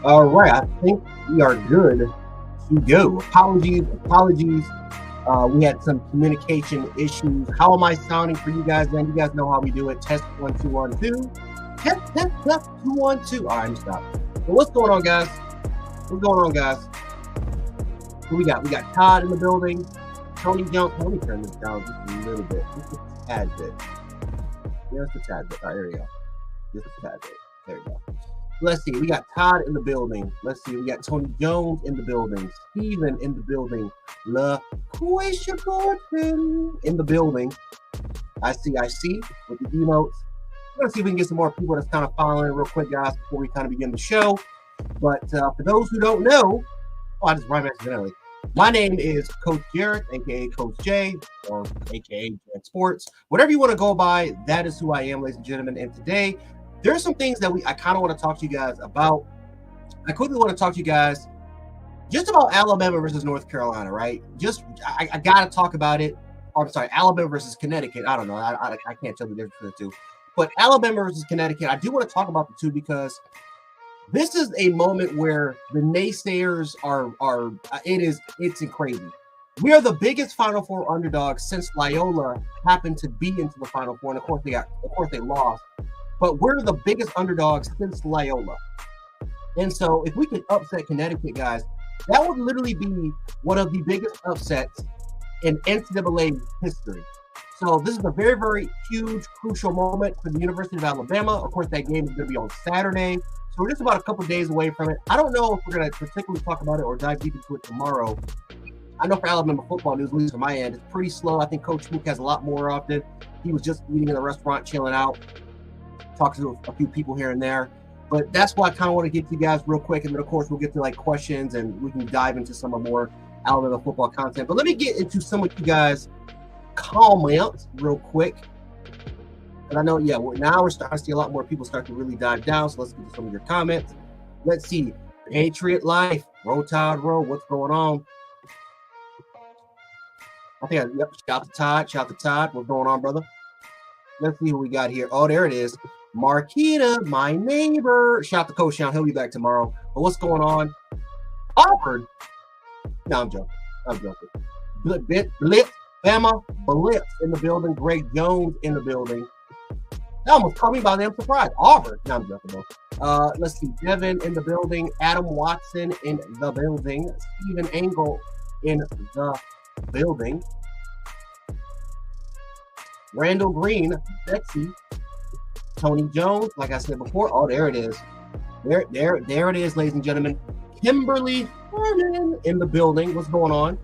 All right, I think we are good to go. Apologies. We had some communication issues. How am I sounding for you guys, man? You guys know how we do it. Test 1 2 1 2. Test 2 1 2. All right, I'm stopped. So what's going on, guys? Who we got? We got Todd in the building. Tony Jones. Let me turn this down just a little bit. Just a tad bit. Just a tad bit. All right, there we go. Just a tad bit. There we go. Let's see. We got Todd in the building. Let's see. We got Tony Jones in the building. Steven in the building. LaQuisha Gordon in the building. I see. With the emotes. We're going to see if we can get some more people that's kind of following real quick, guys, before we kind of begin the show. But for those who don't know, I just rhymed accidentally. My name is Coach Jarrett, a.k.a. Coach J, or a.k.a. Jack Sports. Whatever you want to go by, that is who I am, ladies and gentlemen. And today, there are some things that I kind of want to talk to you guys about. I quickly want to talk to you guys just about Alabama versus North Carolina, right? I got to talk about it. Or, I'm sorry, Alabama versus Connecticut. I don't know. I can't tell the difference between the two. But Alabama versus Connecticut, I do want to talk about the two because this is a moment where the naysayers it's crazy. We are the biggest Final Four underdogs since Loyola happened to be into the Final Four, and of course they lost. But we're the biggest underdogs since Loyola. And so if we could upset Connecticut, guys, that would literally be one of the biggest upsets in NCAA history. So this is a very, very huge, crucial moment for the University of Alabama. Of course, that game is going to be on Saturday. So we're just about a couple of days away from it. I don't know if we're going to particularly talk about it or dive deep into it tomorrow. I know for Alabama football news, at least from my end, it's pretty slow. I think Coach Smook has a lot more often. He was just eating in a restaurant, chilling out, talking to a few people here and there. But that's why I kind of want to get to you guys real quick. And then, of course, we'll get to like questions and we can dive into some of more Alabama football content. But let me get into some of you guys' comments real quick. And I know, now we're starting to see a lot more people start to really dive down. So let's get to some of your comments. Let's see. Patriot Life. Roll Tide Roll. What's going on? Shout to Todd. What's going on, brother? Let's see who we got here. Oh, there it is. Marquita, my neighbor. Shout to Coach Sean. He'll be back tomorrow. But what's going on? Auburn. No, I'm joking. Blitz. Bama. Blitz in the building. Greg Jones in the building. That almost caught me by damn surprise. Auburn. No, I'm joking, though. Let's see. Devin in the building. Adam Watson in the building. Stephen Angle in the building. Randall Green, Betsy, Tony Jones, like I said before. Oh, there it is. There it is, ladies and gentlemen. Kimberly Herman in the building. What's going on?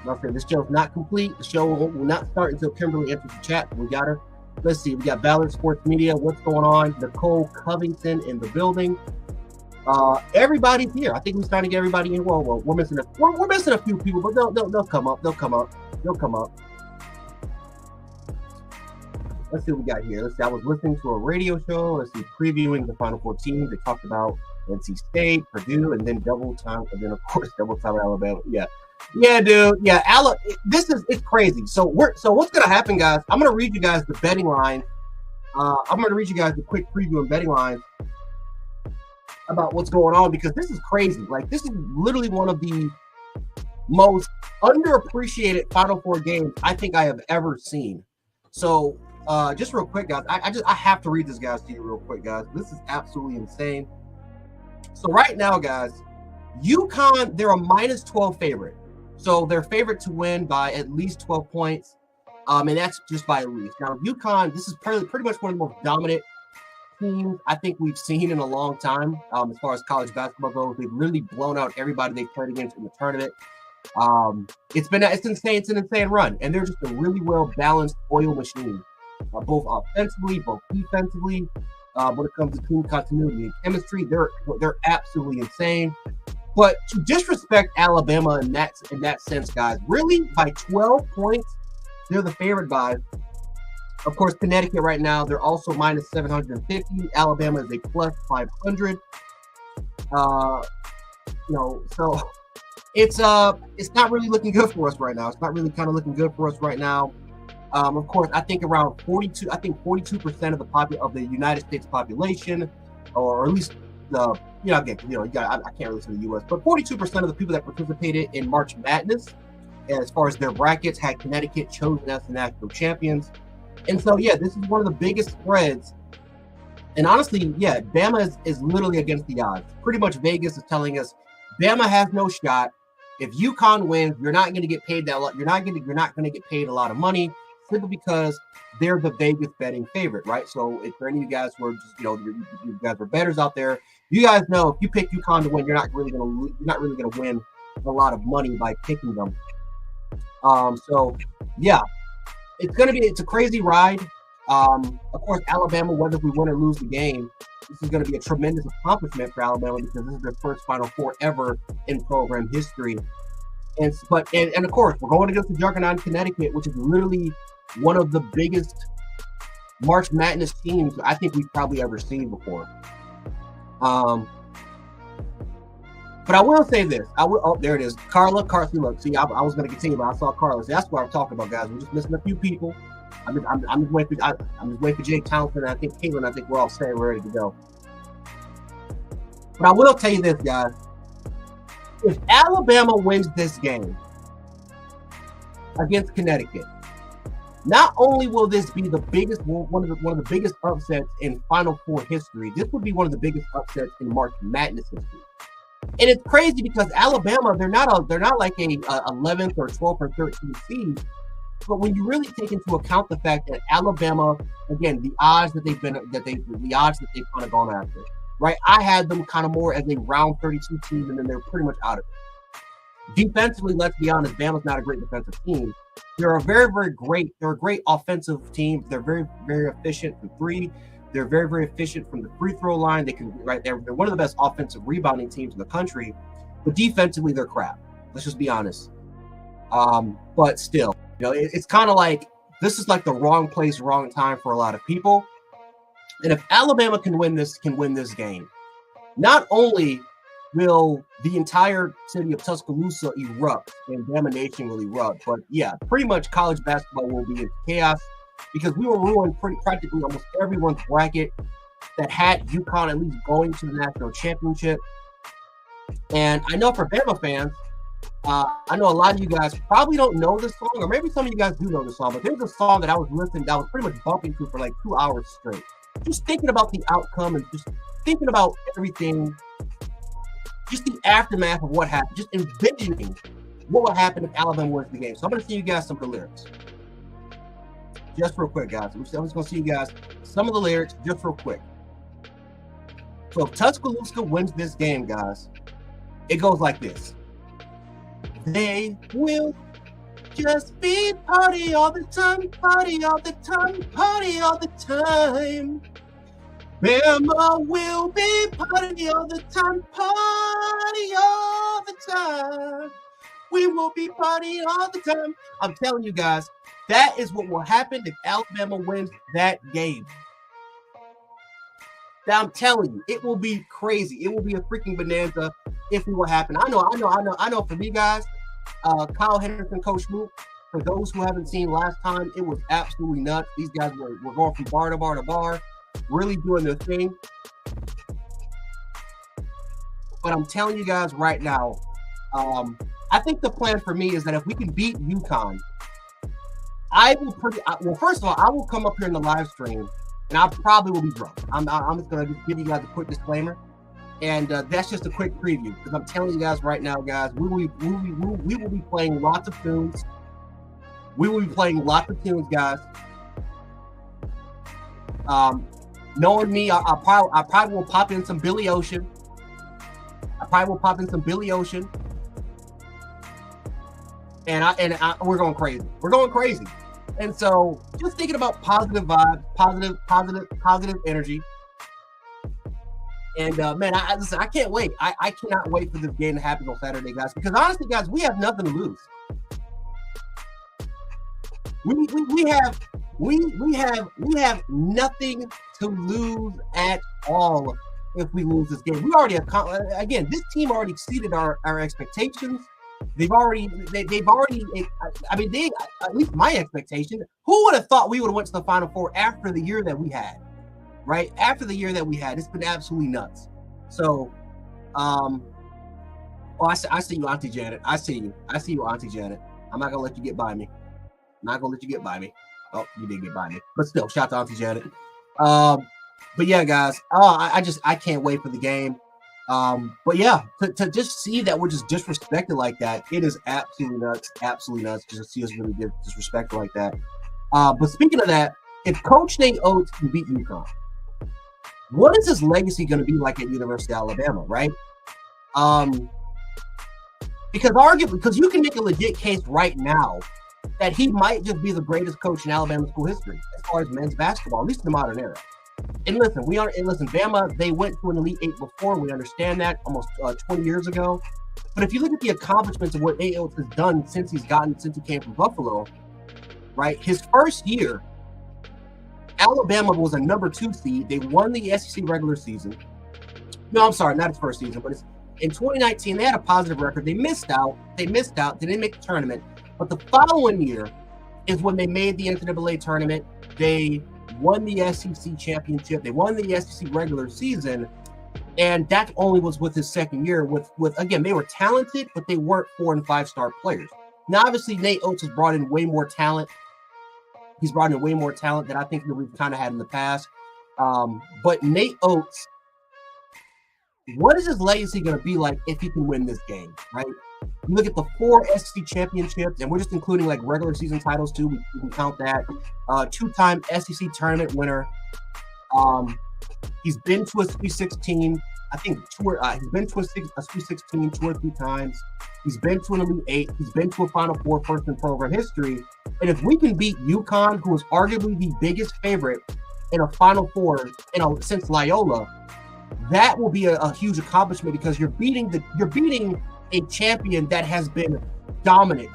Okay, this show's not complete. The show will not start until Kimberly enters the chat. We got her. Let's see. We got Ballard Sports Media. What's going on? Nicole Covington in the building. Everybody's here. I think we're starting to get everybody in. Well, we're missing a few people, but they'll come up. They'll come up. Let's see what we got here. Let's see. I was listening to a radio show. Let's see, previewing the Final Four teams. They talked about NC State, Purdue, and then double time Alabama. Yeah, dude. Yeah, it's crazy. So what's gonna happen, guys? I'm gonna read you guys the betting line. I'm gonna read you guys the quick preview and betting line about what's going on because this is crazy. Like this is literally one of the most underappreciated Final Four games I think I have ever seen. So just real quick, guys, I have to read this, guys, to you real quick, guys. This is absolutely insane. So right now, guys, UConn, they're a -12 favorite. So they're favored to win by at least 12 points. And that's just by at least. Now, UConn, this is pretty much one of the most dominant teams I think we've seen in a long time. As far as college basketball goes, they've literally blown out everybody they've played against in the tournament. It's insane. It's an insane run. And they're just a really well-balanced oil machine. Both offensively, both defensively. When it comes to team continuity and chemistry, they're absolutely insane. But to disrespect Alabama in that sense, guys, really by 12 points, they're the favorite by. Of course, Connecticut right now, they're also -750. Alabama is a +500. So it's not really looking good for us right now. It's not really kind of looking good for us right now. Of course, I think around 42% of the United States population, or at least the again, you got I can't really say the U.S., but 42% of the people that participated in March Madness, as far as their brackets, had Connecticut chosen as the national champions. And so, yeah, this is one of the biggest spreads. And honestly, yeah, Bama is literally against the odds. Pretty much Vegas is telling us Bama has no shot. If UConn wins, you're not going to get paid that lot. You're not going to get paid a lot of money simply because they're the Vegas betting favorite, right? So if for any of you guys who are just, you guys are bettors out there, you guys know if you pick UConn to win, you're not really going to win a lot of money by picking them. So yeah, it's a crazy ride. Of course, Alabama, whether we win or lose the game, this is going to be a tremendous accomplishment for Alabama because this is their first Final Four ever in program history. And of course, we're going against the juggernaut Connecticut, which is literally one of the biggest March Madness teams I think we've probably ever seen before. But I will say this. There it is. Carla. Look, see, I was going to continue, but I saw Carla. See, that's what I'm talking about, guys. We're just missing a few people. I'm just waiting for Jake Townsend, and I think Caitlin. I think we're all set. We're ready to go. But I will tell you this, guys. If Alabama wins this game against Connecticut, not only will this be the biggest one of the biggest upsets in Final Four history, this would be one of the biggest upsets in March Madness history. And it's crazy because Alabama, they're not like a 11th or 12th or 13th seed. But when you really take into account the fact that Alabama, again, the odds that they've kind of gone after, right? I had them kind of more as a round 32 team, and then they're pretty much out of it. Defensively, let's be honest, Bama's not a great defensive team. They're a great offensive team. They're very, very efficient from three. They're very, very efficient from the free throw line. They're one of the best offensive rebounding teams in the country, but defensively they're crap. Let's just be honest. But still, it's kind of like this is like the wrong place, wrong time for a lot of people. And if Alabama can win this game, not only will the entire city of Tuscaloosa erupt and Bama Nation will erupt, but yeah, pretty much college basketball will be in chaos. Because we will ruin practically almost everyone's bracket that had UConn at least going to the national championship. And I know for Bama fans, I know a lot of you guys probably don't know this song, or maybe some of you guys do know the song, but there's a song that I was listening, that I was pretty much bumping to for like 2 hours straight. Just thinking about the outcome and just thinking about everything, just the aftermath of what happened, just envisioning what would happen if Alabama wins the game. So I'm going to sing you guys some of the lyrics. Just real quick, guys. I'm just going to see you guys some of the lyrics just real quick. So if Tuscaloosa wins this game, guys, it goes like this. They will just be party all the time, party all the time, party all the time. Bama will be party all the time, party all the time. We will be partying all the time. I'm telling you guys, that is what will happen if Alabama wins that game. Now, I'm telling you, it will be crazy. It will be a freaking bonanza if it will happen. I know for me, guys, Kyle Henderson, Coach Smook, for those who haven't seen last time, it was absolutely nuts. These guys were going from bar to bar to bar, really doing their thing. But I'm telling you guys right now, I think the plan for me is that if we can beat UConn, first of all, I will come up here in the live stream, and I probably will be drunk. I'm just going to give you guys a quick disclaimer, and that's just a quick preview, because I'm telling you guys right now, guys, we will be playing lots of tunes. We will be playing lots of tunes, guys. Knowing me, I probably will pop in some Billy Ocean. And we're going crazy. We're going crazy. And so just thinking about positive vibes, positive energy. And man, I can't wait. I cannot wait for this game to happen on Saturday, guys. Because honestly, guys, we have nothing to lose. We have nothing to lose at all if we lose this game. We already have, again, this team already exceeded our expectations. They've already, at least my expectation, who would have thought we would have went to the Final Four after the year that we had, right? After the year that we had, it's been absolutely nuts. So Oh, I see you, Auntie Janet. I see you, Auntie Janet. I'm not gonna let you get by me. I'm not gonna let you get by me. Oh, you did get by me, but still, shout out to Auntie Janet. But yeah, guys. I can't wait for the game. But yeah, to just see that we're just disrespected like that, it is absolutely nuts. Absolutely nuts just to see us really get disrespected like that. But speaking of that, if Coach Nate Oats can beat UConn, what is his legacy going to be like at University of Alabama, right? Because you can make a legit case right now that he might just be the greatest coach in Alabama school history as far as men's basketball, at least in the modern era. And listen, Bama, they went to an Elite Eight before. We understand that almost 20 years ago. But if you look at the accomplishments of what Nate Oats has done since he came from Buffalo, right? His first year, Alabama was a number 2 seed. They won the SEC regular season. No, I'm sorry, not his first season, but in 2019, they had a positive record. They missed out. They didn't make the tournament. But the following year is when they made the NCAA tournament. They won the SEC championship. They won the SEC regular season. And that only was with his second year. With again, they were talented, but they weren't 4- and 5-star players. Now, obviously, Nate Oats has brought in way more talent. He's brought in way more talent than I think that we've kind of had in the past. But Nate Oats, what is his legacy going to be like if he can win this game, right? You look at the 4 SEC championships, and we're just including like regular season titles too. We can count that. 2-time SEC tournament winner. He's been to a Sweet 16. I think he's been to a Sweet 16 2 or 3 times. He's been to an Elite 8. He's been to a Final Four first in program history. And if we can beat UConn, who is arguably the biggest favorite in a Final Four since Loyola, that will be a huge accomplishment because you're beating a champion that has been dominant.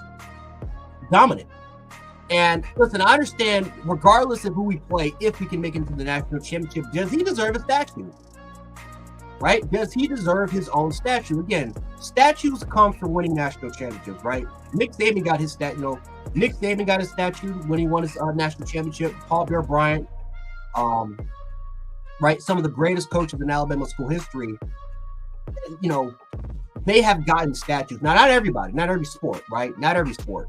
And listen, I understand, regardless of who we play, if we can make it to the national championship, does he deserve a statue? Right? Does he deserve his own statue? Again, statues come from winning national championships, right? Nick Saban got his statue. Nick Saban got his statue when he won his national championship. Paul Bear Bryant, right? Some of the greatest coaches in Alabama school history. They have gotten statues. Now, not everybody, not every sport, right? Not every sport.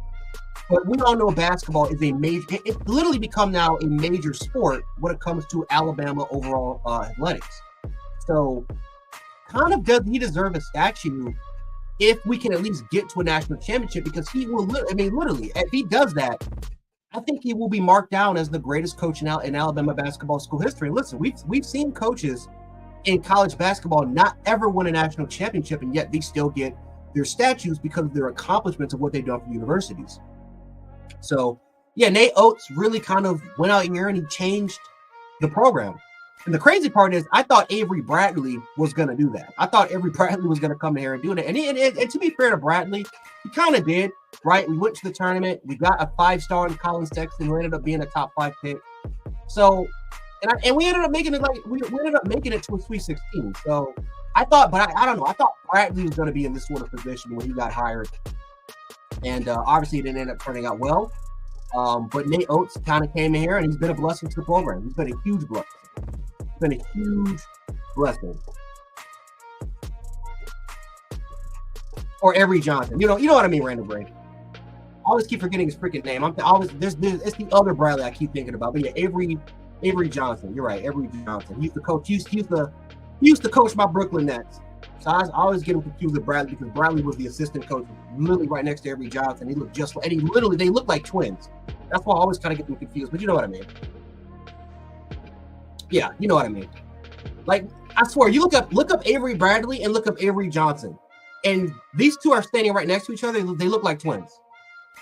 But we all know basketball is it's literally become now a major sport when it comes to Alabama overall athletics. So, kind of does he deserve a statue if we can at least get to a national championship? Because he will, literally, if he does that, I think he will be marked down as the greatest coach in Alabama basketball school history. Listen, we've seen coaches in college basketball not ever win a national championship, and yet they still get their statues because of their accomplishments of what they've done for universities. So, yeah, Nate Oats really kind of went out here and he changed the program. And the crazy part is, I thought Avery Bradley was going to do that. I thought Avery Bradley was going to come here and do it. And to be fair to Bradley, he kind of did, right? We went to the tournament. We got a 5-star in Colin Sexton, who ended up being a top 5 pick. So, and we ended up making it to a Sweet 16. So I thought, but I don't know. I thought Bradley was going to be in this sort of position when he got hired. And obviously it didn't end up turning out well. But Nate Oats kind of came in here and he's been a blessing to the program. He's been a huge blessing. Been a huge blessing. Or Avery Johnson. You know what I mean, Randall Brain. I always keep forgetting his freaking name. It's the other Bradley I keep thinking about. But yeah, Avery Johnson. You're right, Avery Johnson. He's the coach. He used to coach my Brooklyn Nets. So I always get him confused with Bradley because Bradley was the assistant coach, literally right next to Avery Johnson. He looked just like, and they look like twins. That's why I always kind of get them confused. But you know what I mean. Yeah, you know what I mean. Like, I swear, you look up Avery Bradley and look up Avery Johnson, and these two are standing right next to each other. They look like twins.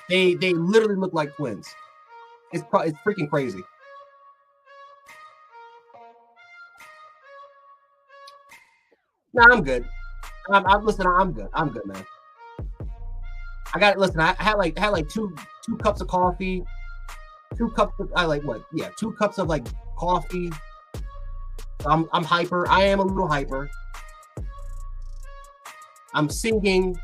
They literally look like twins. It's freaking crazy. No, I'm good. Listen, I'm good. I'm good, man. I got it. Listen, I had like two cups of coffee, 2 cups of 2 cups of like coffee. I'm hyper. I am a little hyper. I'm singing.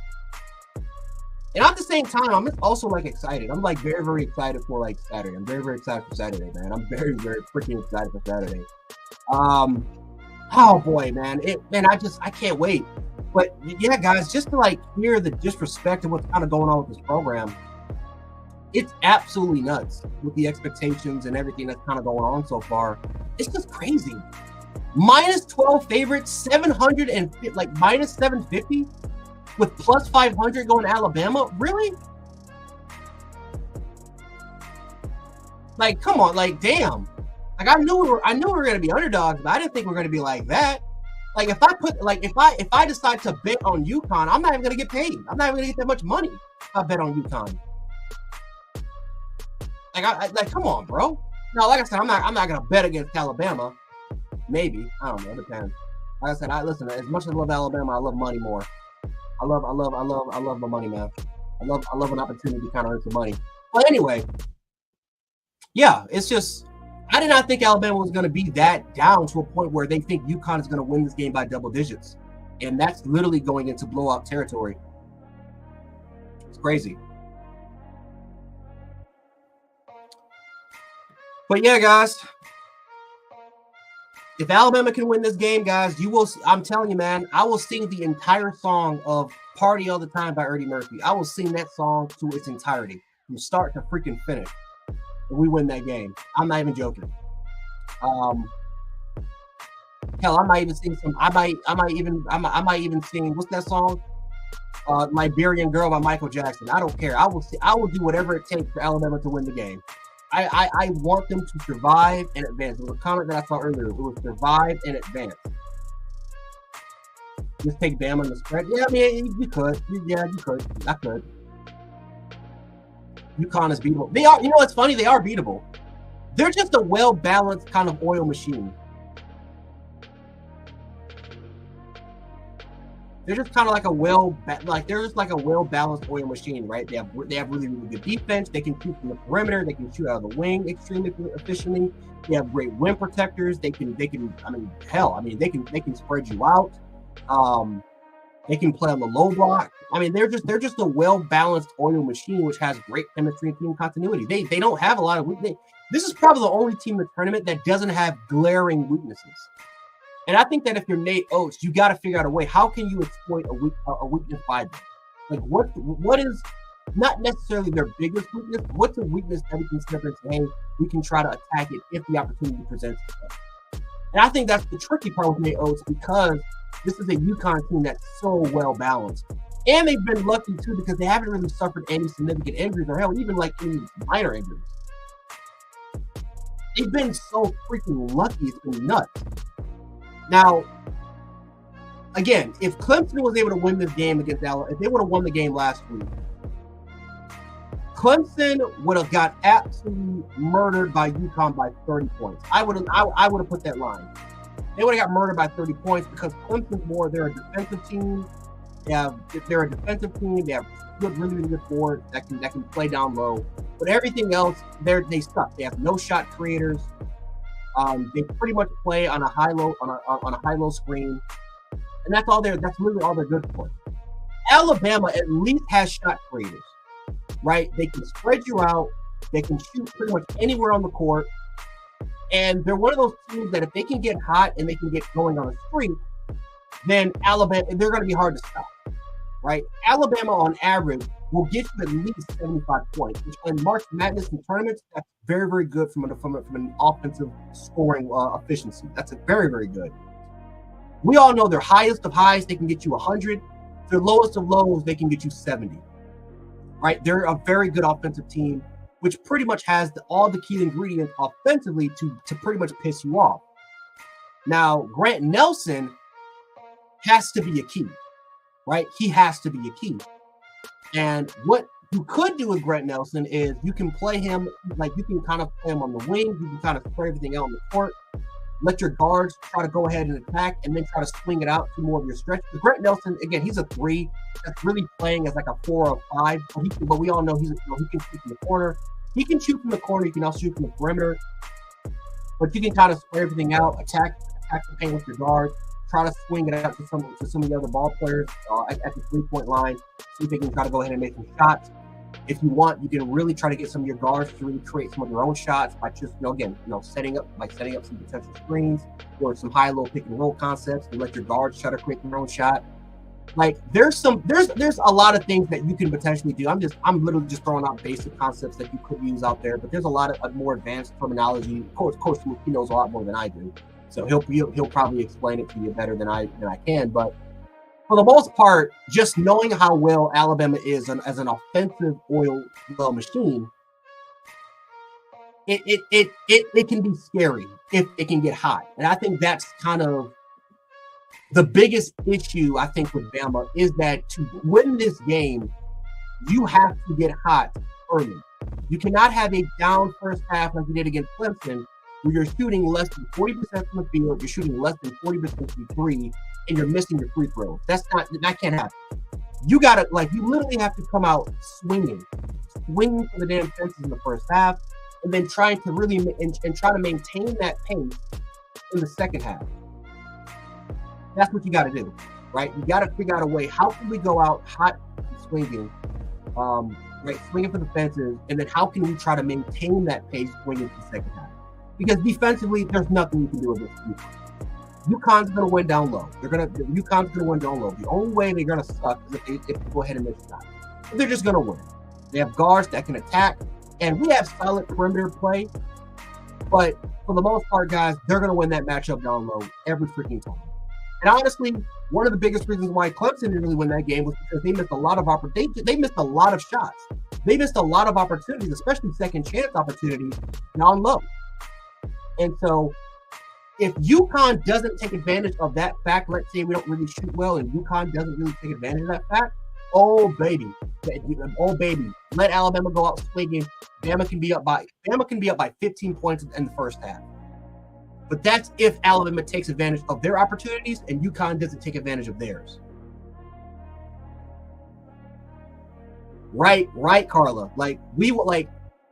And at the same time, I'm also like excited. I'm like very, very excited for like Saturday. I'm very, very excited for Saturday, man. I'm very, very freaking excited for Saturday. Oh boy, man. I can't wait. But yeah, guys, just to like hear the disrespect of what's kind of going on with this program, it's absolutely nuts with the expectations and everything that's kind of going on so far. It's just crazy. Minus 12 favorites, 700 and like minus 750 with plus 500 going to Alabama. Really? Like, come on, like, damn. Like, I knew we were gonna be underdogs, but I didn't think we were gonna be like that. Like, if I decide to bet on UConn, I'm not even gonna get paid. I'm not even gonna get that much money if I bet on UConn. Like, come on, bro. No, like I said, I'm not gonna bet against Alabama. Maybe, I don't know. It depends. Like I said, listen. As much as I love Alabama, I love money more. I love the money, man. I love an opportunity to kind of earn some money. But anyway, yeah, it's just I did not think Alabama was going to be that down to a point where they think UConn is going to win this game by double digits, and that's literally going into blowout territory. It's crazy. But yeah, guys, if Alabama can win this game, guys, you will. I'm telling you, man, I will sing the entire song of "Party All the Time" by Eddie Murphy. I will sing that song to its entirety, from start to freaking finish. If we win that game, I'm not even joking. Hell, I might even sing some. I might even sing. What's that song? "Liberian Girl" by Michael Jackson. I don't care. I will do whatever it takes for Alabama to win the game. I want them to survive and advance. There was a comment that I saw earlier. It was survive and advance. Just take Bama in the spread. Yeah, I mean, you could. Yeah, you could. I could. UConn is beatable. They are. You know what's funny? They are beatable. They're just a well-balanced kind of oil machine. They're just kind of like a well-balanced oil machine, right? They have really, really good defense. They can shoot from the perimeter. They can shoot out of the wing extremely efficiently. They have great rim protectors. They can. I mean, hell, they can spread you out. They can play on the low block. I mean, they're just a well-balanced oil machine, which has great chemistry and team continuity. They don't have a lot of weakness. This is probably the only team in the tournament that doesn't have glaring weaknesses. And I think that if you're Nate Oats, you got to figure out a way. How can you exploit a weakness by them? Like, what is not necessarily their biggest weakness? What's a weakness that we can step in and say, hey, we can try to attack it if the opportunity presents itself? And I think that's the tricky part with Nate Oats, because this is a UConn team that's so well balanced. And they've been lucky too, because they haven't really suffered any significant injuries, or hell, even like any minor injuries. They've been so freaking lucky, it's been nuts. Now, again, if Clemson was able to win this game against Alabama, if they would have won the game last week, Clemson would have got absolutely murdered by UConn by 30 points. I would have put that line. They would have got murdered by 30 points because Clemson's they're a defensive team. They're a defensive team. They have really good forwards that can play down low. But everything else, they suck. They have no shot creators. They pretty much play on a high-low screen, and that's really all they're good for. Alabama at least has shot creators, right? They can spread you out. They can shoot pretty much anywhere on the court, and they're one of those teams that if they can get hot and they can get going on a streak, then Alabama, they're going to be hard to stop, right? Alabama on average will get you at least 75 points, which in March Madness and tournaments, that's very, very good from an offensive scoring efficiency. That's very, very good. We all know their highest of highs, they can get you 100. Their lowest of lows, they can get you 70, right? They're a very good offensive team, which pretty much has all the key ingredients offensively to pretty much piss you off. Now, Grant Nelson has to be a key, right? He has to be a key. And what you could do with Grant Nelson is you can play him, like you can kind of play him on the wing. You can kind of spread everything out on the court. Let your guards try to go ahead and attack and then try to swing it out to more of your stretch. But Grant Nelson, again, he's a 3 that's really playing as like a 4 or 5. But we all know he can shoot from the corner. He can shoot from the corner. He can also shoot from the perimeter. But you can kind of spread everything out, attack the paint with your guards. Try to swing it out to some of the other ball players at the 3-point line. See if they can try to go ahead and make some shots. If you want, you can really try to get some of your guards to really create some of their own shots by just, setting up some potential screens or some high-low pick and roll concepts and let your guards try to create their own shot. Like there's a lot of things that you can potentially do. I'm literally just throwing out basic concepts that you could use out there, but there's a lot of more advanced terminology. Of course, he knows a lot more than I do, so he'll probably explain it to you better than I can. But for the most part, just knowing how well Alabama is as an offensive oil well machine, it can be scary if it can get hot, and I think that's kind of the biggest issue I think with Bama is that to win this game, you have to get hot early. You cannot have a down first half like you did against Clemson, where you're shooting less than 40% from the field, you're shooting less than 40% from three, and you're missing your free throws. That can't happen. You literally have to come out swinging for the damn fences in the first half, and then trying to really and try to maintain that pace in the second half. That's what you got to do, right? You got to figure out a way. How can we go out hot and swinging, right? Swinging for the fences, and then how can we try to maintain that pace swinging in the second half? Because defensively, there's nothing you can do against UConn. UConn's going to win down low. UConn's going to win down low. The only way they're going to suck is if they go ahead and miss shots. But they're just going to win. They have guards that can attack, and we have solid perimeter play. But for the most part, guys, they're going to win that matchup down low every freaking time. And honestly, one of the biggest reasons why Clemson didn't really win that game was because they missed a lot of they missed a lot of shots. They missed a lot of opportunities, especially second chance opportunities down low. And so if UConn doesn't take advantage of that fact, let's say we don't really shoot well and UConn doesn't really take advantage of that fact, oh baby, let Alabama go out swinging. Bama can be up by 15 points in the first half. But that's if Alabama takes advantage of their opportunities and UConn doesn't take advantage of theirs. Right, Carla. Like we would like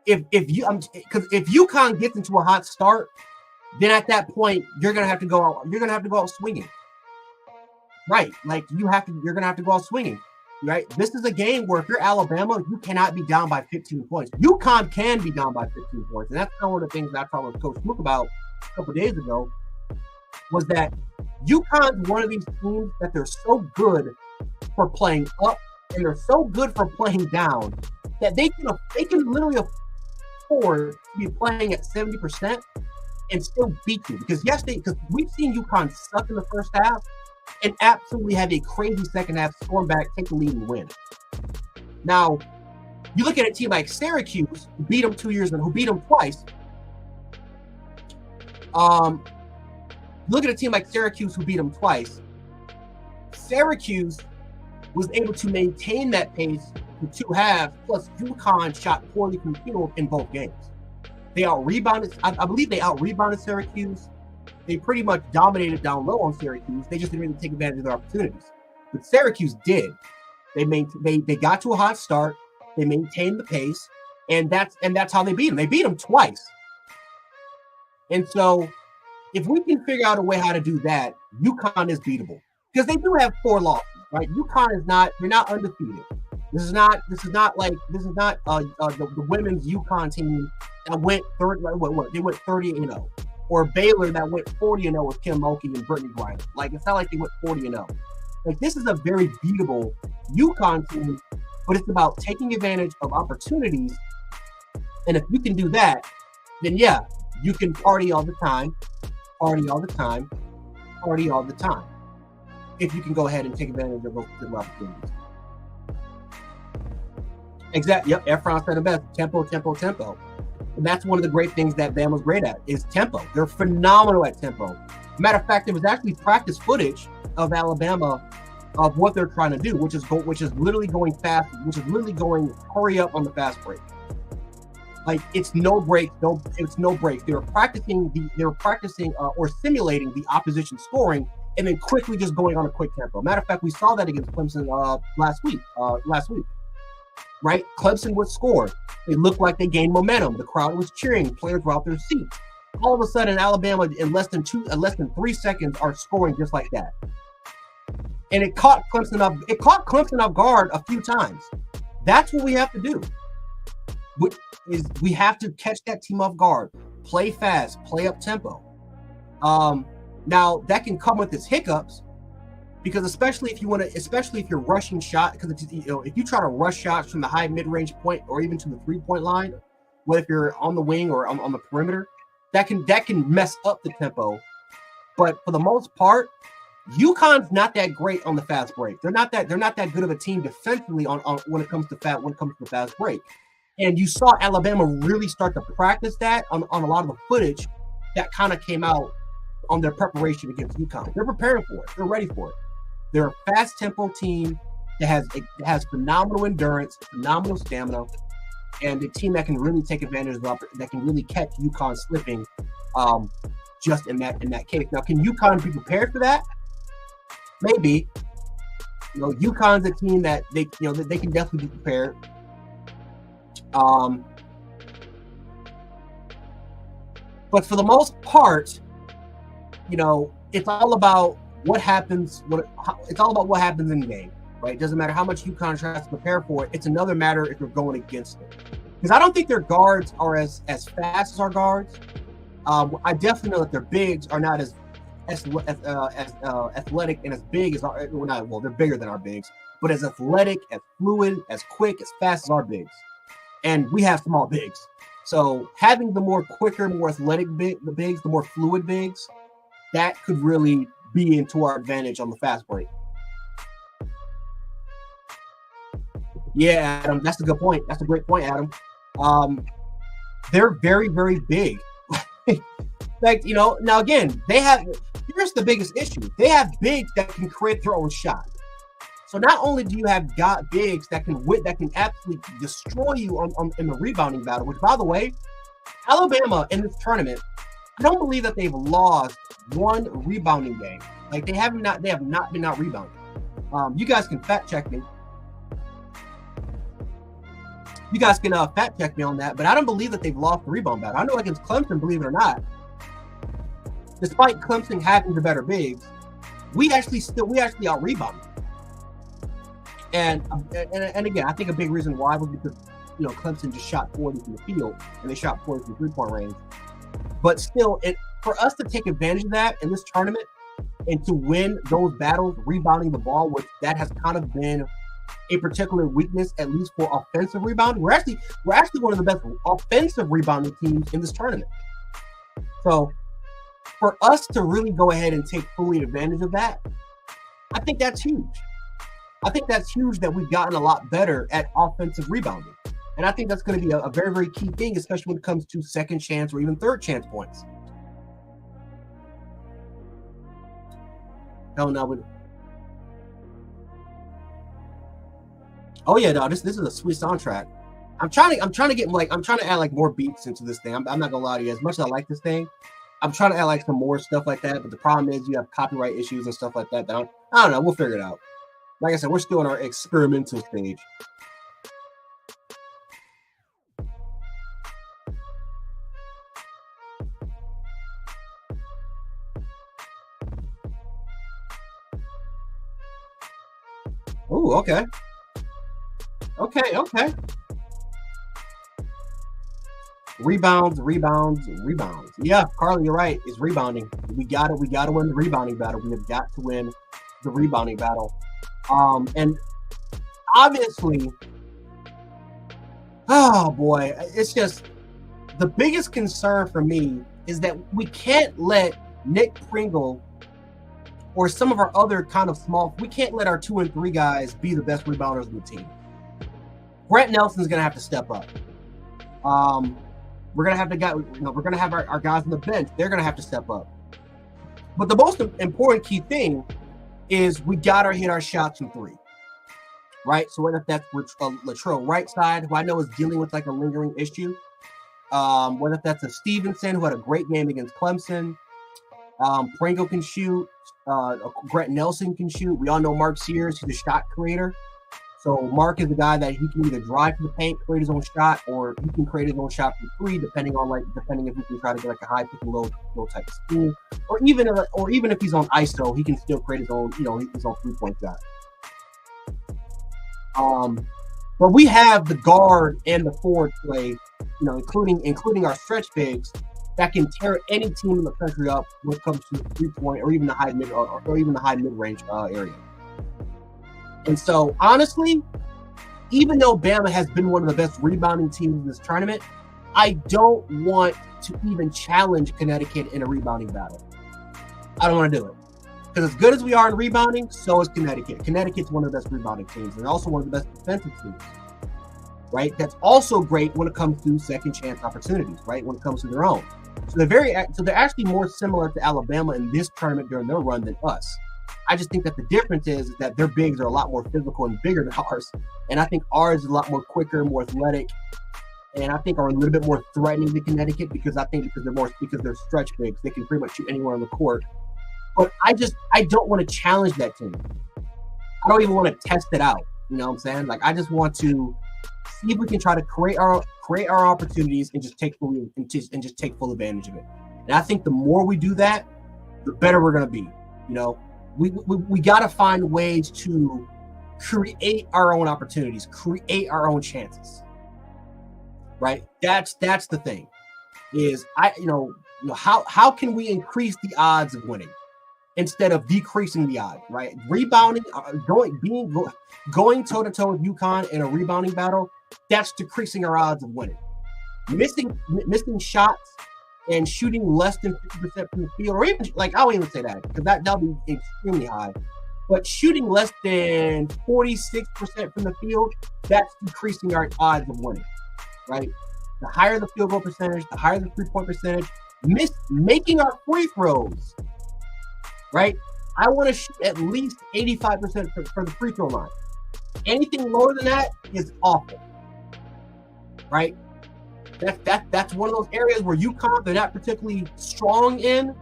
if UConn gets into a hot start, then at that point you're gonna have to go out swinging. Right, like you're gonna have to go out swinging. Right, this is a game where if you're Alabama, you cannot be down by 15 points. UConn can be down by 15 points, and that's one of the things that I talked with Coach Smook about a couple days ago, was that UConn's one of these teams that they're so good for playing up and they're so good for playing down that they can literally afford to be playing at 70% and still beat you. Because we've seen UConn suck in the first half and absolutely have a crazy second half, storm back, take the lead and win. Now, you look at a team like Syracuse, who beat them 2 years ago, who beat them twice. Look at a team like Syracuse who beat them twice. Syracuse was able to maintain that pace for two halves, plus UConn shot poorly from the field in both games. They out-rebounded, I believe they out-rebounded Syracuse. They pretty much dominated down low on Syracuse. They just didn't really take advantage of their opportunities. But Syracuse did. They got to a hot start. They maintained the pace, and that's how they beat them. They beat them twice. And so, if we can figure out a way how to do that, UConn is beatable because they do have 4 losses, right? UConn is not. They're not undefeated. This is not the women's UConn team that went 30. They went 30-0, or Baylor that went 40-0 with Kim Mulkey and Brittany Griner. Like it's not like they went 40-0. Like this is a very beatable UConn team, but it's about taking advantage of opportunities. And if you can do that, then yeah, you can party all the time. If you can go ahead and take advantage of those opportunities. Exactly. Yep. Efron said it best. Tempo. And that's one of the great things that Bama's great at is tempo. They're phenomenal at tempo. Matter of fact, there was actually practice footage of Alabama of what they're trying to do, which is literally going fast, hurry up on the fast break. Like it's no breaks. They were practicing or simulating the opposition scoring and then quickly just going on a quick tempo. Matter of fact, we saw that against Clemson last week. Right? Clemson would score. They looked like they gained momentum. The crowd was cheering. Players were out their seats. All of a sudden, Alabama in less than 3 seconds are scoring just like that. And it caught Clemson off guard a few times. That's what we have to do. We have to catch that team off guard, play fast, play up tempo. Now that can come with its hiccups, because especially if you're rushing shot, because if you try to rush shots from the high mid-range point or even to the 3-point line, whether if you're on the wing or on the perimeter, that can mess up the tempo. But for the most part, UConn's not that great on the fast break. They're not that good of a team defensively on when it comes to the fast break. And you saw Alabama really start to practice that on a lot of the footage that kind of came out on their preparation against UConn. They're preparing for it. They're ready for it. They're a fast tempo team that has phenomenal endurance, phenomenal stamina, and a team that can really take advantage of that can really catch UConn slipping. Just in that case. Now, can UConn be prepared for that? Maybe. UConn's a team that they can definitely be prepared. But for the most part, it's all about what happens. It's all about what happens in the game, right? It doesn't matter how much UConn tries to prepare for it. It's another matter if you're going against it. Because I don't think their guards are as fast as our guards. I definitely know that their bigs are not as athletic and as big as our. Well, they're bigger than our bigs, but as athletic, as fluid, as quick, as fast as our bigs. And we have small bigs. So having the more quicker, more athletic bigs, the more fluid bigs, that could really be into our advantage on the fast break. Yeah, Adam, that's a good point. That's a great point, Adam. They're very, very big. Like, now again, here's the biggest issue. They have bigs that can create their own shot. So not only do you have bigs that can absolutely destroy you in the rebounding battle, which, by the way, Alabama in this tournament, I don't believe that they've lost one rebounding game. Like they have not been out rebounded. You guys can fact check me. You guys can fact check me on that, but I don't believe that they've lost the rebound battle. I know against Clemson, believe it or not, despite Clemson having the better bigs, we actually out rebounded. And again, I think a big reason why was because Clemson just shot 40 from the field and they shot 40 from 3-point range. But still, for us to take advantage of that in this tournament and to win those battles, rebounding the ball, which that has kind of been a particular weakness, at least for offensive rebounding. We're actually one of the best offensive rebounding teams in this tournament. So for us to really go ahead and take fully advantage of that, I think that's huge. I think that's huge that we've gotten a lot better at offensive rebounding. And I think that's going to be a very, very key thing, especially when it comes to second chance or even third chance points. Hell no. Oh yeah, no, this is a sweet soundtrack. I'm trying to add like more beats into this thing. I'm not gonna lie to you. As much as I like this thing, I'm trying to add like some more stuff like that. But the problem is you have copyright issues and stuff like that. I don't know. We'll figure it out. Like I said, we're still in our experimental stage. Oh, okay. Okay. Rebounds. Yeah, Carly, you're right. It's rebounding. We got to win the rebounding battle. We have got to win the rebounding battle. And obviously, oh boy, it's just the biggest concern for me is that we can't let Nick Pringle or some of our other kind of we can't let our 2 and 3 guys be the best rebounders in the team. Grant Nelson's going to have to step up. We're going to have our guys on the bench. They're going to have to step up. But the most important key thing is we got to hit our shots from 3, right? So whether that's Latrell right side, who I know is dealing with like a lingering issue, whether that's a Stevenson, who had a great game against Clemson, Pringle can shoot, Grant Nelson can shoot. We all know Mark Sears, he's a shot creator. So Mark is the guy that he can either drive to the paint, create his own shot, or he can create his own shot from 3, depending if he can try to get like a high pick and low type of scheme, or even if he's on ISO, he can still create his own 3-point shot. But we have the guard and the forward play, including our stretch bigs, that can tear any team in the country up when it comes to the 3-point or even the high mid or even the high mid-range area. And so, honestly, even though Bama has been one of the best rebounding teams in this tournament, I don't want to even challenge Connecticut in a rebounding battle. I don't want to do it. Because as good as we are in rebounding, so is Connecticut. Connecticut's one of the best rebounding teams. They're also one of the best defensive teams. Right? That's also great when it comes to second chance opportunities, right? When it comes to their own. So they're actually more similar to Alabama in this tournament during their run than us. I just think that the difference is that their bigs are a lot more physical and bigger than ours. And I think ours is a lot more quicker, more athletic, and I think are a little bit more threatening to Connecticut because they're stretch bigs. They can pretty much shoot anywhere on the court. But I don't want to challenge that team. I don't even want to test it out. You know what I'm saying? Like, I just want to see if we can try to create our opportunities and just take full advantage of it. And I think the more we do that, the better we're going to be. You know, we got to find ways to create our own opportunities, create our own chances. Right? That's the thing. Is how can we increase the odds of winning instead of decreasing the odds? Right? Rebounding, going toe to toe with UConn in a rebounding battle, that's decreasing our odds of winning. Missing shots and shooting less than 50% from the field, or even I won't even say that because that'll be extremely high. But shooting less than 46% from the field, that's decreasing our odds of winning. Right? The higher the field goal percentage, the higher the 3-point percentage, making our free throws. Right? I want to shoot at least 85% for the free throw line. Anything lower than that is awful. Right? That's one of those areas where UConn, they're not particularly strong in,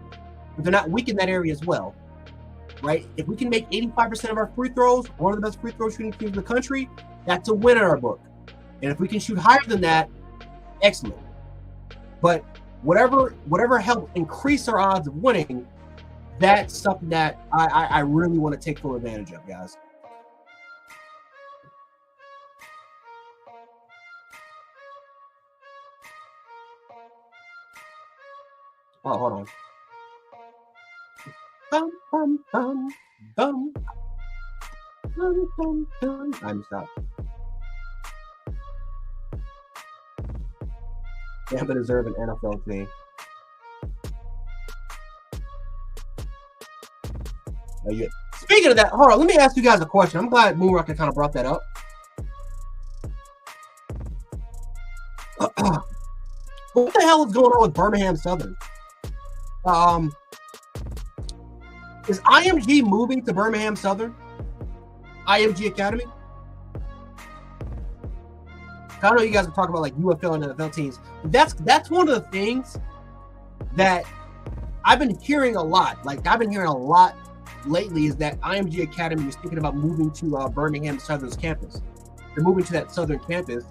but they're not weak in that area as well. Right? If we can make 85% of our free throws, one of the best free throw shooting teams in the country, that's a win in our book. And if we can shoot higher than that, excellent. But whatever helps increase our odds of winning, that's something that I really want to take full advantage of, guys. Oh, hold on. Bum, bum, bum, bum. Bum, bum, bum. I'm stopped. Bama deserve an NFL team. Speaking of that, hold on. Let me ask you guys a question. I'm glad Moonrocker kind of brought that up. What the hell is going on with Birmingham Southern? Is IMG moving to Birmingham Southern? IMG Academy? I know you guys are talking about like UFL and NFL teams. That's one of the things that I've been hearing a lot. Like I've been hearing a lot lately is that IMG Academy is thinking about moving to Birmingham Southern's campus. They're moving to that Southern campus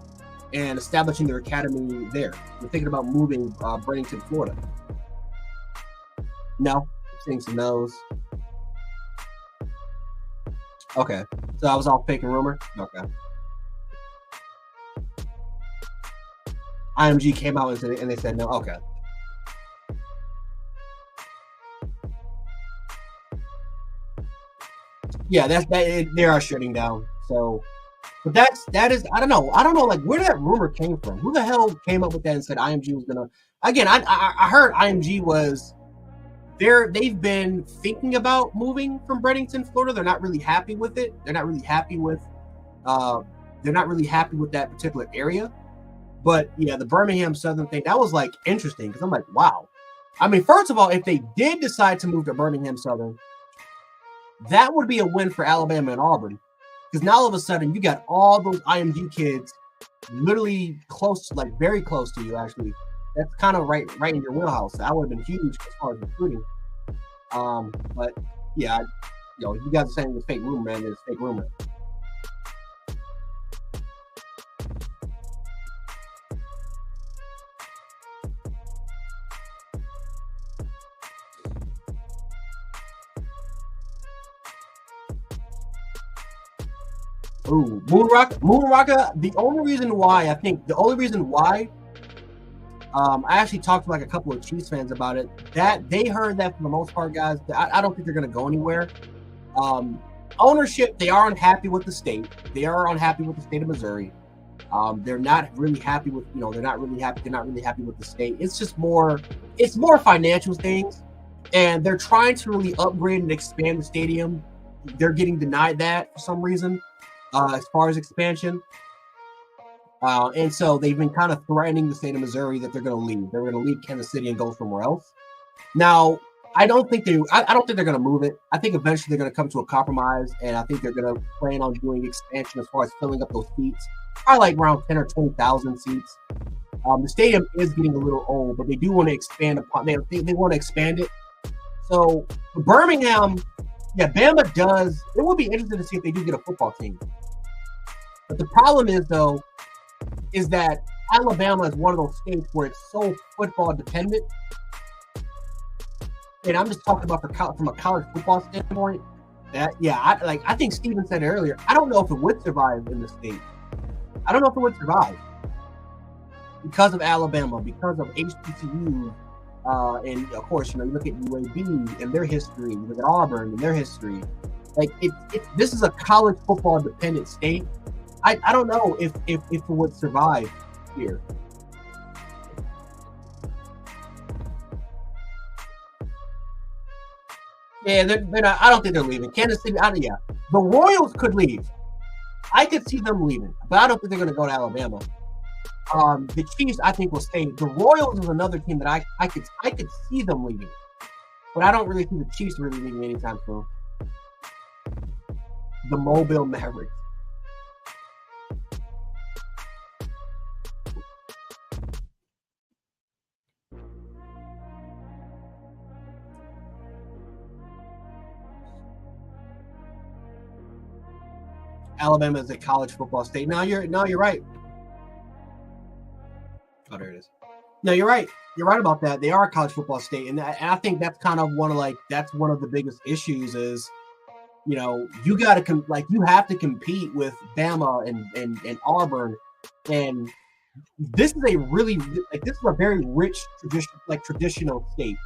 and establishing their academy there. They're thinking about moving Bradenton, Florida. No, seeing some no's. Okay, so I was all fake and rumor. Okay. IMG came out and they said no. Okay. Yeah, they are shutting down. So, but that is I don't know like where that rumor came from. Who the hell came up with that and said IMG was gonna? Again, I heard IMG was they've been thinking about moving from Bradenton, Florida. They're not really happy with it. They're not really happy with that particular area. But yeah, the Birmingham Southern thing, that was like interesting because I'm like, wow. I mean, first of all, if they did decide to move to Birmingham Southern, that would be a win for Alabama and Auburn. Because now all of a sudden you got all those IMG kids literally close, like very close to you, actually. That's kind of right in your wheelhouse. That would have been huge as far as recruiting. But yeah, you guys are saying it's fake rumor, man. It's fake rumor. Ooh, Moonrocker. The only reason why I actually talked to like a couple of Chiefs fans about it. That they heard that for the most part, guys. I don't think they're going to go anywhere. Ownership, they are unhappy with the state. They are unhappy with the state of Missouri. They're not really happy with, they're not really happy with the state. It's just more financial things, and they're trying to really upgrade and expand the stadium. They're getting denied that for some reason, as far as expansion. And so they've been kind of threatening the state of Missouri that they're going to leave. They're going to leave Kansas City and go somewhere else. Now, I don't think they're going to move it. I think eventually they're going to come to a compromise, and I think they're going to plan on doing expansion as far as filling up those seats. Probably like around 10 or 20,000 seats. The stadium is getting a little old, but they do want to expand upon. They want to expand it. So for Birmingham, yeah, Bama does. It would be interesting to see if they do get a football team. But the problem is, though, is that Alabama is one of those states where it's so football dependent. And I'm just talking about from a college football standpoint. I think Steven said it earlier. I don't know if it would survive in the state. I don't know if it would survive because of Alabama, because of HBCU, and of course, you look at UAB and their history. You look at Auburn and their history. Like this is a college football dependent state. I don't know if it would survive here. Yeah, they're not, I don't think they're leaving. Kansas City, the Royals could leave. I could see them leaving, but I don't think they're going to go to Alabama. The Chiefs, I think, will stay. The Royals is another team that I could see them leaving, but I don't really see the Chiefs really leaving anytime soon. The Mobile Mavericks. Alabama is a college football state. No, you're right. Oh, there it is. No, you're right. You're right about that. They are a college football state, and I think that's kind of one of the biggest issues is, you got to you have to compete with Bama and Auburn, and this is a really this is a very rich traditional state.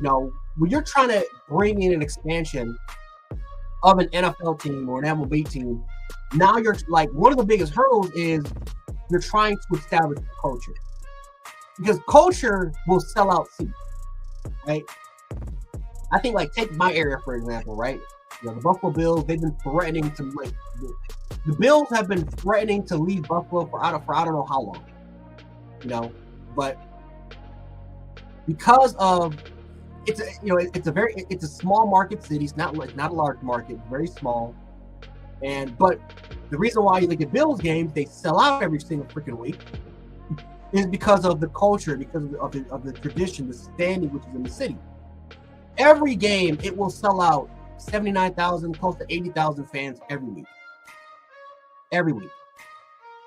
When you're trying to bring in an expansion of an NFL team or an MLB team, now you're one of the biggest hurdles is you're trying to establish a culture, because culture will sell out seats, right? I think take my area for example, right? The Buffalo Bills, they've been threatening to the Bills have been threatening to leave Buffalo for I don't know how long, but because of it's a small market city. It's not a large market, very small. But the reason why you look at Bills games, they sell out every single freaking week, is because of the culture, because of the tradition, the standing which is in the city. Every game it will sell out 79,000, close to 80,000 fans every week. Every week.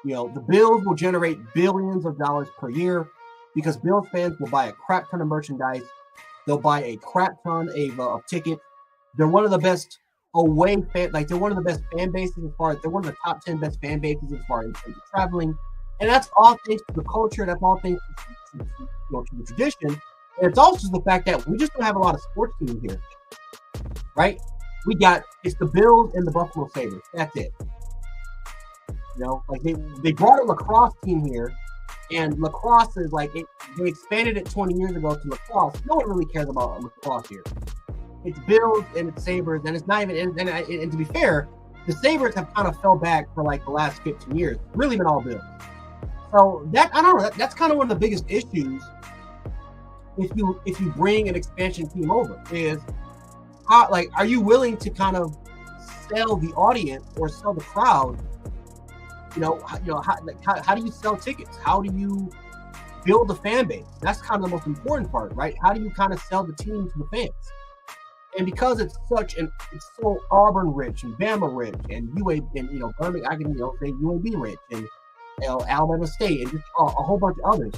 The Bills will generate billions of dollars per year because Bills fans will buy a crap ton of merchandise. They'll buy a crap ton of tickets. They're one of the best away fan, they're one of the best fan bases as far as they're one of the top 10 best fan bases as far as traveling, and that's all thanks to the culture. That's all thanks to the tradition, and it's also the fact that we just don't have a lot of sports teams here, right? It's the Bills and the Buffalo Sabres. That's it. They brought a lacrosse team here. And lacrosse is they expanded it 20 years ago to lacrosse. No one really cares about lacrosse here. It's Bills and it's Sabres, and it's not even. And to be fair, the Sabres have kind of fell back for the last 15 years. Really been all Bills. So I don't know. That's kind of one of the biggest issues. If you bring an expansion team over, is how are you willing to kind of sell the audience or sell the crowd? How do you sell tickets? How do you build a fan base? That's kind of the most important part, right? How do you kind of sell the team to the fans? And because it's so Auburn rich and Bama rich and UAB and Birmingham, I can say UAB rich and Alabama State and just a whole bunch of others.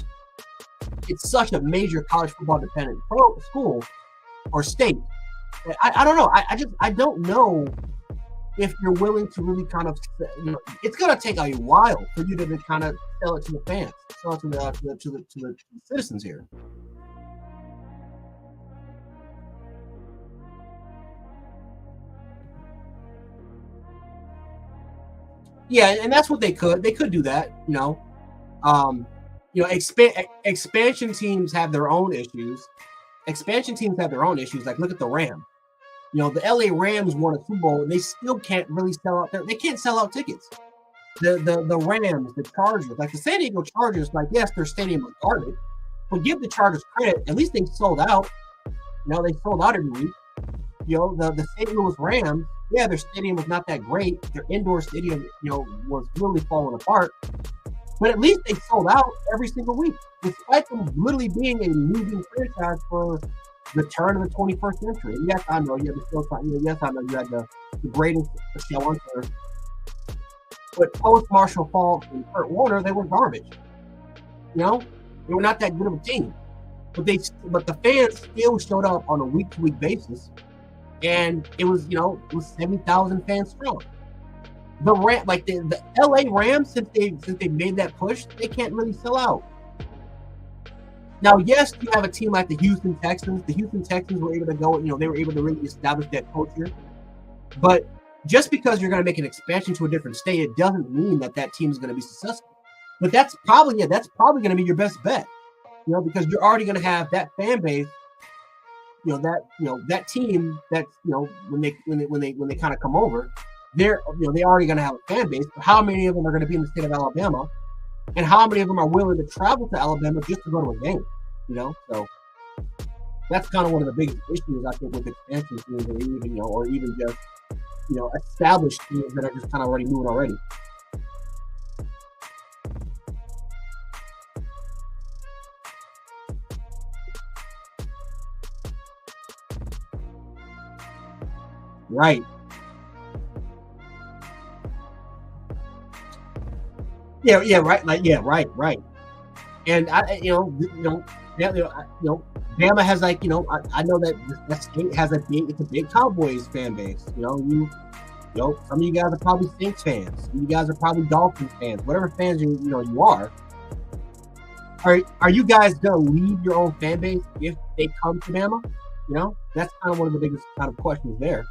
It's such a major college football dependent school or state. I don't know. I don't know if you're willing to really kind of, it's gonna take a while for you to kind of sell it to the fans, sell it to the citizens here. Yeah, and that's what they could. They could do that, expansion teams have their own issues. Expansion teams have their own issues. Like, look at the Rams. The LA Rams won a Super Bowl, and they still can't really sell out. They can't sell out tickets. The Rams, the Chargers, like the San Diego Chargers, like, yes, their stadium was garbage, but give the Chargers credit. At least they sold out. They sold out every week. The St. Louis Rams, yeah, their stadium was not that great. Their indoor stadium, was really falling apart. But at least they sold out every single week, despite them literally being a losing franchise for the turn of the 21st century. And yes, I know you had yes, I know you had the greatest show on earth. But post Marshall Faulk and Kurt Warner, they were garbage. They were not that good of a team. But the fans still showed up on a week-to-week basis, and it was 70,000 fans strong. The LA Rams, since they made that push, they can't really sell out. Now, yes, you have a team like the Houston Texans. The Houston Texans were able to go, they were able to really establish that culture. But just because you're going to make an expansion to a different state, it doesn't mean that team is going to be successful. But that's probably going to be your best bet, because you're already going to have that fan base, that team that when they kind of come over, they're already going to have a fan base. But how many of them are going to be in the state of Alabama, and how many of them are willing to travel to Alabama just to go to a game? So that's kind of one of the biggest issues, I think, with expansion teams, or even just established teams that are just kind of already moving already. Right. Yeah, right. Right. And Bama has I know that state has it's a big Cowboys fan base. Some of you guys are probably Saints fans. Some of you guys are probably Dolphins fans. Whatever fans you are. Are you guys gonna leave your own fan base if they come to Bama? That's kind of one of the biggest kind of questions there.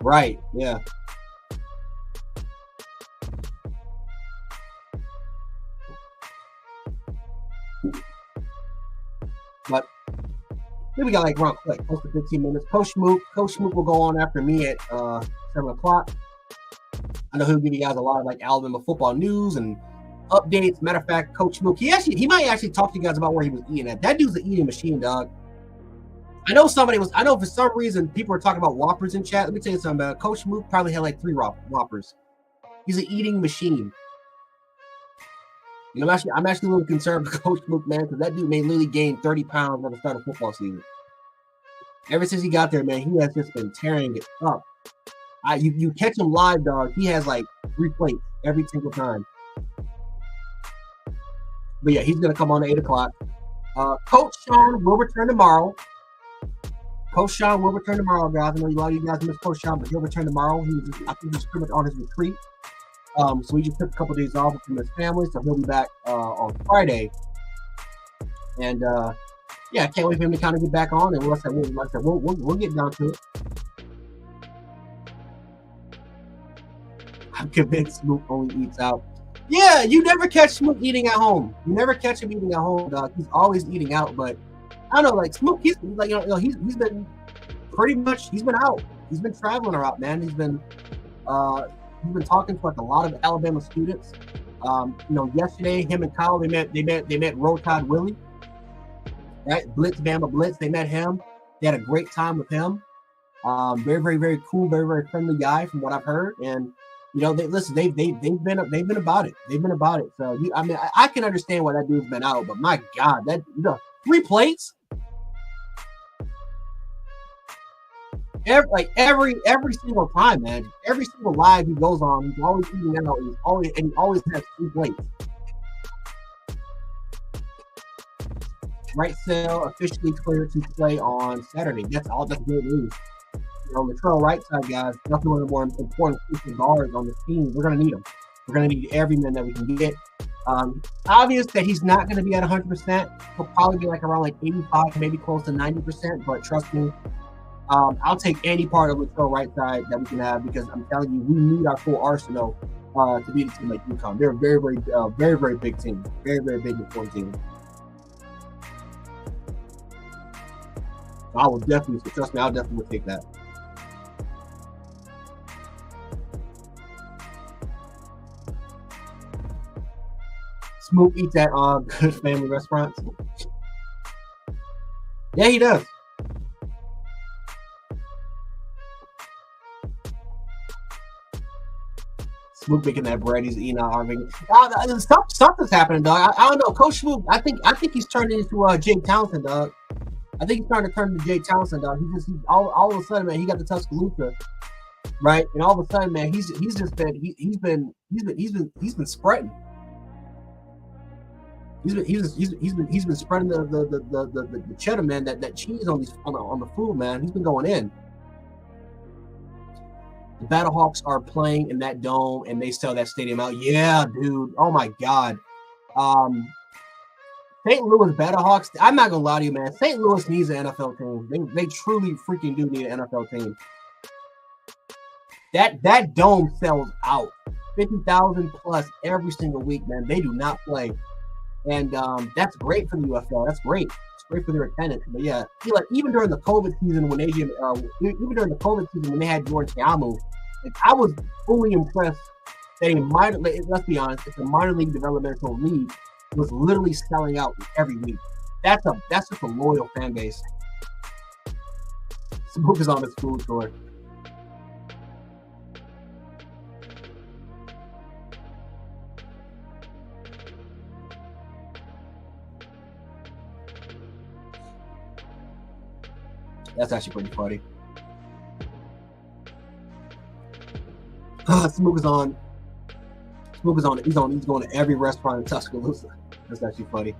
Right. Yeah. But we got around close to 15 minutes. Coach Smook will go on after me at 7:00. I know he'll give you guys a lot of Alabama football news and updates. Matter of fact, Coach Smook, he might actually talk to you guys about where he was eating at. That dude's an eating machine, dog. I know for some reason people are talking about Whoppers in chat. Let me tell you something about Coach Smook. Probably had 3 Whoppers. He's an eating machine. I'm actually a little concerned with Coach Smook, man, because that dude may literally gain 30 pounds at the start of football season. Ever since he got there, man, he has just been tearing it up. You catch him live, dog. He has 3 plates every single time. But yeah, he's gonna come on at 8:00. Coach Sean will return tomorrow. Guys. I know a lot of you guys miss Coach Sean, but he'll return tomorrow. I think he's pretty much on his retreat. So he just took a couple of days off from his family, so he'll be back on Friday. And I can't wait for him to kind of get back on. And like I said, we'll get down to it. I'm convinced Smook only eats out. Yeah, you never catch Smook eating at home. You never catch him eating at home, dog. He's always eating out, but I don't know, Smook, he's been pretty much, he's been out. He's been traveling around, man. He's been talking to a lot of Alabama students. Yesterday, him and Kyle, they met Roll Tide Willie, right? Bama Blitz. They met him. They had a great time with him. Very, very, very cool, very, very friendly guy from what I've heard. And they've been about it. They've been about it. So I can understand why that dude's been out, but my God, that 3 plates. Every single time, man. Every single live he goes on, he's always eating out. He always has 3 plates. Right cell officially cleared to play on Saturday. That's all. That's good news. Latrell right side guys, definitely one of the more important crucial guards on this team. We're going to need them. We're going to need every man that we can get. Obvious that he's not going to be at 100%. He'll probably be around 85, maybe close to 90%. But trust me, I'll take any part of Latrell right side that we can have because I'm telling you, we need our full arsenal to beat a team like UConn. They're a very, very, very big team. Very, very big important team. I will definitely, trust me, I'll definitely take that. Smook eats at good family restaurants. Yeah, he does. Smook making that bread. He's eating out. Something's happening, dog. I don't know. Coach Smook, I think he's turning into Jake Townsend, dog. I think he's starting to turn into Jake Townsend, dog. He's all of a sudden, man, he got the Tuscaloosa, right? And all of a sudden, man, he's been spreading. He's been spreading the cheddar, man. That cheese on the food, man. He's been going in. The Battlehawks are playing in that dome, and they sell that stadium out. Yeah, dude. Oh my God. St. Louis Battlehawks. I'm not gonna lie to you, man. St. Louis needs an NFL team. They truly freaking do need an NFL team. That dome sells out. 50,000 plus every single week, man. They do not play. And that's great for the UFL. That's great. It's great for their attendance. But yeah, even during the COVID season when when they had Jordan Ta'amu, I was fully impressed that let's be honest, it's a minor league developmental league was literally selling out every week. That's just a loyal fan base. Smook is on his food tour. That's actually pretty funny. Smook is on. He's going to every restaurant in Tuscaloosa. That's actually funny.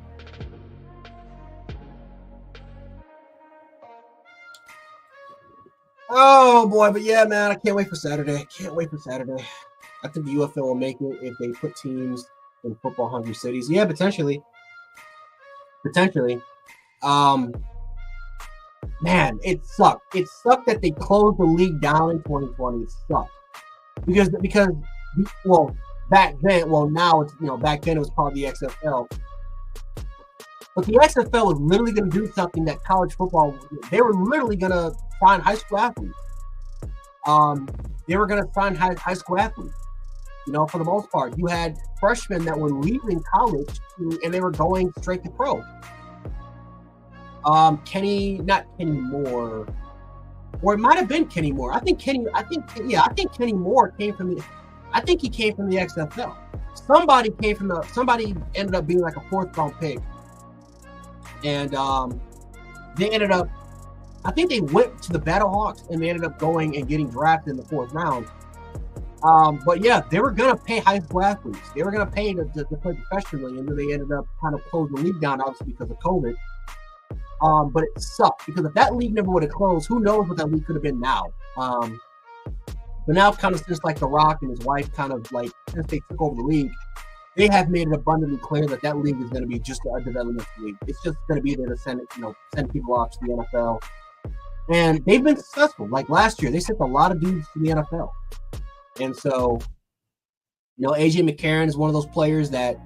Oh boy, but yeah, man, I can't wait for Saturday. I think the UFL will make it if they put teams in football-hungry cities. Yeah, potentially. Man, it sucked. It sucked that they closed the league down in 2020. It sucked because back then, now it's back then it was called the XFL. But the XFL was literally going to do something that college football. They were literally going to sign high school athletes. They were going to sign high school athletes. For the most part, you had freshmen that were leaving college and they were going straight to pro. Not Kenny Moore, or it might have been Kenny Moore. I think Kenny Moore came from the XFL. Somebody ended up being like a 4th round pick, and they ended up. I think they went to the Battlehawks and they ended up going and getting drafted in the 4th round. But yeah, they were gonna pay high school athletes. They were gonna pay to play professionally, and then they ended up kind of closing the league down, obviously because of COVID. But it sucked because if that league never would have closed, who knows what that league could have been now. But now kind of since The Rock and his wife since they took over the league, they have made it abundantly clear that league is going to be just a development league. It's just going to be there to send people off to the NFL. And they've been successful. Like last year, they sent a lot of dudes to the NFL. And so, AJ McCarron is one of those players that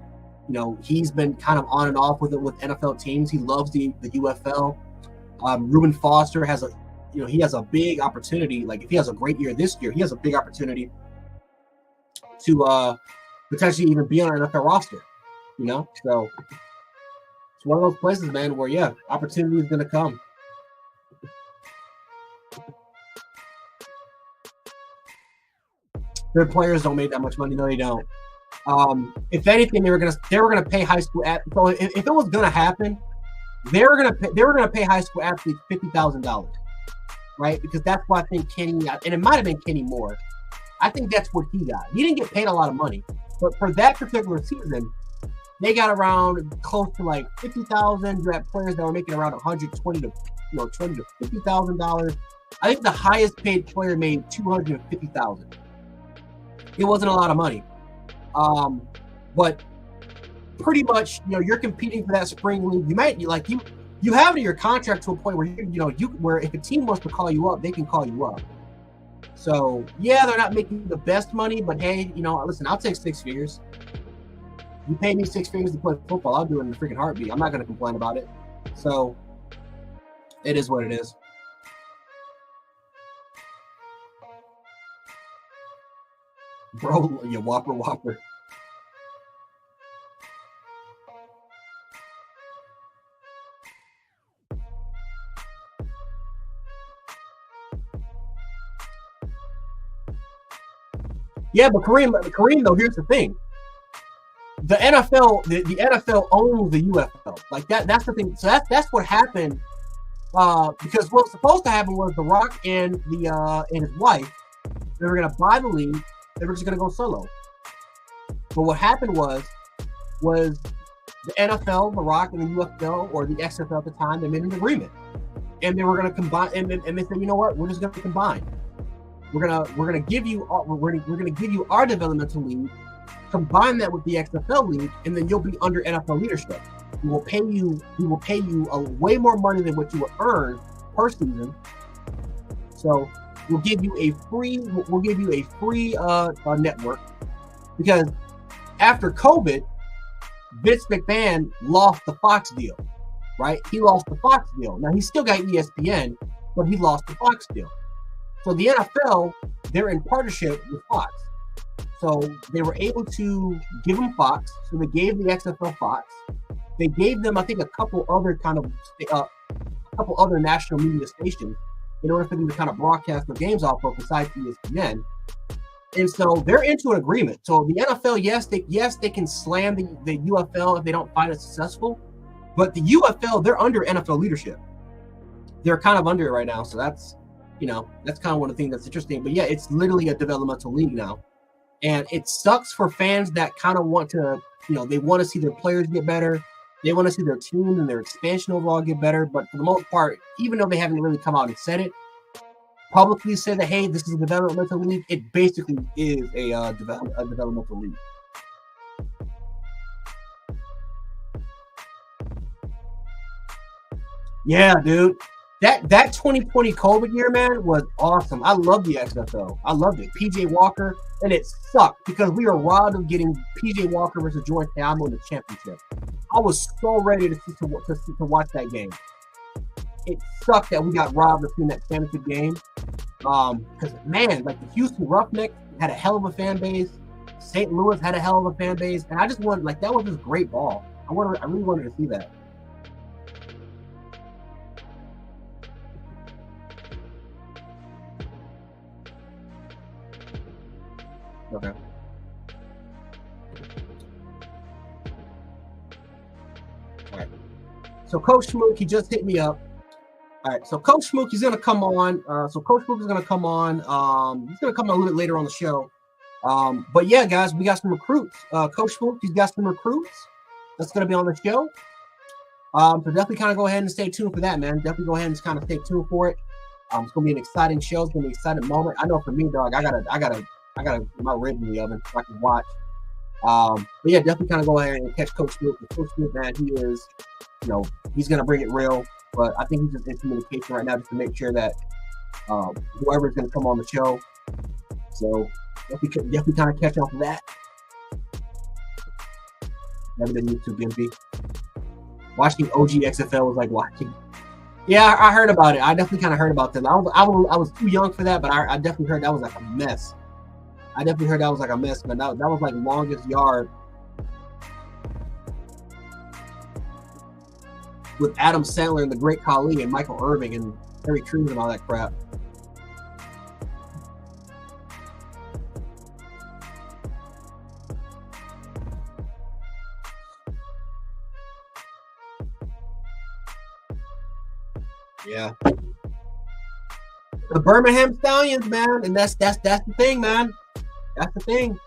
he's been kind of on and off with NFL teams. He loves the UFL. Reuben Foster has he has a big opportunity. Like if he has a great year this year, he has a big opportunity to potentially even be on an NFL roster. So it's one of those places, man, where opportunity is going to come. Their players don't make that much money. No, they don't. If anything, they were gonna pay high school athletes. So if it was gonna happen, they were gonna pay high school athletes $50,000, right? Because that's what I think Kenny, and it might have been Kenny Moore. I think that's what he got. He didn't get paid a lot of money, but for that particular season, they got around close to like 50,000. You had players that were making around 120 to $20 to $50,000. I think the highest paid player made 250,000. It wasn't a lot of money, but pretty much, you're competing for that spring league. You might you have it in your contract to a point where where if a team wants to call you up, they can call you up. So yeah, they're not making the best money, but hey, listen, I'll take 6 figures. You pay me 6 figures to play football, I'll do it in a freaking heartbeat. I'm not going to complain about it. So it is what it is. Bro, you whopper. Yeah, but Kareem, though, here's the thing. The NFL, the NFL owns the UFL. Like that's the thing. So that's what happened. Because what was supposed to happen was The Rock and his wife, they were gonna buy the league. They were just gonna go solo. But what happened was the NFL, The Rock, and the UFL, or the XFL at the time, they made an agreement, and they were gonna combine. And they said, you know what? We're just gonna combine. We're gonna give you our developmental league, combine that with the XFL league, and then you'll be under NFL leadership. We will pay you a way more money than what you would earn per season. So we'll give you a free network, because after COVID, Vince McMahon lost the Fox deal, right? He lost the Fox deal. Now he's still got ESPN, but he lost the Fox deal. So the NFL, they're in partnership with Fox. So they were able to give them Fox. So they gave the XFL Fox. They gave them, I think, a couple other national media stations in order for them to kind of broadcast their games off of besides ESPN. And so they're into an agreement. So the NFL, yes, they can slam the UFL if they don't find it successful. But the UFL, they're under NFL leadership. They're kind of under it right now. So that's kind of one of the things that's interesting. But yeah, it's literally a developmental league now. And it sucks for fans that kind of want to, they want to see their players get better. They want to see their team and their expansion overall get better. But for the most part, even though they haven't really come out and said it, publicly said that, hey, this is a developmental league, it basically is a developmental league. Yeah, dude. That 2020 COVID year, man, was awesome. I love the XFL. I loved it. PJ Walker, and it sucked because we were robbed of getting PJ Walker versus Joy Teamo in the championship. I was so ready to watch that game. It sucked that we got robbed of seeing that championship game. Because man, like the Houston Roughnecks had a hell of a fan base. St. Louis had a hell of a fan base, and I just wanted, like, that was just great ball. I really wanted to see that. Okay. All right. So Coach Smook, he just hit me up. All right. So Coach Smook, he's gonna come on. Coach Smook is gonna come on. He's gonna come on a little bit later on the show. But yeah, guys, we got some recruits. Coach Smook, he's got some recruits that's gonna be on the show. So definitely kind of go ahead and stay tuned for that, man. Definitely go ahead and kind of stay tuned for it. It's gonna be an exciting show. It's gonna be an exciting moment. I know for me, dog, I gotta my rib in the oven so I can watch. But yeah, definitely kind of go ahead and catch Coach Smook. Coach Smook, man, he is, he's gonna bring it real. But I think he's just in communication right now just to make sure that whoever's gonna come on the show. So definitely kind of catch on for that. Never been YouTube Gimpy. Watching OG XFL was like watching. Yeah, I heard about it. I definitely kind of heard about that. I was too young for that, but I definitely heard that was like a mess. Man. That was like longest yard with Adam Sandler and the Great Khali and Michael Irving and Terry Crews and all that crap. Yeah. The Birmingham Stallions, man, and that's the thing, man. That's the thing.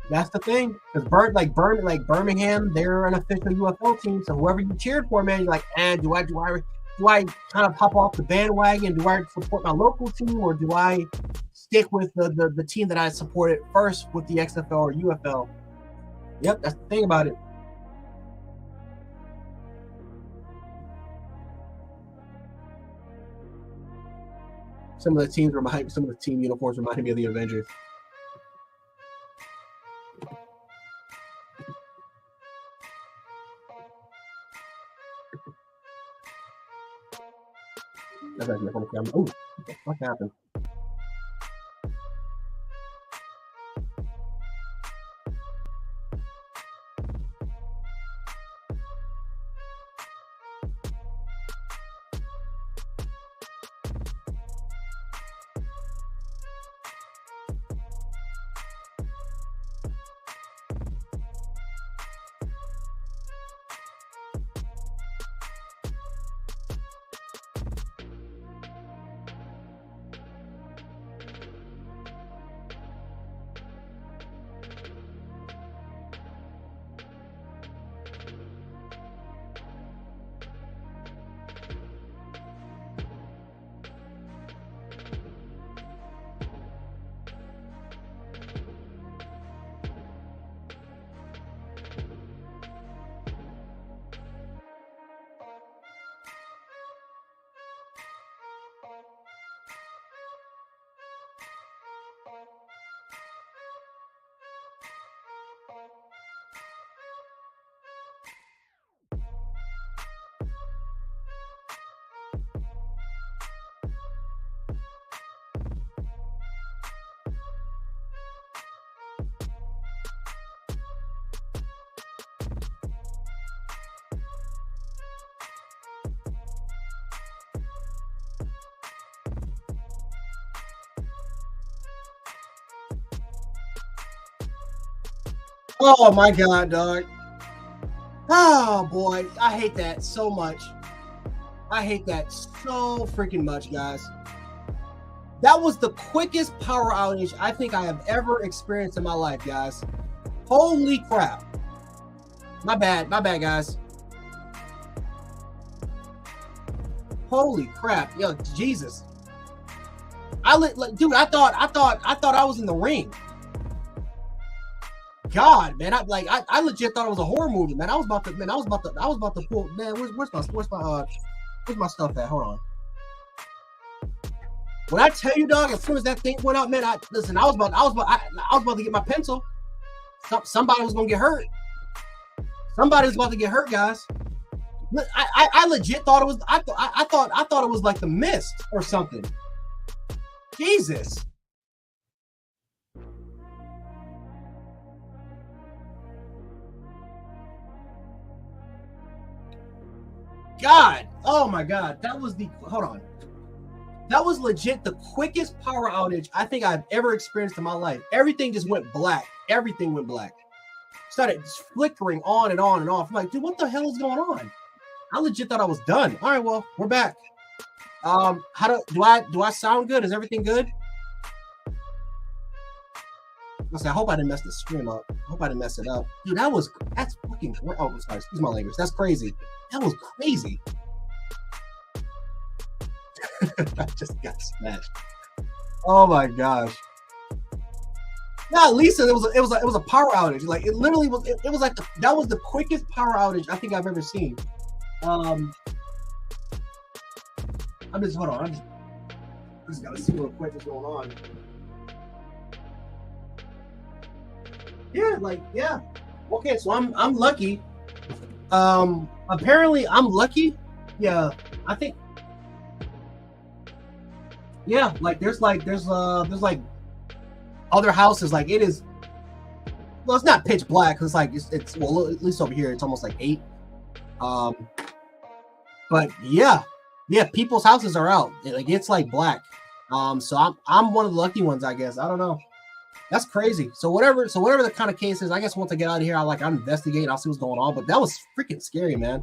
That's the thing. Because Birmingham, they're an official UFL team. So whoever you cheered for, man, you're like, do I kind of hop off the bandwagon? Do I support my local team, or do I stick with the team that I supported first with the XFL or UFL? Yep, that's the thing about it. Some of the team uniforms remind me of the Avengers. That's actually on the camera. Oh, what the fuck happened? Oh my god, dog. Oh boy, I hate that so much. I hate that so freaking much, guys. That was the quickest power outage I think I have ever experienced in my life, guys. Holy crap. My bad, guys. Holy crap. Yo, Jesus. Dude, I thought I was in the ring. God, man, I legit thought it was a horror movie, man. I was about to pull, man. Where's my stuff at? Hold on. When I tell you, dog, as soon as that thing went up, man, I was about to get my pencil. Somebody was gonna get hurt. Somebody was about to get hurt, guys. I legit thought it was. I thought it was like The Mist or something. Jesus. God, oh my God, that was legit the quickest power outage I think I've ever experienced in my life. Everything just went black. Everything went black. Started flickering on and on and off. I'm like, dude, what the hell is going on? I legit thought I was done. All right, well, we're back. Do I sound good? Is everything good? I hope I didn't mess the stream up. I hope I didn't mess it up. Dude, that's fucking, oh, I'm sorry, excuse my language. That's crazy. That was crazy. I just got smashed. Oh my gosh. Yeah, at least it was a power outage. Like it literally was. It was like that was the quickest power outage I think I've ever seen. I'm just hold on. I just gotta see real quick what's going on. Yeah. Okay, so I'm lucky. Apparently I'm lucky. Yeah, I think. Yeah, there's other houses. Like it is. Well, it's not pitch black because it's well, at least over here it's almost like 8. But yeah, people's houses are out. It's like black. So I'm one of the lucky ones, I guess. I don't know. That's crazy. So whatever the kind of case is, I guess once I get out of here, I'll investigate. I'll see what's going on. But that was freaking scary, man.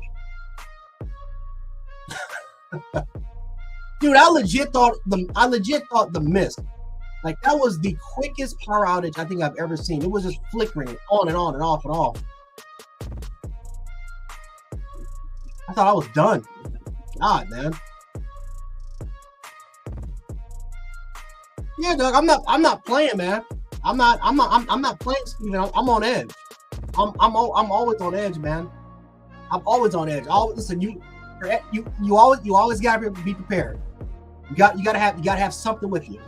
Dude, I legit thought The Mist. Like that was the quickest power outage I think I've ever seen. It was just flickering on and on and off and off. I thought I was done. God, man. Yeah, dog. I'm not playing, man. I'm not playing, Steven. I'm on edge. I'm always on edge, man. I'm always on edge. Listen, you always gotta be prepared. You gotta have something with you.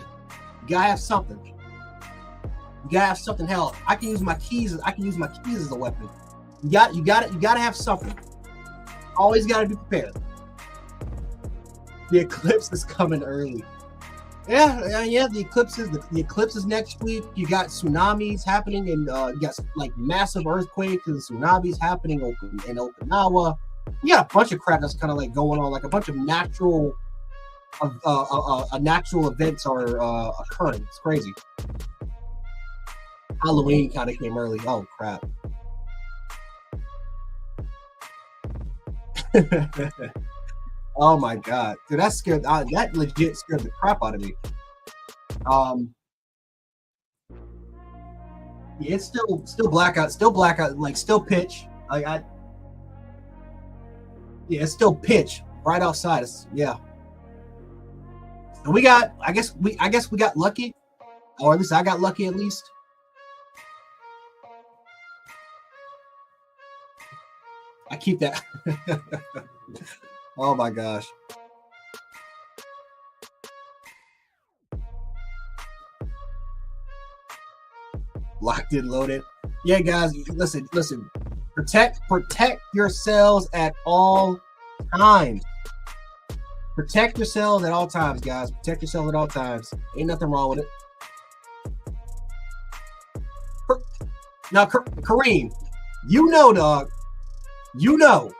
You gotta have something. You gotta have something. Hell, I can use my keys as a weapon. You gotta have something. Always gotta be prepared. The eclipse is coming early. Yeah. The eclipse is next week. You got tsunamis happening, and you got like massive earthquakes and tsunamis happening in Okinawa. You got a bunch of crap that's kind of like going on, like a bunch of natural events are occurring. It's crazy. Halloween kind of came early. Oh crap. Oh my god, dude, that scared. That legit scared the crap out of me. Yeah, it's still blackout, like still pitch. Yeah, it's still pitch right outside. Yeah. And we got. I guess we got lucky, or at least I got lucky. At least. I keep that. Oh my gosh. Locked in, loaded. Yeah, guys, listen. Protect yourselves at all times. Protect yourselves at all times, guys. Protect yourselves at all times. Ain't nothing wrong with it. Now, Kareem, you know, dog. You know.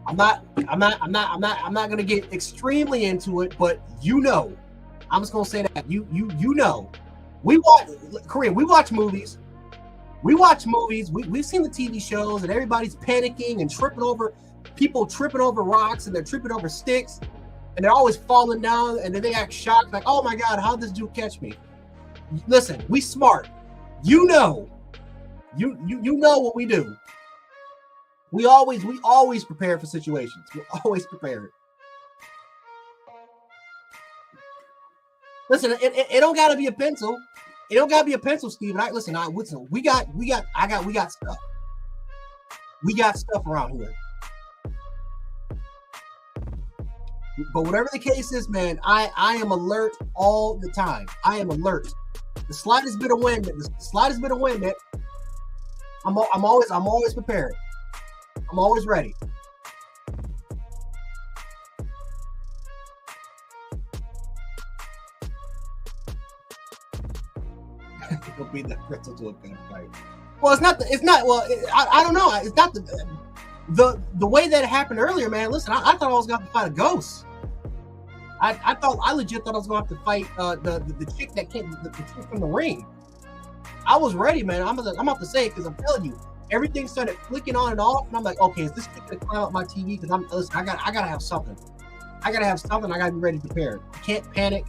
I'm not gonna get extremely into it, but you know. I'm just gonna say that you know. We watch movies. We've seen the TV shows, and everybody's panicking and tripping over rocks, and they're tripping over sticks, and they're always falling down, and then they act shocked, like, oh my god, how did this dude catch me? Listen, we smart. You know what we do. We always prepare for situations. We're always prepared. Listen, it don't gotta be a pencil. It don't gotta be a pencil, Steven. Listen, we got stuff. We got stuff around here. But whatever the case is, man, I am alert all the time. I am alert. The slightest bit of wind, man. I'm always prepared. I'm always ready. It'll be the pretzel to a gunfight. Well, I don't know. It's not the way that it happened earlier, man. Listen, I thought I was going to have to fight a ghost. I legit thought I was going to have to fight the chick that came, the chick from the ring. I was ready, man. I'm about to say it because I'm telling you, everything started flicking on and off, and I'm like, okay, is this chick gonna climb up my TV? Because I gotta have something. I gotta be ready, prepared. I can't panic.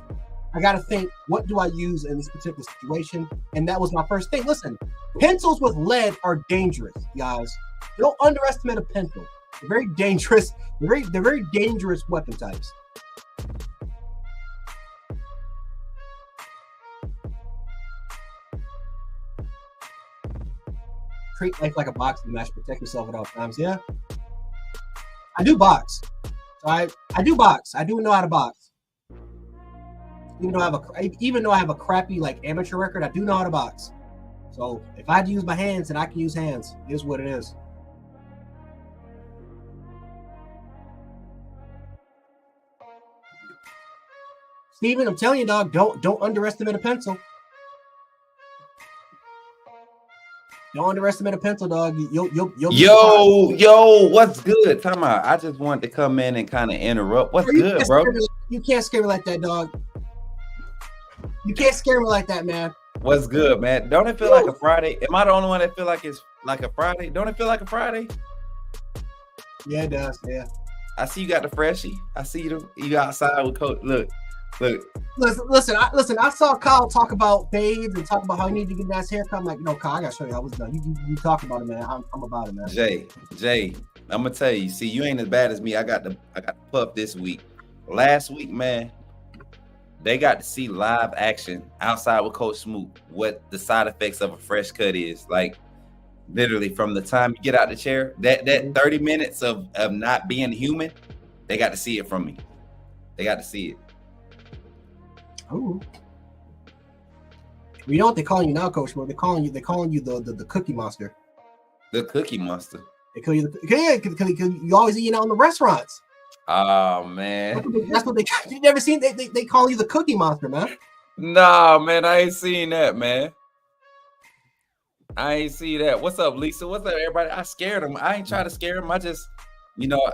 I gotta think, what do I use in this particular situation? And that was my first thing. Listen, pencils with lead are dangerous, guys. Don't underestimate a pencil. They're very dangerous. They're very dangerous weapon types. Treat life like a boxing match. Protect yourself at all times. Yeah, I do box. So I do box. I do know how to box. Even though I have a crappy like amateur record, I do know how to box. So if I had to use my hands, then I can use hands. It is what it is. Steven, I'm telling you, dog, don't underestimate a pencil. Don't underestimate a pencil, dog. You'll Yo, what's good? Time out. I just wanted to come in and kind of interrupt. What's good, bro? You can't scare me like that, dog. You can't scare me like that, man. What's good, man? Don't it feel like a Friday? Am I the only one that feel like it's like a Friday? Don't it feel like a Friday? Yeah, it does. Yeah. I see you got the freshie. I see you outside with Coach. Look. Listen. I saw Kyle talk about fades and talk about how he needed to get a nice haircut. I'm like, Kyle, I gotta show you how it was done. You talk about it, man. I'm about it, man. Jay, I'm gonna tell you. See, you ain't as bad as me. I got the puff this week. Last week, man, they got to see live action outside with Coach Smook. What the side effects of a fresh cut is like. Literally, from the time you get out the chair, that 30 minutes of not being human, they got to see it from me. They got to see it. Oh, you know what they're calling you now, Coach? They're calling you the Cookie Monster. The Cookie Monster. They call you because you always eating out in the restaurants. Oh man, that's what they. You never seen? They call you the Cookie Monster, man. Nah, man, I ain't seen that, man. I ain't see that. What's up, Lisa? What's up, everybody? I scared him. I ain't trying to scare him. I just,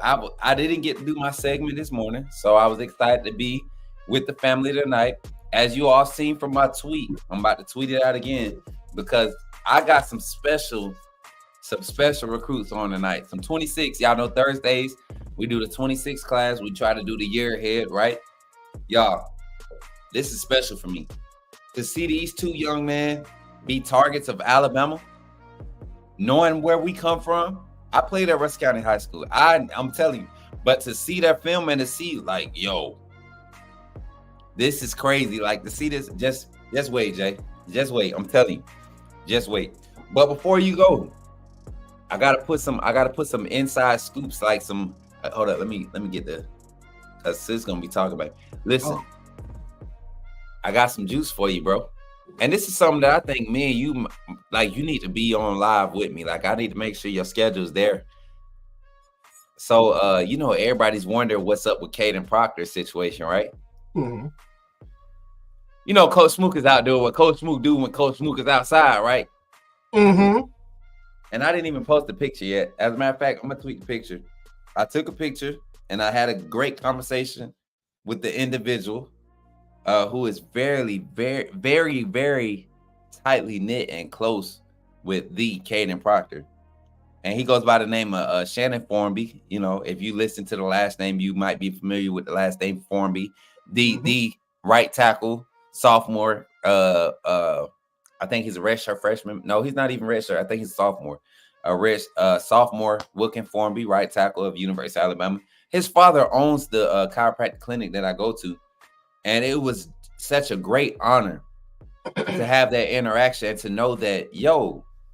I didn't get to do my segment this morning, so I was excited to be with the family tonight. As you all seen from my tweet, I'm about to tweet it out again because I got some special recruits on tonight. Some 26. Y'all know Thursdays we do the 26 class. We try to do the year ahead, right? Y'all, this is special for me to see these two young men be targets of Alabama, knowing where we come from. I played at Rusk County High School. I'm telling you, but to see their film and to see like, yo, this is crazy. Like to see this, just wait, Jay. Just wait. I'm telling you, just wait. But before you go, I gotta put some inside scoops, like some. Hold up, let me get the, cause Sis gonna be talking about it. Listen, I got some juice for you, bro. And this is something that I think me and you, like, you need to be on live with me. Like, I need to make sure your schedule's there. So, everybody's wondering what's up with Caden Proctor's situation, right? Mm-hmm. Coach Smook is out doing what Coach Smook do when Coach Smook is outside, right? Mm-hmm. And I didn't even post the picture yet. As a matter of fact, I'm going to tweet the picture. I took a picture, and I had a great conversation with the individual who is very, very, very, very tightly knit and close with the Caden Proctor. And he goes by the name of Shannon Formby. If you listen to the last name, you might be familiar with the last name Formby. The right tackle, sophomore. I think he's a redshirt freshman. No, he's not even redshirt. I think he's a sophomore. Sophomore Wilkin Formby, right tackle of University of Alabama. His father owns the chiropractic clinic that I go to. And it was such a great honor to have that interaction and to know that,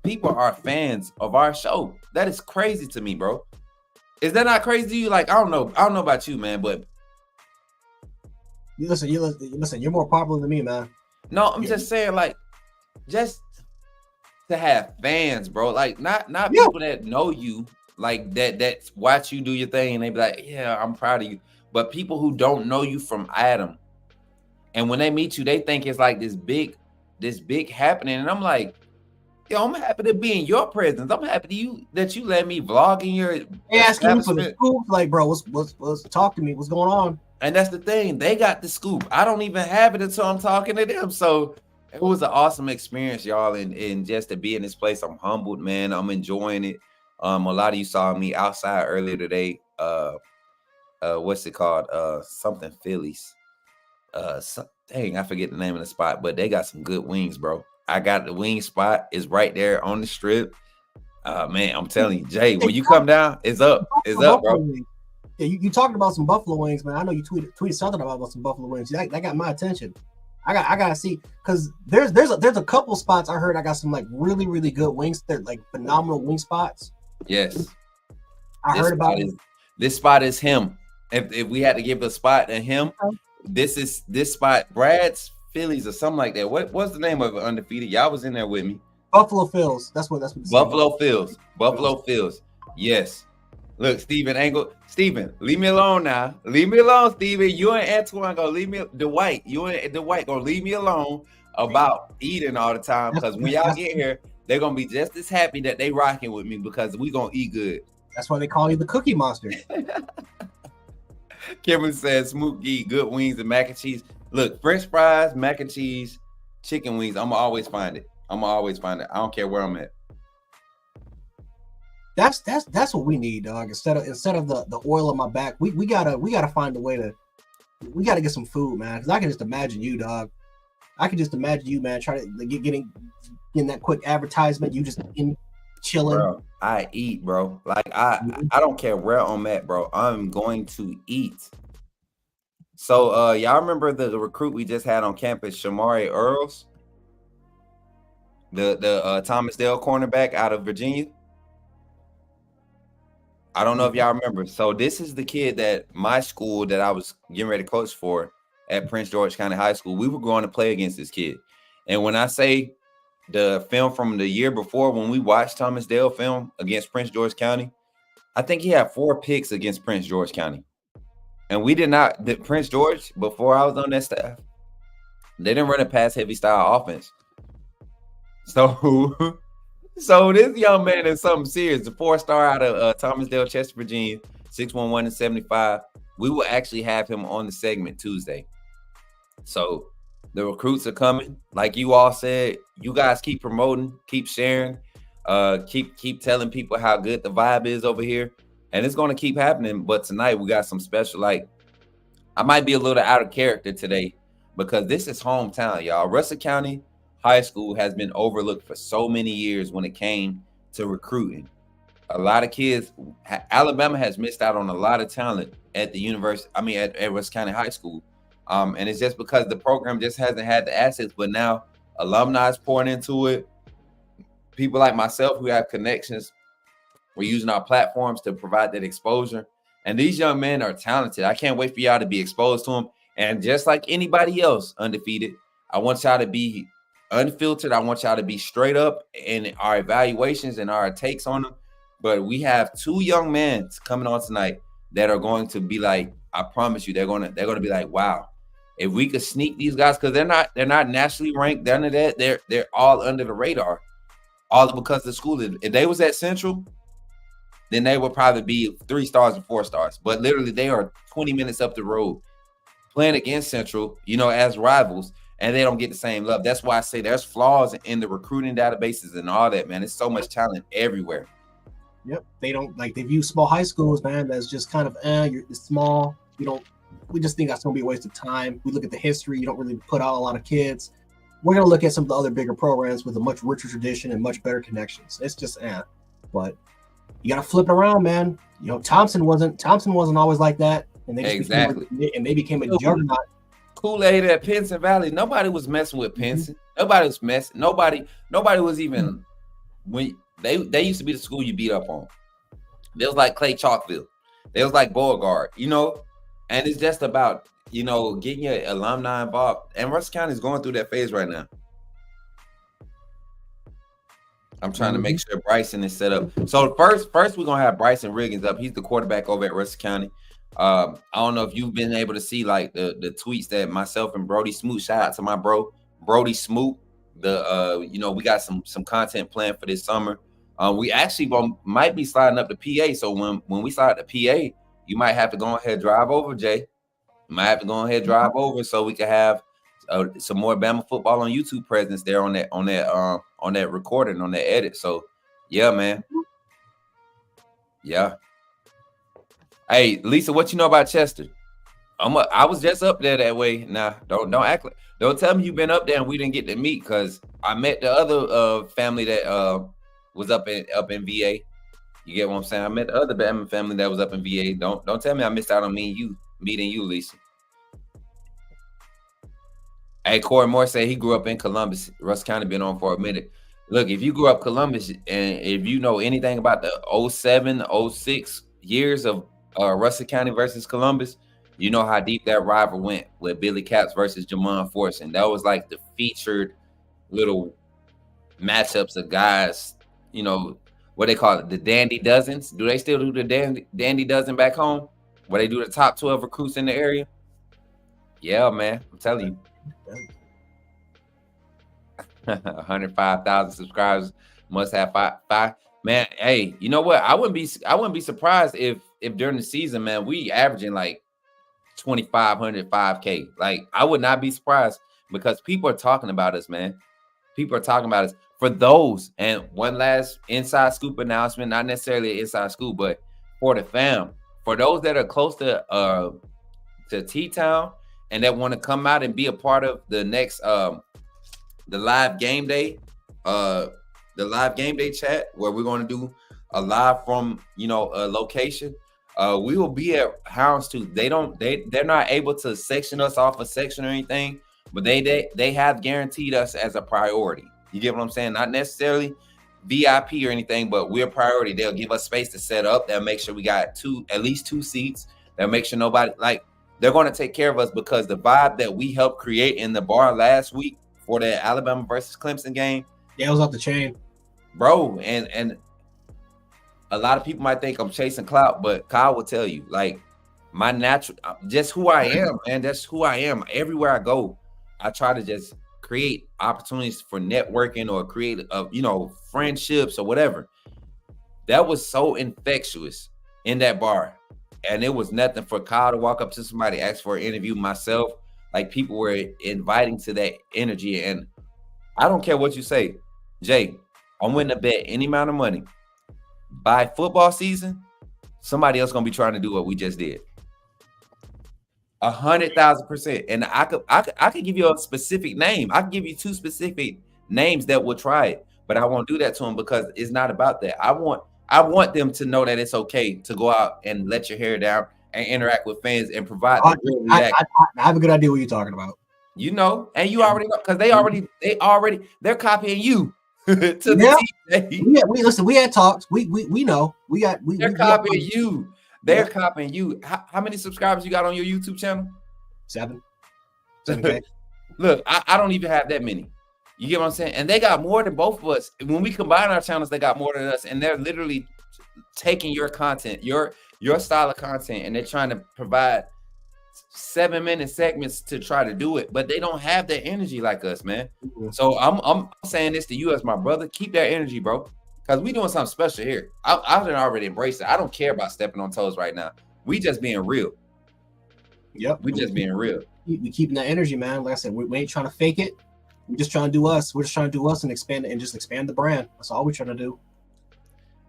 people are fans of our show. That is crazy to me, bro. Is that not crazy to you? Like, I don't know about you, man, but you listen, you're more popular than me, man. No, I'm just saying, like, just to have fans, bro. Like, not people that know you, like that watch you do your thing and they be like, yeah, I'm proud of you. But people who don't know you from Adam. And when they meet you, they think it's like this big happening. And I'm like, I'm happy to be in your presence. I'm happy that you let me vlog in your. They asking you for the scoop, like, bro, what's talk to me? What's going on? And that's the thing. They got the scoop. I don't even have it until I'm talking to them. So it was an awesome experience, y'all. And just to be in this place, I'm humbled, man. I'm enjoying it. A lot of you saw me outside earlier today. What's it called? Something Phillies. Dang, I forget the name of the spot, but they got some good wings, bro. I got the wing spot. Is right there on the strip. Man, I'm telling you, Jay, when you come down, it's up. It's up, bro. Yeah, you talking about some buffalo wings, man. I know you tweeted something about some buffalo wings. That got my attention. I gotta see, because there's a couple spots I heard I got some like really, really good wings. They're like phenomenal wing spots. Yes. I heard about it. This spot is him. If we had to give a spot to him, this spot, Brad's Phillies or something like that. What's the name of it? Undefeated. Y'all was in there with me. Buffalo Phils. That's what. Buffalo Phils. Buffalo Phils. Yes. Look, Steven Angle. Steven, leave me alone now. Leave me alone, Steven. You and Antoine gonna leave me. Dwight, you and Dwight gonna leave me alone about eating all the time. Because when y'all get here, they're gonna be just as happy that they rocking with me because we gonna eat good. That's why they call you the Cookie Monster. Kevin says Smook eat good wings and mac and cheese. Look, French fries, mac and cheese, chicken wings. I'm gonna always find it. I don't care where I'm at. That's what we need, dog. Instead of the oil on my back, we gotta find a way to we gotta get some food, man. Because I can just imagine you, dog. I can just imagine you, man, trying to getting that quick advertisement. You just in chilling. Bro, I eat, bro. Like I don't care where I'm at, bro. I'm going to eat. So y'all remember the recruit we just had on campus, Shamari Earls? The Thomas Dale cornerback out of Virginia. I don't know if y'all remember. So this is the kid that my school that I was getting ready to coach for at Prince George County High School. We were going to play against this kid. And when I say the film from the year before, when we watched Thomas Dale film against Prince George County, I think he had 4 picks against Prince George County. And we did not, Prince George, before I was on that staff, they didn't run a pass heavy style offense. So this young man is something serious. The 4-star out of Thomas Dale, Chester, Virginia, 6'1", and 75. We will actually have him on the segment Tuesday. So the recruits are coming. Like you all said, you guys keep promoting, keep sharing, keep telling people how good the vibe is over here. And it's going to keep happening. But tonight we got some special, like, I might be a little out of character today because this is hometown, y'all. Russell County High School has been overlooked for so many years when it came to recruiting. A lot of kids, Alabama has missed out on a lot of talent at the university. I mean, at Russell County High School. And it's just because the program just hasn't had the assets. But now alumni is pouring into it. People like myself who have connections, we're using our platforms to provide that exposure. And these young men are talented. I can't wait for y'all to be exposed to them. And just like anybody else undefeated, I want y'all to be unfiltered. I want y'all to be straight up in our evaluations and our takes on them. But we have 2 young men coming on tonight that are going to be like, I promise you, they're gonna be like, wow, if we could sneak these guys, because they're not nationally ranked, none of that. They're all under the radar, all because the school. If they was at Central, then they would probably be 3 stars and 4 stars. But literally, they are 20 minutes up the road playing against Central, as rivals, and they don't get the same love. That's why I say there's flaws in the recruiting databases and all that, man. There's so much talent everywhere. Yep. They don't they view small high schools, man, that's just kind of it's small. We just think that's gonna be a waste of time. We look at the history, you don't really put out a lot of kids. We're gonna look at some of the other bigger programs with a much richer tradition and much better connections. It's just but you gotta flip it around, man. Thompson wasn't always like that, and they became a juggernaut. Kool-Aid at Pinson Valley. Nobody was messing with Pinson. Nobody was messing. Nobody was even when they used to be the school you beat up on. They was like Clay Chalkville. They was like Beauregard, and it's just about getting your alumni involved. And Russell County is going through that phase right now. I'm trying to make sure Bryson is set up. So first we're gonna have Bryson Riggins up. He's the quarterback over at Russell County. I don't know if you've been able to see like the tweets that myself and Brody Smook. Shout out to my bro Brody Smook. We got some content planned for this summer. We actually might be sliding up the PA. So when we slide the PA, you might have to go ahead and drive over, Jay. You might have to go ahead and drive over so we can have some more Bama football on YouTube presence there on that recording, on that edit. So yeah, man. Yeah. Hey, Lisa, what you know about Chester? I was just up there that way. Nah, don't act like, don't tell me you've been up there and we didn't get to meet, because I met the other family that was up in VA. You get what I'm saying? I met the other Bama family that was up in VA. Don't tell me I missed out on meeting you, Lisa. Hey, Corey Moore said he grew up in Columbus. Russ County been on for a minute. Look, if you grew up Columbus and if you know anything about the 07, 06 years of Russell County versus Columbus, you know how deep that rival went with Billy Capps versus Jamon Force. And that was like the featured little matchups of guys, what they call it, the Dandy Dozens. Do they still do the Dandy Dozen back home, where they do the top 12 recruits in the area? Yeah, man, I'm telling you. 105,000 subscribers, must have five. Man, hey, you know what? I wouldn't be surprised if during the season, man, we averaging like 2,500, 5K. Like, I would not be surprised, because people are talking about us, man. People are talking about us. for those, and one last inside scoop announcement, not necessarily an inside scoop, but for the fam, for those that are close to T-Town and that want to come out and be a part of the next the live game day chat, where we're going to do a live from a location. We will be at Houndstooth. They're not able to section us off a section or anything, but they have guaranteed us as a priority. You get what I'm saying? Not necessarily VIP or anything, but we're a priority. They'll give us space to set up. They'll make sure we got at least two seats. They'll make sure nobody, like, they're going to take care of us, because the vibe that we helped create in the bar last week for the Alabama versus Clemson game, yeah, it was off the chain, bro. And a lot of people might think I'm chasing clout, but Kyle will tell you, like, my natural, just who I am, man. That's who I am. Everywhere I go, I try to just create opportunities for networking or create, friendships or whatever. That was so infectious in that bar. And it was nothing for Kyle to walk up to somebody, ask for an interview, myself. Like, people were inviting to that energy. And I don't care what you say, Jay, I'm willing to bet any amount of money. By football season, somebody else gonna be trying to do what we just did. 100,000%. And I could give you a specific name. I can give you two specific names that will try it, but I won't do that to them, because it's not about that. I want them to know that it's okay to go out and let your hair down and interact with fans and provide the real reaction. I have a good idea what you're talking about. And you already know, because they're copying you to the team. Yeah, listen. We had talks. We know. They're copying you. They're copying you. How many subscribers you got on your YouTube channel? 7K. Look, I don't even have that many. You get what I'm saying? And they got more than both of us. When we combine our channels, they got more than us, and they're literally taking your content, your style of content, and they're trying to provide 7-minute segments to try to do it, but they don't have that energy like us, man. Mm-hmm. So I'm saying this to you as my brother: keep that energy, bro, because we doing something special here. I've already embraced it. I don't care about stepping on toes right now. We just being real. Yep, we just being real. We keeping that energy, man. Like I said, we ain't trying to fake it. We're just trying to do us. We're just trying to do us and expand the brand. That's all we're trying to do.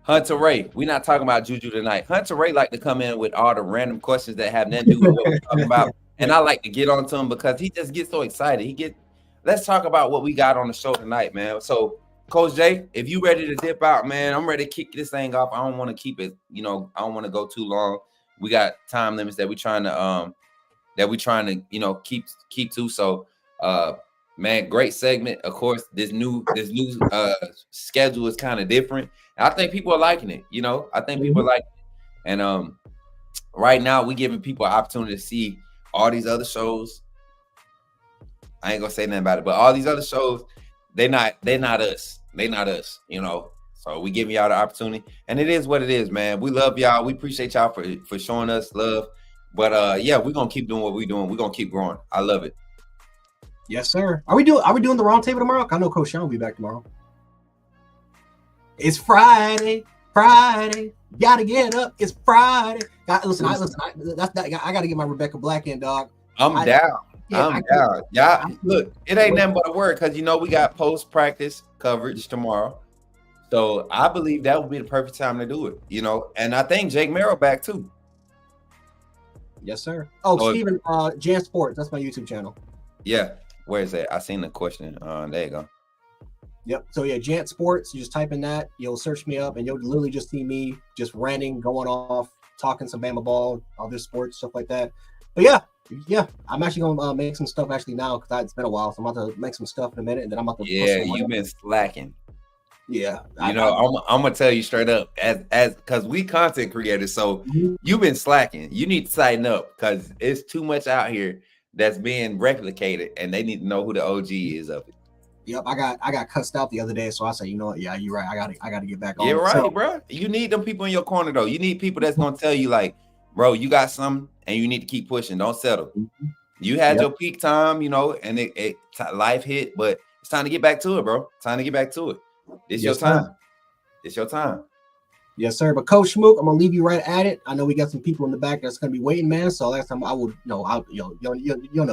Hunter Ray, we're not talking about Juju tonight. Hunter Ray like to come in with all the random questions that have nothing to do with what we're talking about. And I like to get on to him because he just gets so excited. Let's talk about what we got on the show tonight, man. So, Coach Jay, if you ready to dip out, man, I'm ready to kick this thing off. I don't want to keep it, I don't want to go too long. We got time limits that we're trying to keep to. So, man, great segment. Of course, this new schedule is kind of different. And I think people are liking it. I think people are liking it. And right now, we're giving people an opportunity to see all these other shows. I ain't gonna say nothing about it, but all these other shows, they're not us. They're not us. So we giving y'all the opportunity, and it is what it is, man. We love y'all. We appreciate y'all for showing us love. But yeah, we're gonna keep doing what we're doing. We're gonna keep growing. I love it. Yes, sir. Are we doing the round table tomorrow? I know Coach Sean will be back tomorrow. It's Friday. Gotta get up. It's Friday. I gotta get my Rebecca Black in, dog. I'm down. I'm down. Yeah, look, it ain't nothing but a word because we got post-practice coverage tomorrow. So I believe that would be the perfect time to do it, And I think Jake Merrill back too. Yes, sir. Oh, Steven, Jan Sports. That's my YouTube channel. Yeah. Where is that? I seen the question. There you go. Yep. So yeah, Jant Sports. You just type in that. You'll search me up, and you'll literally just see me just ranting, going off, talking some Bama ball, other sports, stuff like that. But yeah. I'm actually gonna make some stuff actually now because it's been a while. So I'm about to make some stuff in a minute, and then I'm about to. Yeah, you've been slacking. Yeah. I'm gonna tell you straight up, as because we content creators, so you've been slacking. You need to tighten up because it's too much out here that's being replicated, and they need to know who the OG is of it. Yep, I got cussed out the other day, so I said, you know what? Yeah, you're right. I got to get back on. You're right, bro. You need them people in your corner, though. You need people that's gonna tell you, like, bro, you got something, and you need to keep pushing. Don't settle. You had your peak time, and it life hit, but it's time to get back to it, bro. Time to get back to it. It's your time. It's your time. Yes, sir. But Coach Smook, I'm gonna leave you right at it. I know we got some people in the back that's gonna be waiting, man. So last time I would, you'll know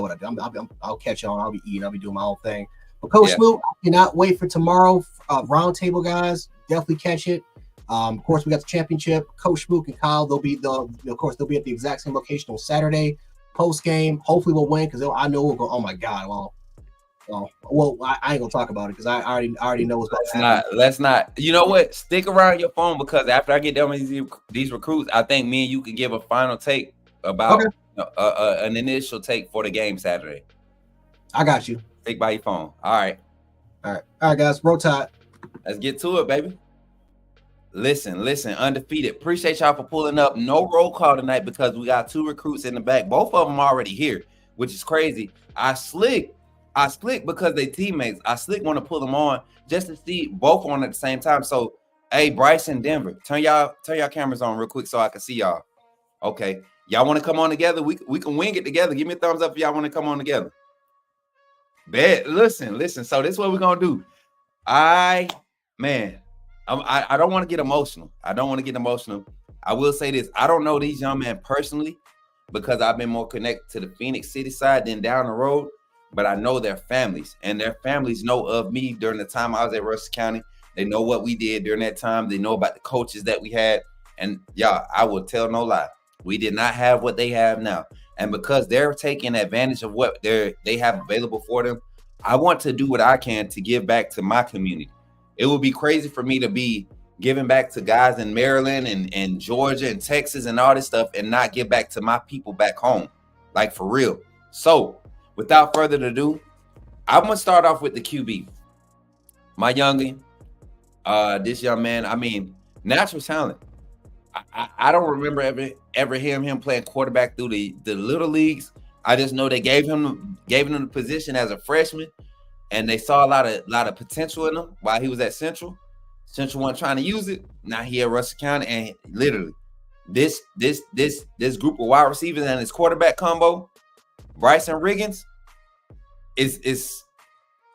what I do. I'll catch on. I'll be eating. I'll be doing my own thing. But Coach Smook, I cannot wait for tomorrow. Roundtable guys, definitely catch it. Of course, we got the championship. Coach Smook and Kyle, they'll be at the exact same location on Saturday. Post game, hopefully we'll win because I know we'll go. Oh my God! Well, I ain't gonna talk about it because I already know what's going to happen. Let's not. You know what? Stick around your phone because after I get done with these recruits, I think me and you can give a final take about an initial take for the game Saturday. I got you. Stick by your phone. All right, guys. Roll Tide. Let's get to it, baby. Listen, undefeated. Appreciate y'all for pulling up. No roll call tonight because we got 2 recruits in the back. Both of them already here, which is crazy. I slick because they teammates. I slick want to pull them on just to see both on at the same time. So, hey, Bryce and Denver, turn y'all cameras on real quick so I can see y'all. Okay, y'all want to come on together? We can wing it together. Give me a thumbs up if y'all want to come on together. Bet. Listen. So this is what we're gonna do. I don't want to get emotional. I will say this. I don't know these young men personally because I've been more connected to the Phoenix City side than down the road, but I know their families, and their families know of me during the time I was at Russell County. They know what we did during that time. They know about the coaches that we had. And y'all, I will tell no lie. We did not have what they have now. And because they're taking advantage of what they have available for them, I want to do what I can to give back to my community. It would be crazy for me to be giving back to guys in Maryland and Georgia and Texas and all this stuff and not give back to my people back home, like for real. So without further ado, I'm going to start off with the QB. My youngin, this young man, I mean, natural talent. I don't remember ever hearing him playing quarterback through the little leagues. I just know they gave him the position as a freshman, and they saw a lot of potential in him while he was at Central. Central wasn't trying to use it. Now he at Russell County, and literally this group of wide receivers and his quarterback combo, Bryson Riggins, is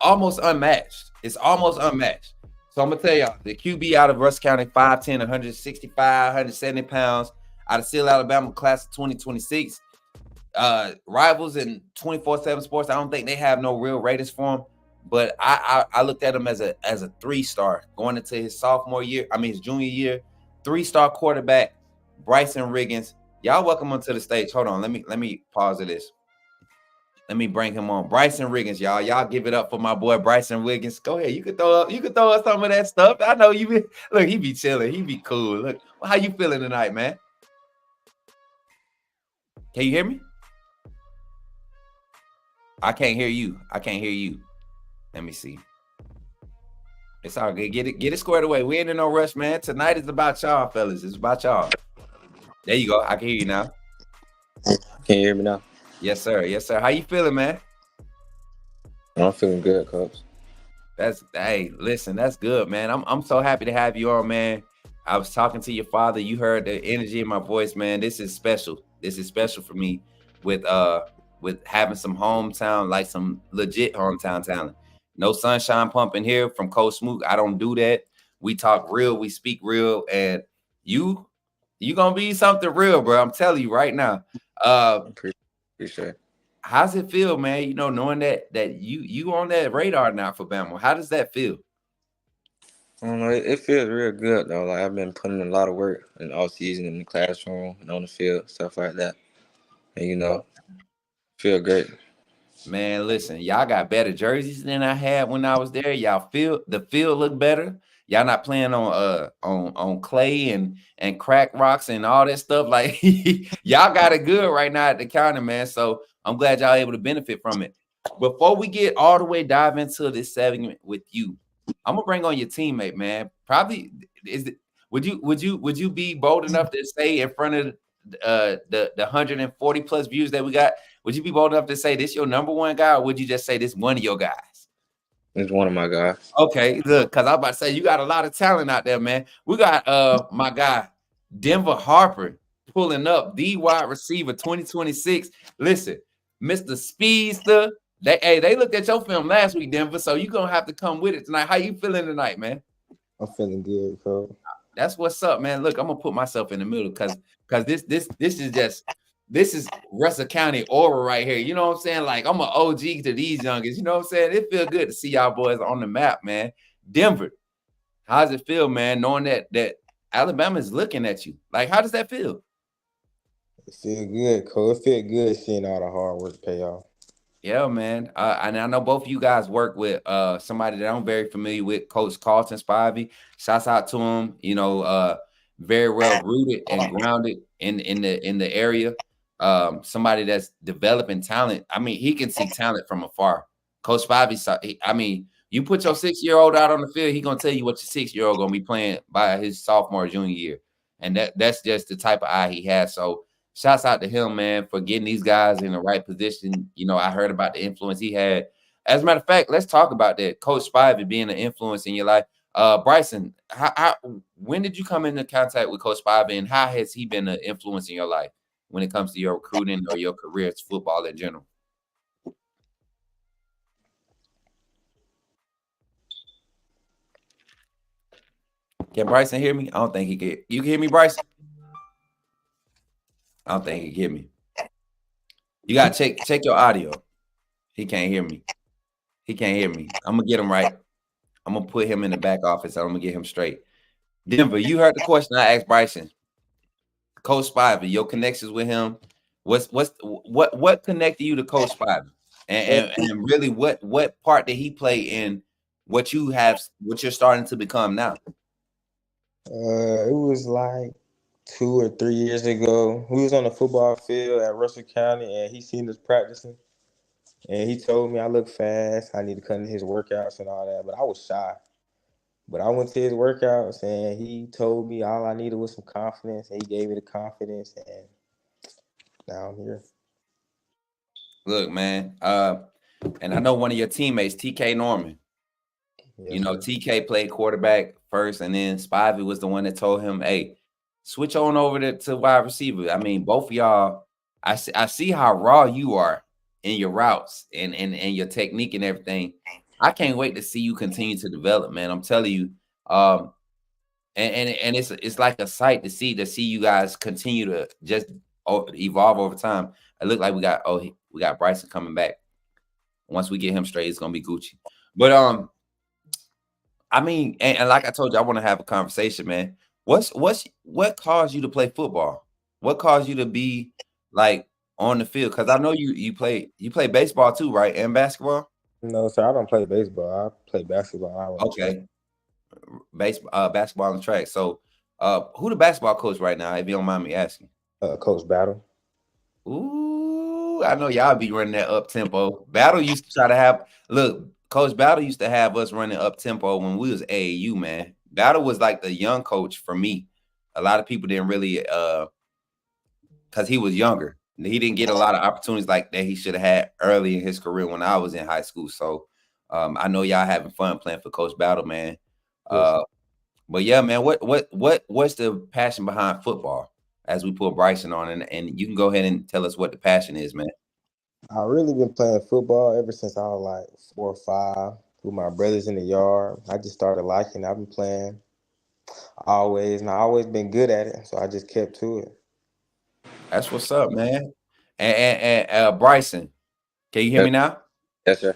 almost unmatched. It's almost unmatched. So I'm gonna tell y'all, the QB out of Russell County, 5'10", 165, 170 pounds, out of Seal, Alabama, class of 2026. Rivals in 24/7 Sports, I don't think they have no real ratings for him, but I looked at him as a 3-star going into his his junior year. 3-star quarterback, Bryson Riggins. Y'all welcome him to the stage. Hold on, let me pause this. Let me bring him on. Bryson Riggins, y'all. Y'all give it up for my boy Bryson Riggins. Go ahead. You can throw us some of that stuff. I know you be look, he be chilling. He be cool. Look, how you feeling tonight, man? Can you hear me? I can't hear you. Let me see. It's all good. Get it squared away. We ain't in no rush, man. Tonight is about y'all, fellas. It's about y'all. There you go. I can hear you now. Can you hear me now? Yes, sir. How you feeling, man? I'm feeling good, Coach. Listen, that's good, man. I'm so happy to have you on, man. I was talking to your father. You heard the energy in my voice, man. This is special. This is special for me with having some hometown, like some legit hometown talent. No sunshine pumping here from Coach Smook. I don't do that. We talk real, we speak real, and you gonna be something real, bro. I'm telling you right now. Appreciate it. How's it feel, man? You know, knowing that you on that radar now for Bama. How does that feel? I don't know. It feels real good though. Like I've been putting in a lot of work in the off season, in the classroom and on the field, stuff like that. And feel great. Man, listen, y'all got better jerseys than I had when I was there. The field look better. Y'all not playing on clay and crack rocks and all that stuff. Like y'all got it good right now at the counter, man. So I'm glad y'all able to benefit from it. Before we get all the way dive into this segment with you, I'm gonna bring on your teammate, man. Probably would you be bold enough to say in front of the 140 plus views that we got? Would you be bold enough to say this your number one guy, or would you just say this one of your guys? It's one of my guys. Okay, look, because I'm about to say you got a lot of talent out there, man. We got my guy Denver Harper pulling up, the wide receiver 2026. Listen, Mr. Speedster. They looked at your film last week, Denver. So you're gonna have to come with it tonight. How you feeling tonight, man? I'm feeling good, bro. That's what's up, man. Look, I'm gonna put myself in the middle because this is just this is Russell County aura right here. You know what I'm saying? Like, I'm an OG to these youngins. You know what I'm saying? It feel good to see y'all boys on the map, man. Denver, how does it feel, man, knowing that Alabama is looking at you? Like, how does that feel? It feel good, Cole. It feel good seeing all the hard work pay off. Yeah, man. And I know both of you guys work with somebody that I'm very familiar with, Coach Carlton Spivey. Shouts out to him. You know, very well rooted and grounded in the area. Somebody that's developing talent. I mean, he can see talent from afar. Coach Spivey, I mean, you put your 6-year-old out on the field, he gonna tell you what your 6-year-old gonna be playing by his sophomore or junior year, and that's just the type of eye he has. So shouts out to him, man, for getting these guys in the right position. You know, I heard about the influence he had. As a matter of fact, let's talk about that. Coach Spivey being an influence in your life. Bryson, when did you come into contact with Coach Spivey, and how has he been an influence in your life when it comes to your recruiting or your career as football in general? Can Bryson hear me? I don't think he can. You can hear me, Bryson? I don't think he can hear me. You gotta check your audio. He can't hear me. He can't hear me. I'm gonna get him right. I'm gonna put him in the back office. I'm gonna get him straight. Denver, you heard the question I asked Bryson. Coach Spivey, your connections with him. What connected you to Coach Spivey? And really what part did he play in what you're starting to become now? It was like 2 or 3 years ago. We was on the football field at Russell County, and he seen us practicing. And he told me I look fast. I need to come to his workouts and all that. But I was shy. But I went to his workouts, and he told me all I needed was some confidence. And he gave me the confidence, and now I'm here. Look, man. And I know one of your teammates, TK Norman. Yes, you know, sir. TK played quarterback first, and then Spivey was the one that told him, hey, switch on over to wide receiver. I mean, both of y'all, I see how raw you are in your routes and your technique and everything. I can't wait to see you continue to develop, man. I'm telling you. And it's like a sight to see you guys continue to just evolve over time. It looked like we got Bryson coming back. Once we get him straight, it's gonna be Gucci. But I mean, and like I told you, I want to have a conversation, man. What caused you to play football? What caused you to be like on the field? Because I know you play baseball too, right? And basketball? No, sir, I don't play baseball. I play basketball. Okay. Basketball and track. So who the basketball coach right now, if you don't mind me asking? Coach Battle. Ooh, I know y'all be running that up tempo. Battle used to try to have Coach Battle used to have us running up tempo when we was AAU, man. Battle was like the young coach for me. A lot of people didn't really because he was younger. He didn't get a lot of opportunities like that he should have had early in his career when I was in high school. So I know y'all having fun playing for Coach Battle, man. But yeah, man, what's the passion behind football as we put Bryson on, and you can go ahead and tell us what the passion is, man. I've really been playing football ever since I was like 4 or 5 with my brothers in the yard. I just started liking it. I've been playing always, and I've always been good at it, so I just kept to it. That's what's up, man. And Bryson, can you hear me now? Yes, sir.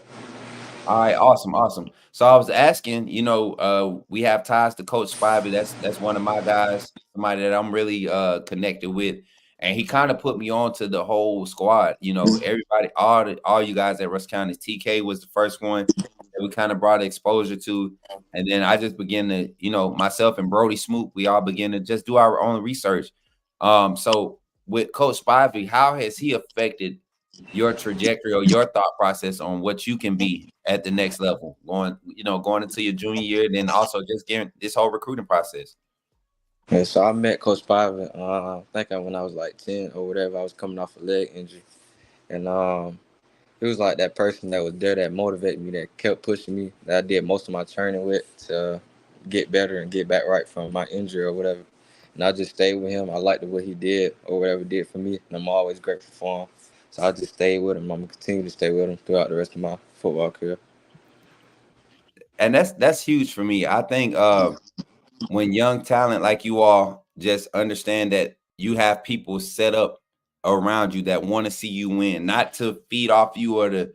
All right, awesome. So I was asking, you know, we have ties to Coach Spivey. That's one of my guys, somebody that I'm really connected with, and he kind of put me on to the whole squad. You know, everybody, all you guys at Russell County. TK was the first one that we kind of brought exposure to, and then I just began to, you know, myself and Brody Smook, we all began to just do our own research. So with Coach Spivey, how has he affected your trajectory or your thought process on what you can be at the next level, going into your junior year, then also just getting this whole recruiting process? Yeah, so I met Coach Spivey, I think when I was like 10 or whatever. I was coming off a leg injury, and he was like that person that was there that motivated me, that kept pushing me, that I did most of my training with to get better and get back right from my injury or whatever. And I just stayed with him. I liked what he did or whatever he did for me, and I'm always grateful for him. So I just stayed with him. I'm going to continue to stay with him throughout the rest of my football career. And that's huge for me. I think when young talent like you all just understand that you have people set up around you that want to see you win, not to feed off you or to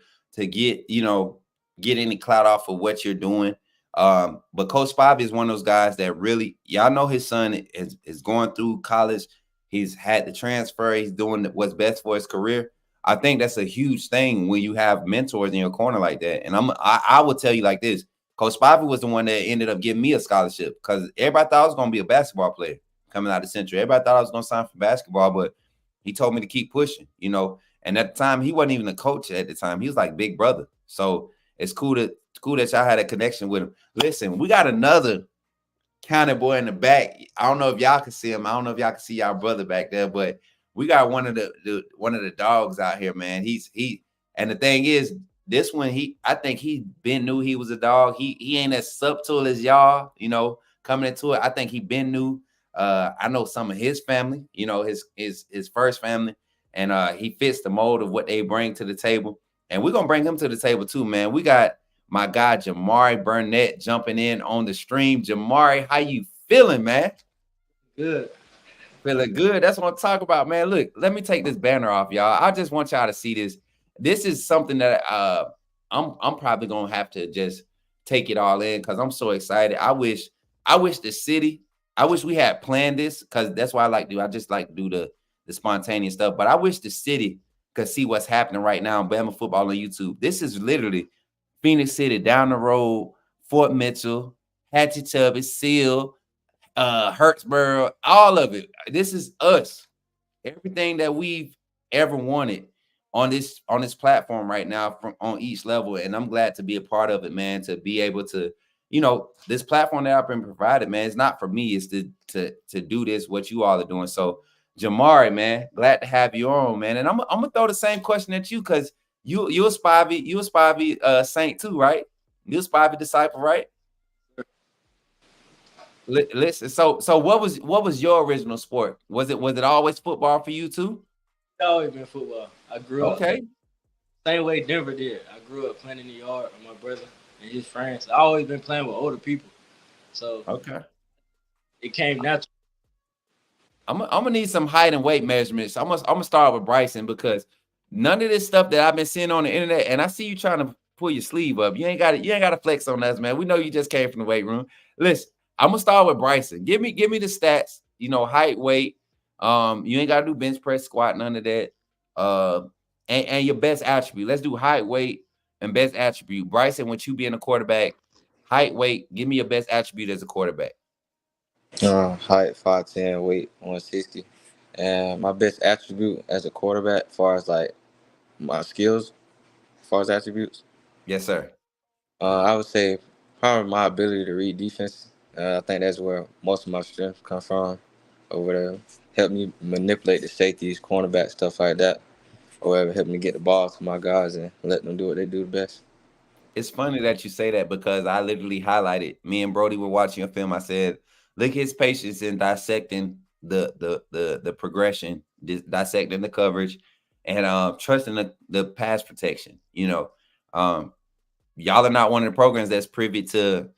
get, get any clout off of what you're doing. But Coach Spivey is one of those guys that really, y'all know his son is going through college. He's had the transfer. He's doing what's best for his career. I think that's a huge thing when you have mentors in your corner like that. And I will tell you like this. Coach Spivey was the one that ended up giving me a scholarship because everybody thought I was going to be a basketball player coming out of Central. Everybody thought I was going to sign for basketball, but he told me to keep pushing, And at the time, he wasn't even a coach at the time. He was like big brother. So it's cool that y'all had a connection with him. Listen, we got another county boy in the back. I don't know if y'all can see him. I don't know if y'all can see y'all brother back there, but we got one of the dogs out here, man. And the thing is, this one, I think he been knew he was a dog. He ain't as subtle as y'all, coming into it. I think he been knew. I know some of his family, his first family, and he fits the mold of what they bring to the table. And we're gonna bring him to the table too, man. We got my guy Jamari Burnett jumping in on the stream. Jamari, how you feeling, man? Good. Feeling good. That's what I'm talking about, man. Look, let me take this banner off, y'all. I just want y'all to see this. This is something that I'm probably gonna have to just take it all in because I'm so excited. I wish the city, I wish we had planned this because that's why I just like to do the spontaneous stuff. But I wish the city could see what's happening right now in Bama football on YouTube. This is literally Phoenix City down the road, Fort Mitchell, Hatchetubby, Seal, Hurtsboro, all of it. This is us. Everything that we've ever wanted on this platform right now on each level. And I'm glad to be a part of it, man, to be able to, this platform that I've been provided, man, it's not for me. It's to do this, what you all are doing. So Jamari, man, glad to have you on, man. And I'm gonna throw the same question at you because you a Spivey saint too, right? You a Spivey disciple, right? Listen, so what was your original sport? Was it always football for you too? It's always been football. I grew up same way Denver did. I grew up playing in the yard with my brother and his friends. I always been playing with older people, so it came natural. I'm gonna need some height and weight measurements. I'm gonna start with Bryson because none of this stuff that I've been seeing on the internet, and I see you trying to pull your sleeve up. You ain't got to flex on us, man. We know you just came from the weight room. Listen, I'm gonna start with Bryson. Give me the stats. Height, weight. You ain't gotta do bench press, squat, none of that. And your best attribute. Let's do height, weight, and best attribute. Bryson, with you being a quarterback, height, weight. Give me your best attribute as a quarterback. Height 5'10", weight 160, and my best attribute as a quarterback, as far as like my skills, as far as attributes. Yes, sir. I would say probably my ability to read defense. I think that's where most of my strengths come from. Over there, help me manipulate the safeties, cornerback, stuff like that, or help me get the ball to my guys and let them do what they do the best. It's funny that you say that because I literally highlighted. Me and Brody were watching a film. I said, look at his patience in dissecting the progression, dissecting the coverage, and trusting the pass protection. Y'all are not one of the programs that's privy to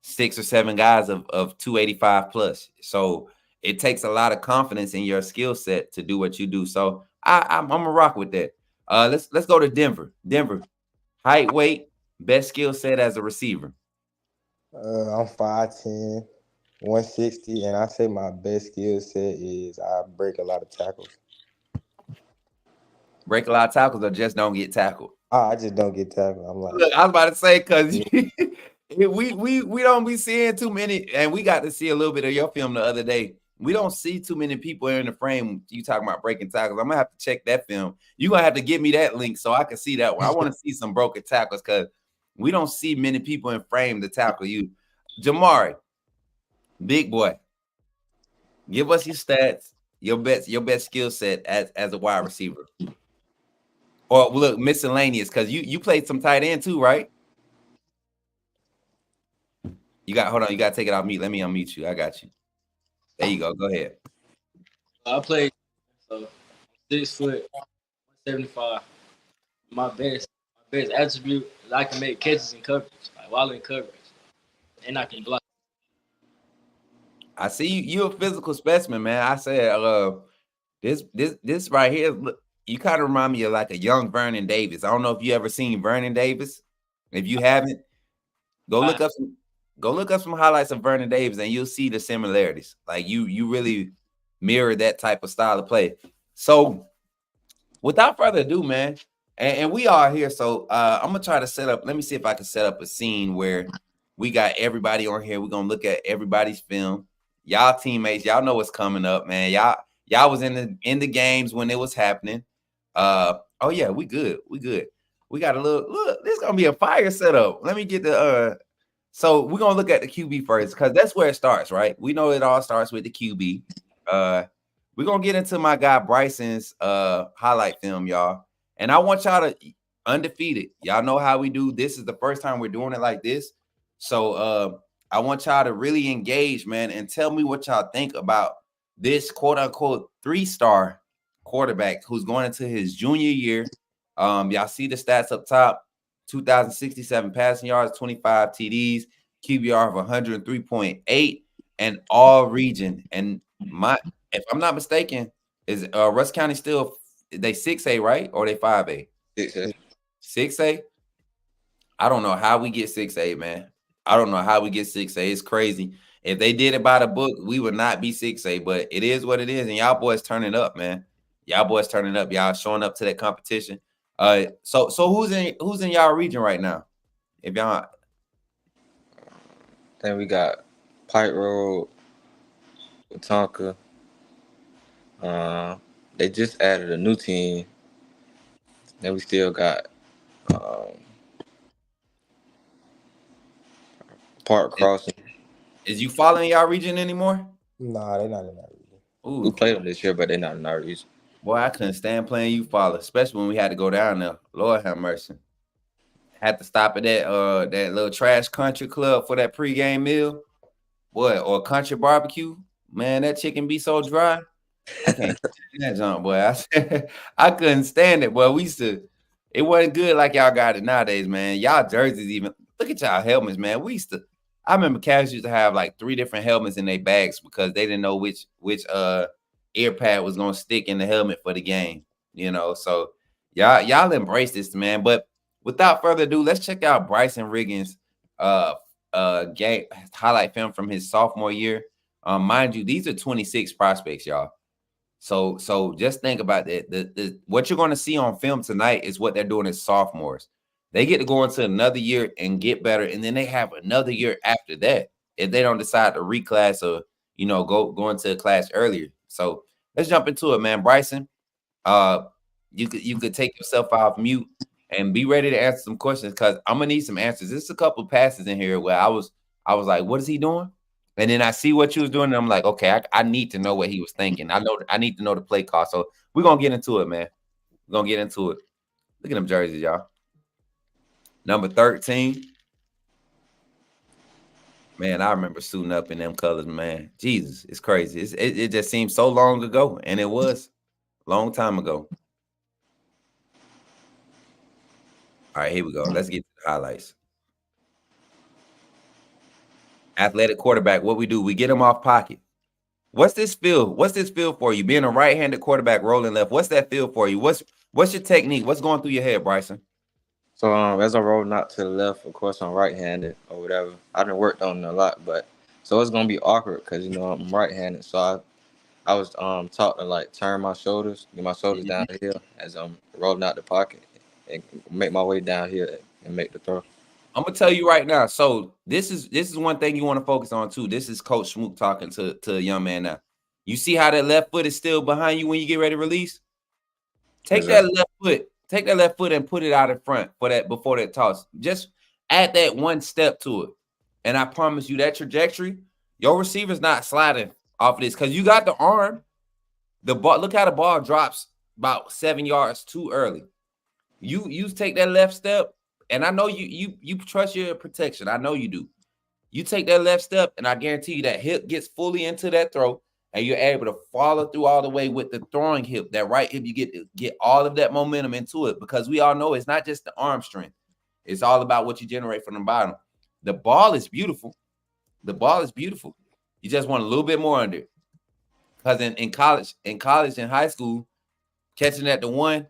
6 or 7 guys of 285 plus. So it takes a lot of confidence in your skill set to do what you do. So I'm gonna rock with that. Let's go to Denver. Denver, height, weight, best skill set as a receiver. I'm 5'10", 160, and I say my best skill set is I break a lot of tackles. Break a lot of tackles or just don't get tackled? I just don't get tackled. I'm like, look, I was about to say because we don't be seeing too many, and we got to see a little bit of your film the other day. We don't see too many people in the frame. You talking about breaking tackles? I'm gonna have to check that film. You gonna have to give me that link so I can see that one. I want to see some broken tackles because we don't see many people in frame to tackle you. Jamari, big boy, give us your stats, your best skill set as a wide receiver. Or look, miscellaneous, because you played some tight end too, right? Hold on, you got to take it off mute. Let me unmute you. I got you. There you go. Go ahead. I played 6 foot, 175. My best attribute is I can make catches in coverage, like while in coverage, and I can block. I see you're a physical specimen, man. I said, This right here, look, you kind of remind me of like a young Vernon Davis. I don't know if you ever seen Vernon Davis. If you haven't, go look up some highlights of Vernon Davis, and you'll see the similarities. Like you really mirror that type of style of play. So without further ado, man, and we are here. So I'm gonna try to set up. Let me see if I can set up a scene where we got everybody on here. We're gonna look at everybody's film. Y'all teammates, y'all know what's coming up, man. Y'all was in the games when it was happening. Oh yeah, we good. We got a look. This is gonna be a fire setup. Let me get the So we're gonna look at the QB first because that's where it starts, right? We know it all starts with the QB. We're gonna get into my guy Bryson's highlight film, y'all. And I want y'all to undefeated. Y'all know how we do. This is the first time we're doing it like this. So I want y'all to really engage, man, and tell me what y'all think about this quote unquote 3-star quarterback who's going into his junior year. Y'all see the stats up top: 2,067 passing yards, 25 TDs, QBR of 103.8, and all region. And if I'm not mistaken, is Russ County still they 6A, right? Or they 5A? 6A. 6A? I don't know how we get 6A, man. I don't know how we get 6A. It's crazy. If they did it by the book, we would not be 6A, but it is what it is. And y'all boys turning up, man. Y'all boys turning up. Y'all showing up to that competition. So who's in y'all region right now? If y'all, Then we got Pike Road, Wetumpka. They just added a new team. Then we still got Park Crossing. is you following y'all region anymore? Nah, they're not in that region. Ooh. We played them this year, but they're not in our region. Boy, I couldn't stand playing you follow, especially when we had to go down there. Lord have mercy. Had to stop at that little trash country club for that pregame meal. Boy, or country barbecue. Man, that chicken be so dry. I can't stand that junk, boy. I couldn't stand it, boy. It wasn't good like y'all got it nowadays, man. Y'all jerseys even, look at y'all helmets, man. I remember Cavs used to have like 3 different helmets in their bags because they didn't know which ear pad was gonna stick in the helmet for the game, you know. So y'all embrace this, man. But without further ado, let's check out Bryson Riggins' game highlight film from his sophomore year. Mind you, these are 26 prospects, y'all. So just think about that. What you're going to see on film tonight is what they're doing as sophomores. They get to go into another year and get better, and then they have another year after that if they don't decide to reclass or go into a class earlier. So let's jump into it, man. Bryson, you could take yourself off mute and be ready to answer some questions because I'm gonna need some answers. There's a couple of passes in here where I was like, what is he doing? And then I see what you was doing, and I'm like, okay, I need to know what he was thinking. I need to know the play call. So we're gonna get into it, man. We're gonna get into it. Look at them jerseys, y'all. Number 13. Man, I remember suiting up in them colors, man. Jesus, it's crazy. It just seems so long ago, and it was a long time ago. All right, here we go. Let's get to the highlights. Athletic quarterback, what we do, we get him off pocket. What's this feel? What's this feel for you? Being a right-handed quarterback rolling left, what's that feel for you? What's your technique? What's going through your head, Bryson? So as I roll out to the left, of course I'm right-handed or whatever. I done worked on it a lot, but so it's gonna be awkward because I'm right-handed. So I was taught to like turn my shoulders, get my shoulders down the hill as I'm rolling out the pocket and make my way down here and make the throw. I'm gonna tell you right now. So this is one thing you want to focus on too. This is Coach Smook talking to a young man now. You see how that left foot is still behind you when you get ready to release? Take that left foot and put it out in front for that before that toss. Just add that one step to it. And I promise you that trajectory, your receiver's not sliding off of this because you got the arm. The ball, look how the ball drops about 7 yards too early. You take that left step. And I know you trust your protection. I know you do. You take that left step, and I guarantee you that hip gets fully into that throw, and you're able to follow through all the way with the throwing hip. That right hip, you get all of that momentum into it because we all know it's not just the arm strength. It's all about what you generate from the bottom. The ball is beautiful. The ball is beautiful. You just want a little bit more under it. Because in college and high school, catching at the one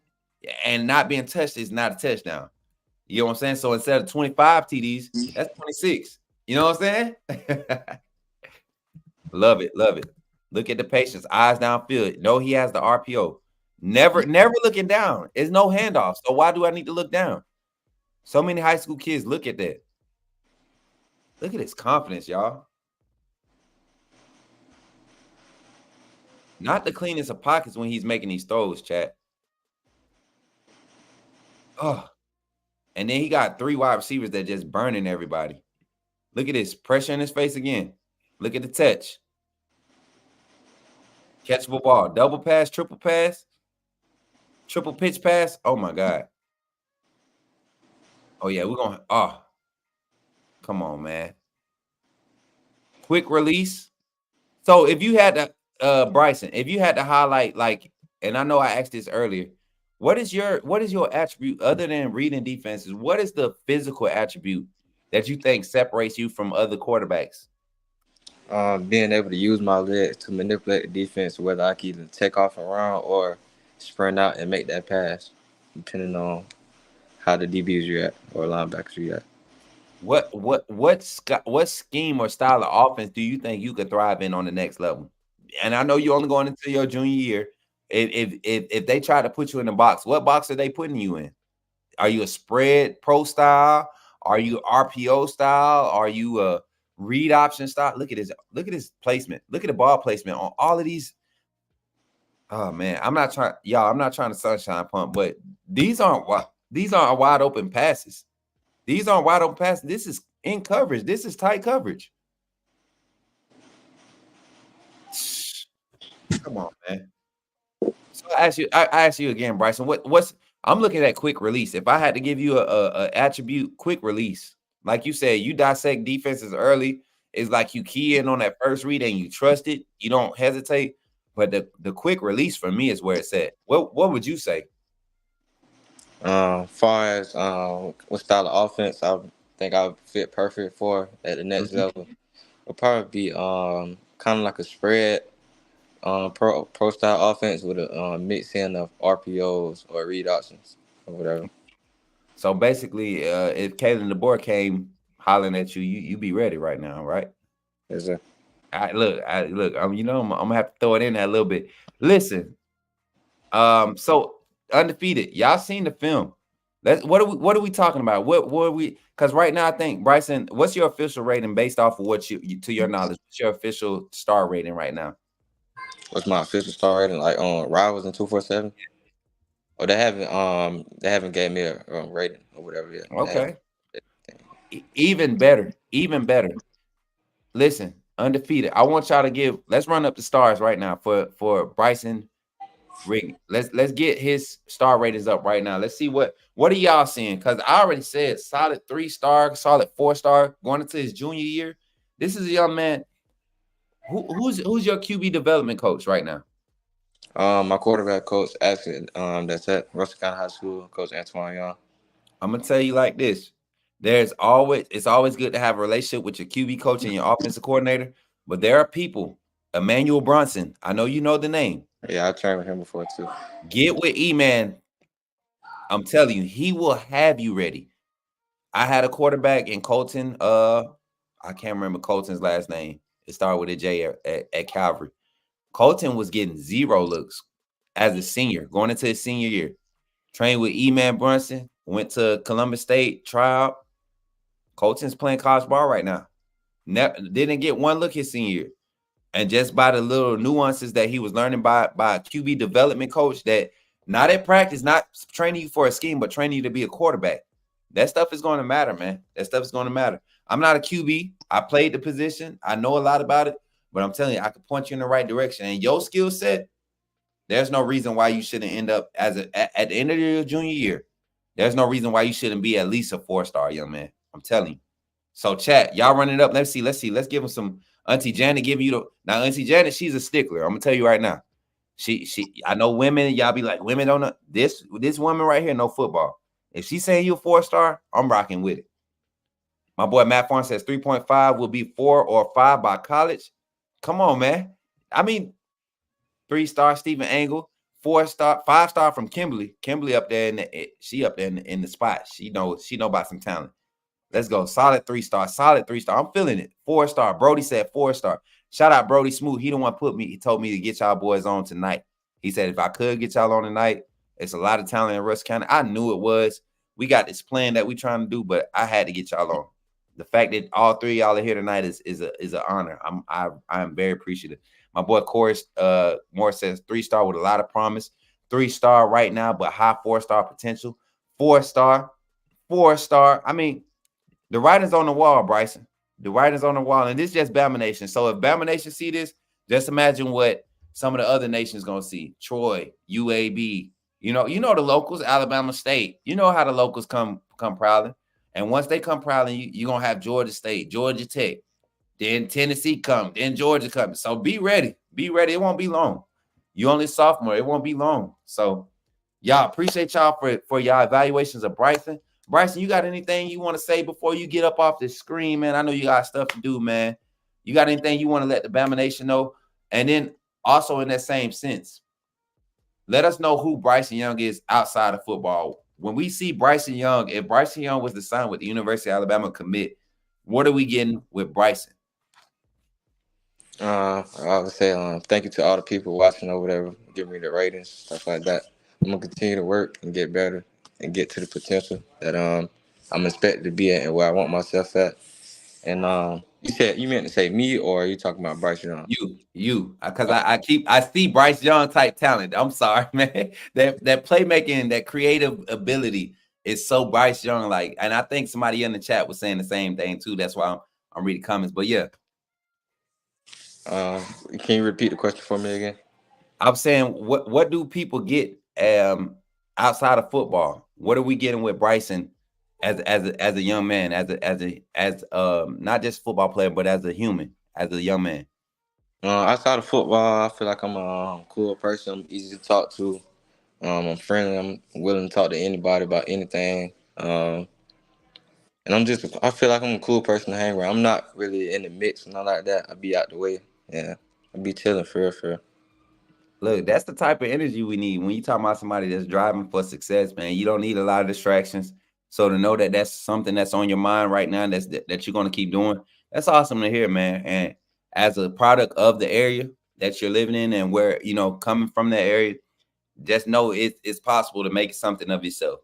and not being touched is not a touchdown. You know what I'm saying? So instead of 25 TDs, that's 26. You know what I'm saying? Love it. Look at the patience, eyes downfield. No, he has the RPO. Never looking down. There's no handoff. So why do I need to look down? So many high school kids look at that. Look at his confidence, y'all. Not the cleanest of pockets when he's making these throws, chat. Oh, and then he got 3 wide receivers that just burning everybody. Look at this pressure in his face again. Look at the touch. Catchable ball, double pass, triple pitch pass. Oh my God. Oh yeah, we're going. Oh, come on, man. Quick release. So if you had to, Bryson, if you had to highlight, like, and I know I asked this earlier, what is your attribute other than reading defenses? What is the physical attribute that you think separates you from other quarterbacks? Being able to use my legs to manipulate the defense, whether I can either take off and run or sprint out and make that pass, depending on how the DBs you at or linebackers you at. What scheme or style of offense do you think you could thrive in on the next level? And I know you're only going into your junior year. If they try to put you in the box, what box are they putting you in? Are you a spread pro style? Are you RPO style? Are you a read option style? Look at his placement. Look at the ball placement on all of these. Oh man, I'm not trying to sunshine pump, but these aren't wide open passes. These aren't wide open passes. This is in coverage. This is tight coverage. Come on, man. So I ask you again, Bryson. I'm looking at quick release. If I had to give you a attribute, quick release, like you said, you dissect defenses early. It's like you key in on that first read and you trust it. You don't hesitate. But the quick release for me is where it's at. What would you say? Far as what style of offense I think I would fit perfect for at the next level would probably be kind of like a spread pro style offense with a mix in of RPOs or read options or whatever. So basically, if Kalen DeBoer came hollering at you, you be ready right now, right? Yes, sir. Look. I'm gonna have to throw it in there a little bit. Listen, so undefeated. Y'all seen the film? What are we talking about? What are we? Because right now, I think Bryson, what's your official rating based off of what you to your knowledge? What's your official star rating right now? What's my official star rating? Like on Rivals and 247? Oh, they haven't gave me a rating or whatever yet. Okay. Even better. Listen, undefeated. I want y'all to let's run up the stars right now for Bryson Rigg. Let's get his star ratings up right now. Let's see what are y'all seeing? Because I already said solid 3-star, solid 4-star going into his junior year. This is a young man. Who's your QB development coach right now? My quarterback coach actually that's at Russell County High School, Coach Antoine Young. I'm gonna tell you like this. It's always good to have a relationship with your QB coach and your offensive coordinator, but there are people, Emmanuel Bronson. I know you know the name. Yeah, I trained with him before too. Get with E-Man. I'm telling you, he will have you ready. I had a quarterback in Colton. I can't remember Colton's last name. It started with a J at Calvary. Colton was getting 0 looks as a senior, going into his senior year. Trained with E-Man Brunson, went to Columbus State, trial. Colton's playing college ball right now. Didn't get 1 look his senior year. And just by the little nuances that he was learning by a QB development coach that not at practice, not training you for a scheme, but training you to be a quarterback. That stuff is going to matter, man. That stuff is going to matter. I'm not a QB. I played the position. I know a lot about it, but I'm telling you, I can point you in the right direction. And your skill set, there's no reason why you shouldn't end up at the end of your junior year. There's no reason why you shouldn't be at least a 4-star, young man. I'm telling you. So chat, y'all run it up. Let's see. Let's give him some. Auntie Janet giving you now. Auntie Janet, she's a stickler. I'm gonna tell you right now. She. I know women. Y'all be like, women don't know this woman right here. No football. If she's saying you a 4-star, I'm rocking with it. My boy Matt Farn says 3.5 will be 4 or 5 by college. Come on, man. I mean, 3-star Stephen Angle, 4-star, 5-star from Kimberly. Kimberly up there she up there in the spot. She know about some talent. Let's go. Solid 3-star. Solid 3-star. I'm feeling it. 4-star. Brody said 4-star. Shout out Brody Smook. He the one he told me to get y'all boys on tonight. He said if I could get y'all on tonight, it's a lot of talent in Russell County. I knew it was. We got this plan that we trying to do, but I had to get y'all on. The fact that all three of y'all are here tonight is an honor. I'm very appreciative. My boy Corey Moore says 3-star with a lot of promise. 3-star right now, but high 4-star potential. 4-star. 4-star. I mean, the writing's on the wall, Bryson. The writing's on the wall, and this is just Bama Nation. So if Bama Nation see this, just imagine what some of the other nations gonna see. Troy, UAB, you know the locals, Alabama State. You know how the locals come prowling, and once they come prowling, you're gonna have Georgia State, Georgia Tech, then Tennessee come, then Georgia come. So be ready, be ready. It won't be long. You only sophomore, it won't be long. So y'all appreciate y'all for y'all evaluations of Bryson. Bryson, you got anything you want to say before you get up off this screen, man? I know you got stuff to do, man. You got anything you want to let the Bama Nation know? And then also in that same sense, let us know who Bryson Young is outside of football. When we see Bryson Young, if Bryson Young was to sign with the University of Alabama commit, what are we getting with Bryson? I would say thank you to all the people watching over there, giving me the ratings, stuff like that. I'm gonna continue to work and get better and get to the potential that I'm expected to be at and where I want myself at. And you meant to say me, or are you talking about Bryce Young? You, because I see Bryce Young type talent. I'm sorry, man. That playmaking, that creative ability is so Bryce Young like, and I think somebody in the chat was saying the same thing too. That's why I'm reading comments. But yeah. Can you repeat the question for me again? I'm saying, what do people get outside of football? What are we getting with Bryson as a young man, as not just football player, but as a human, as a young man? Outside of football, I feel like I'm a cool person. I'm easy to talk to. I'm friendly. I'm willing to talk to anybody about anything. And I feel like I'm a cool person to hang around. I'm not really in the mix and nothing like that. I be out the way. Yeah, I be chilling for real. Look, that's the type of energy we need when you talk about somebody that's driving for success, man. You don't need a lot of distractions. So to know that that's something that's on your mind right now, that you're going to keep doing, that's awesome to hear, man. And as a product of the area that you're living in and where, coming from that area, just know it's possible to make something of yourself.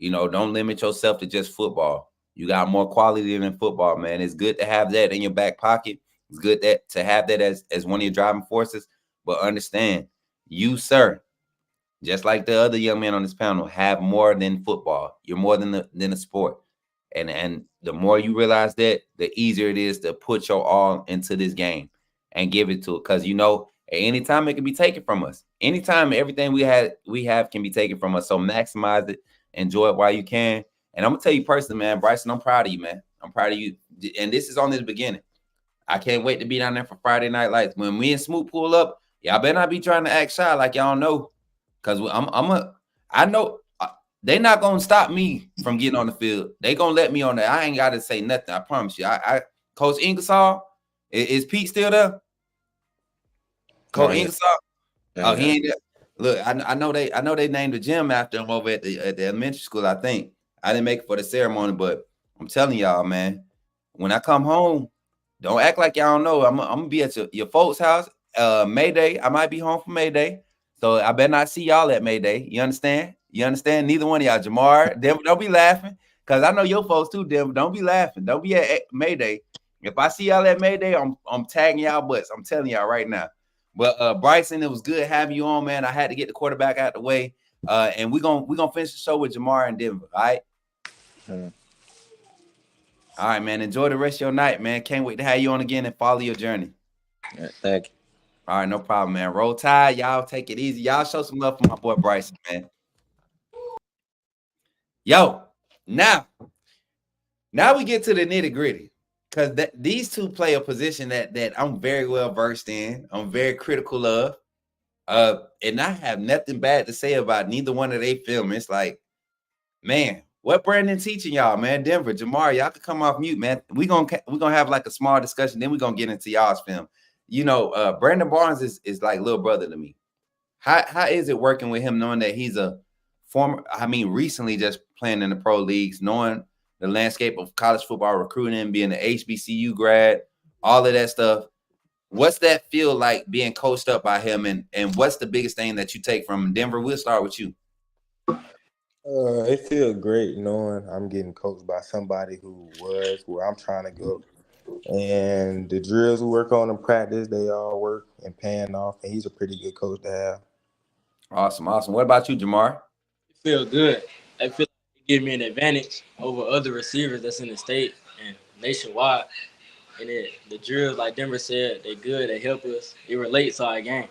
Don't limit yourself to just football. You got more quality than football, man. It's good to have that in your back pocket. It's good to have that as one of your driving forces. But understand, you, sir, just like the other young man on this panel, have more than football. You're more than a sport. And the more you realize that, the easier it is to put your all into this game and give it to it. Because, at any time it can be taken from us. Anytime everything we have can be taken from us. So maximize it. Enjoy it while you can. And I'm going to tell you personally, man, Bryson, I'm proud of you, man. I'm proud of you. And this is only the beginning. I can't wait to be down there for Friday Night Lights. When me and Smook pull up, y'all better not be trying to act shy like y'all know. Because I know they not going to stop me from getting on the field. They going to let me on there. I ain't got to say nothing. I promise you. Coach Ingersoll, is Pete still there? Coach Ingersoll? Oh, he ain't there. Look, I know they named the gym after him over at the elementary school, I think. I didn't make it for the ceremony, but I'm telling y'all, man, when I come home, don't act like y'all don't know. I'm going to be at your folks' house. May Day, I might be home for May Day. So I better not see y'all at May Day. You understand? Neither one of y'all. Jamar, Denver, don't be laughing. Because I know your folks too, Denver. Don't be laughing. Don't be at May Day. If I see y'all at May Day, I'm tagging y'all butts. I'm telling y'all right now. But Bryson, it was good having you on, man. I had to get the quarterback out the way. And we're gonna finish the show with Jamar and Denver. All right. All right, man. Enjoy the rest of your night, man. Can't wait to have you on again and follow your journey. All right, thank you. All right, no problem, man. Roll Tide. Y'all take it easy. Y'all show some love for my boy Bryson, man. Yo, now we get to the nitty-gritty. Because these two play a position that I'm very well versed in. I'm very critical of. And I have nothing bad to say about neither one of their film. It's like, man, what Brandon teaching y'all, man? Denver, Jamar, y'all could come off mute, man. We're gonna have like a small discussion, then we're gonna get into y'all's film. Brandon Barnes is like little brother to me. How is it working with him, knowing that he's a former? I mean, recently just playing in the pro leagues, knowing the landscape of college football recruiting, being an HBCU grad, all of that stuff. What's that feel like being coached up by him, and what's the biggest thing that you take from Denver? We'll start with you. It feels great knowing I'm getting coached by somebody who was where I'm trying to go. And the drills we work on in practice, they all work and paying off. And he's a pretty good coach to have. Awesome. What about you, Jamar? It feel good. I feel like it give me an advantage over other receivers that's in the state and nationwide. And the drills, like Denver said, they good. They help us. It relates to our game.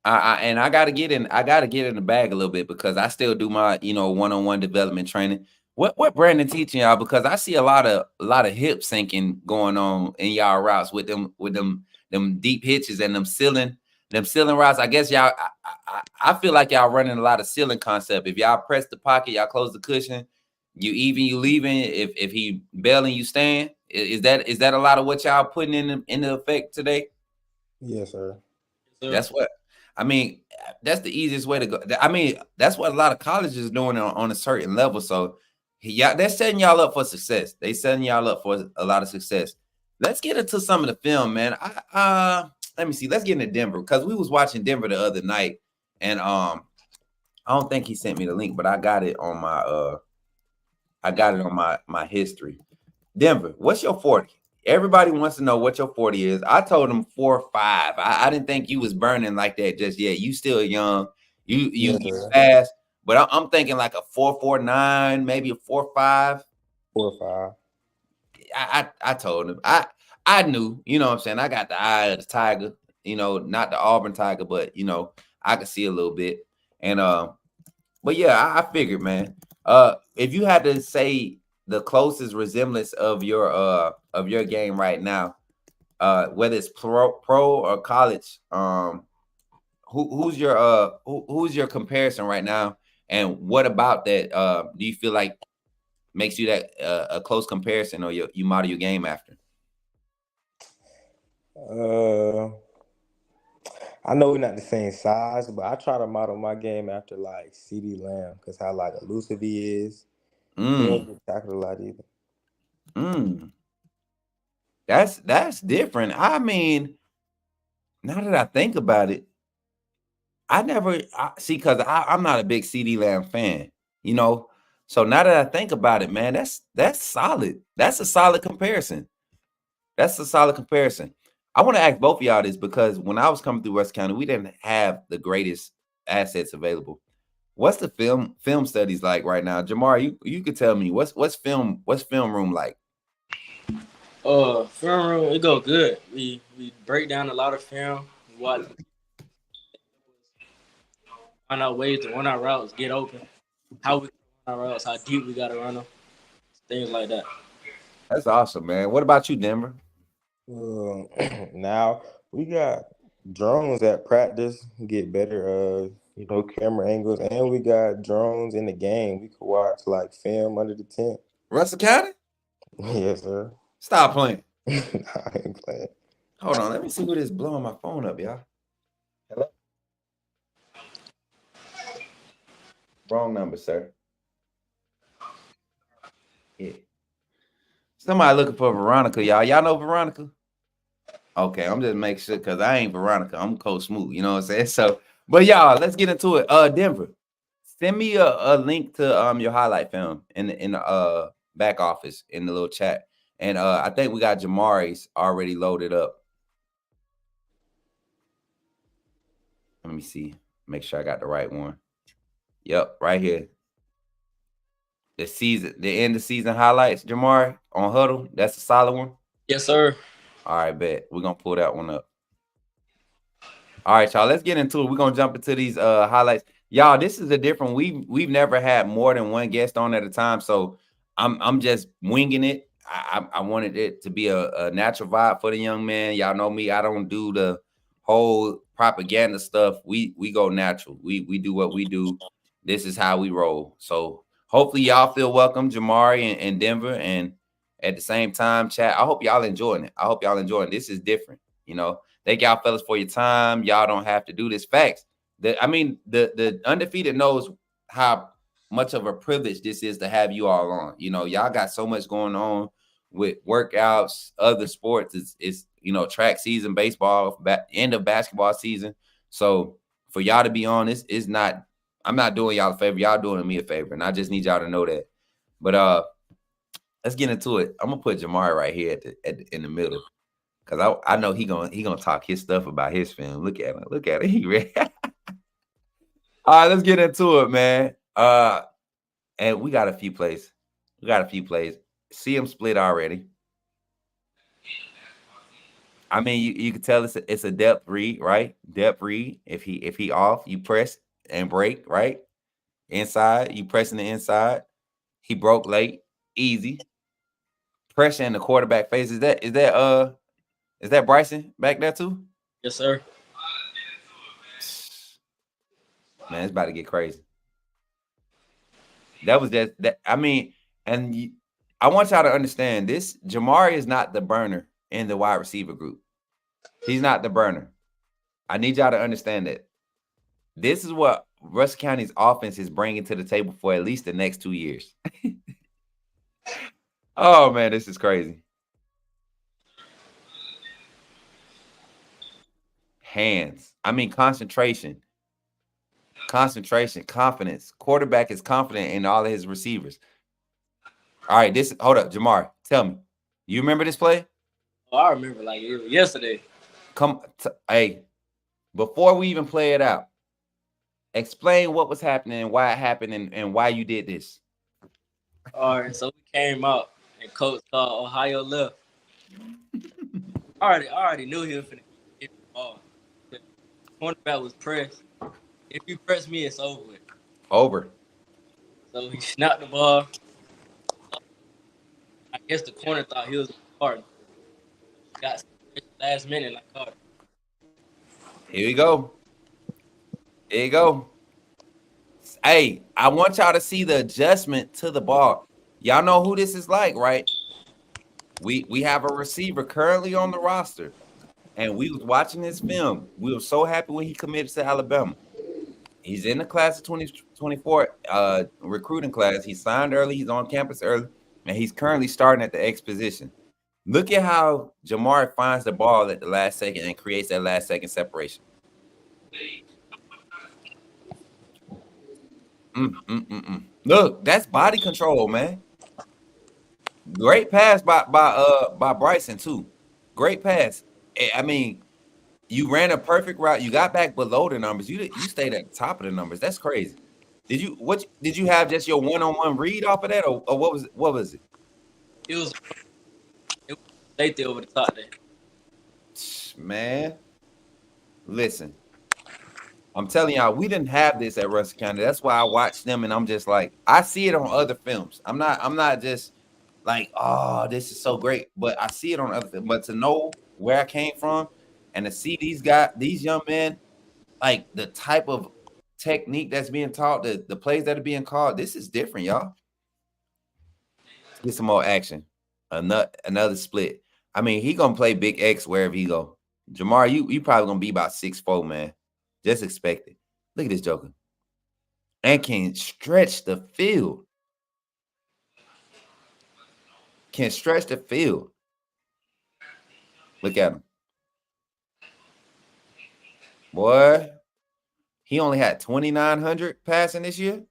I gotta get in the bag a little bit because I still do my one-on-one development training. What Brandon teaching y'all? Because I see a lot of hip sinking going on in y'all routes with them deep hitches and them ceiling routes. I guess y'all I feel like y'all running a lot of ceiling concept. If y'all press the pocket, y'all close the cushion, you leaving. If he bailing, you stand. Is that a lot of what y'all putting in the effect today? Yes, sir. That's what I mean. That's the easiest way to go. I mean, that's what a lot of colleges is doing on a certain level. So, they're setting y'all up for success. They setting y'all up for a lot of success. Let's get into some of the film, man. Let me see. Let's get into Denver because we was watching Denver the other night, and I don't think he sent me the link, but I got it on my history. Denver, what's your 40? Everybody wants to know what your 40 is. I told them 4.5. I didn't think you was burning like that just yet. You still young. You fast, but I'm thinking like a 4.49, maybe a 4.5. 4.5. I told him. I knew, you know what I'm saying? I got the eye of the tiger, not the Auburn Tiger, but I could see a little bit. And but yeah, I figured, man. If you had to say the closest resemblance of your game right now, whether it's pro or college, who's your comparison right now, and what about that do you feel like makes you that a close comparison, or you model your game after? I know we're not the same size, but I try to model my game after like CeeDee Lamb because how like elusive he is. He don't get tackled a lot either. That's different. I mean, now that I think about it, I never see because I'm not a big CeeDee Lamb fan, So now that I think about it, man, that's solid. That's a solid comparison. I want to ask both of y'all this because when I was coming through West County, we didn't have the greatest assets available. What's the film studies like right now? Jamar, you could tell me what's film room like? Film room, it go good. We break down a lot of film. We watch, find out ways to run our routes, get open, how we run our routes, how deep we gotta run them, things like that. That's awesome, man. What about you, Denver? Now we got drones at practice, get better camera angles, and we got drones in the game. We could watch like film under the tent. Russell County? Yes, sir. Stop playing. Nah, I ain't playing. Hold on, let me see what is blowing my phone up, y'all. Hello? Wrong number, sir. Yeah. Somebody looking for Veronica, y'all. Y'all know Veronica? Okay, I'm just making sure because I ain't Veronica. I'm Coach Smook, you know what I'm saying? So, but y'all, let's get into it. Denver, send me a link to your highlight film in the back office in the little chat. And I think we got Jamari's already loaded up. Let me see. Make sure I got the right one. Yep, right here. The end of season highlights, Jamari, on Huddle. That's a solid one. Yes, sir. All right, bet. We're gonna pull that one up. All right, y'all. Let's get into it. We're gonna jump into these highlights. Y'all, this is a different. We've never had more than one guest on at a time, so I'm just winging it. I wanted it to be a natural vibe for the young man. Y'all know me. I don't do the whole propaganda stuff. We go natural. We do what we do. This is how we roll. So hopefully y'all feel welcome, Jamari and Denver, and at the same time, chat. I hope y'all enjoying it. This is different. Thank y'all fellas for your time. Y'all don't have to do this. Facts. the undefeated knows how much of a privilege this is to have you all on. You know, y'all got so much going on with workouts, other sports. It's track season, baseball, end of basketball season. So for y'all to be on this is not. I'm not doing y'all a favor. Y'all doing me a favor, and I just need y'all to know that. But let's get into it. I'm gonna put Jamari right here in the middle because I know he gonna talk his stuff about his film. Look at him. Look at him. He ready. All right, let's get into it, man. And we got a few plays. See him split already. I mean, you can tell it's a depth read, right? Depth read. If he off, you press and break, right? Inside, you pressing the inside. He broke late, easy. Pressure in the quarterback face. Is that Bryson back there too? Yes, sir. Man, it's about to get crazy. That was just that. I mean, and I want y'all to understand this. Jamari is not the burner in the wide receiver group. He's not the burner. I need y'all to understand that. This is what Russell County's offense is bringing to the table for at least the next 2 years. Oh, man, this is crazy. Hands. I mean, concentration. Confidence. Quarterback is confident in all of his receivers. All right, hold up, Jamar. Tell me. You remember this play? Oh, I remember like it was yesterday. Hey, before we even play it out, explain what was happening, why it happened, and why you did this. All right, so we came out and coach called Ohio left. I already knew he was finna get the ball. The cornerback was pressed. If you press me, it's over with. Over. So he snapped the ball. I guess the corner thought he was hard. Got last minute like hard. Here we go. Here you go. Hey, I want y'all to see the adjustment to the ball. Y'all know who this is like, right? We have a receiver currently on the roster, and we was watching his film. We were so happy when he committed to Alabama. He's in the class of 2024 recruiting class. He signed early. He's on campus early, and he's currently starting at the X position. Look at how Jamari finds the ball at the last second and creates that last second separation. Look, that's body control, man. Great pass by Bryson too. Great pass. I mean, you ran a perfect route. You got back below the numbers. You stayed at the top of the numbers. That's crazy. Did you have just your one-on-one read off of that, or what was it? It was safety over the top there. Man, listen. I'm telling y'all, we didn't have this at Russell County. That's why I watched them, and I'm just like, I see it on other films. I'm not just like, oh, this is so great, but I see it on other films. But to know where I came from and to see these young men, like the type of technique that's being taught, the plays that are being called, this is different, y'all. Let's get some more action. Another split. I mean, he gonna play Big X wherever he go. Jamar, you probably gonna be about 6'4", man. Just expect it. Look at this joker. And can stretch the field. Can stretch the field. Look at him. Boy, he only had 2,900 passing this year.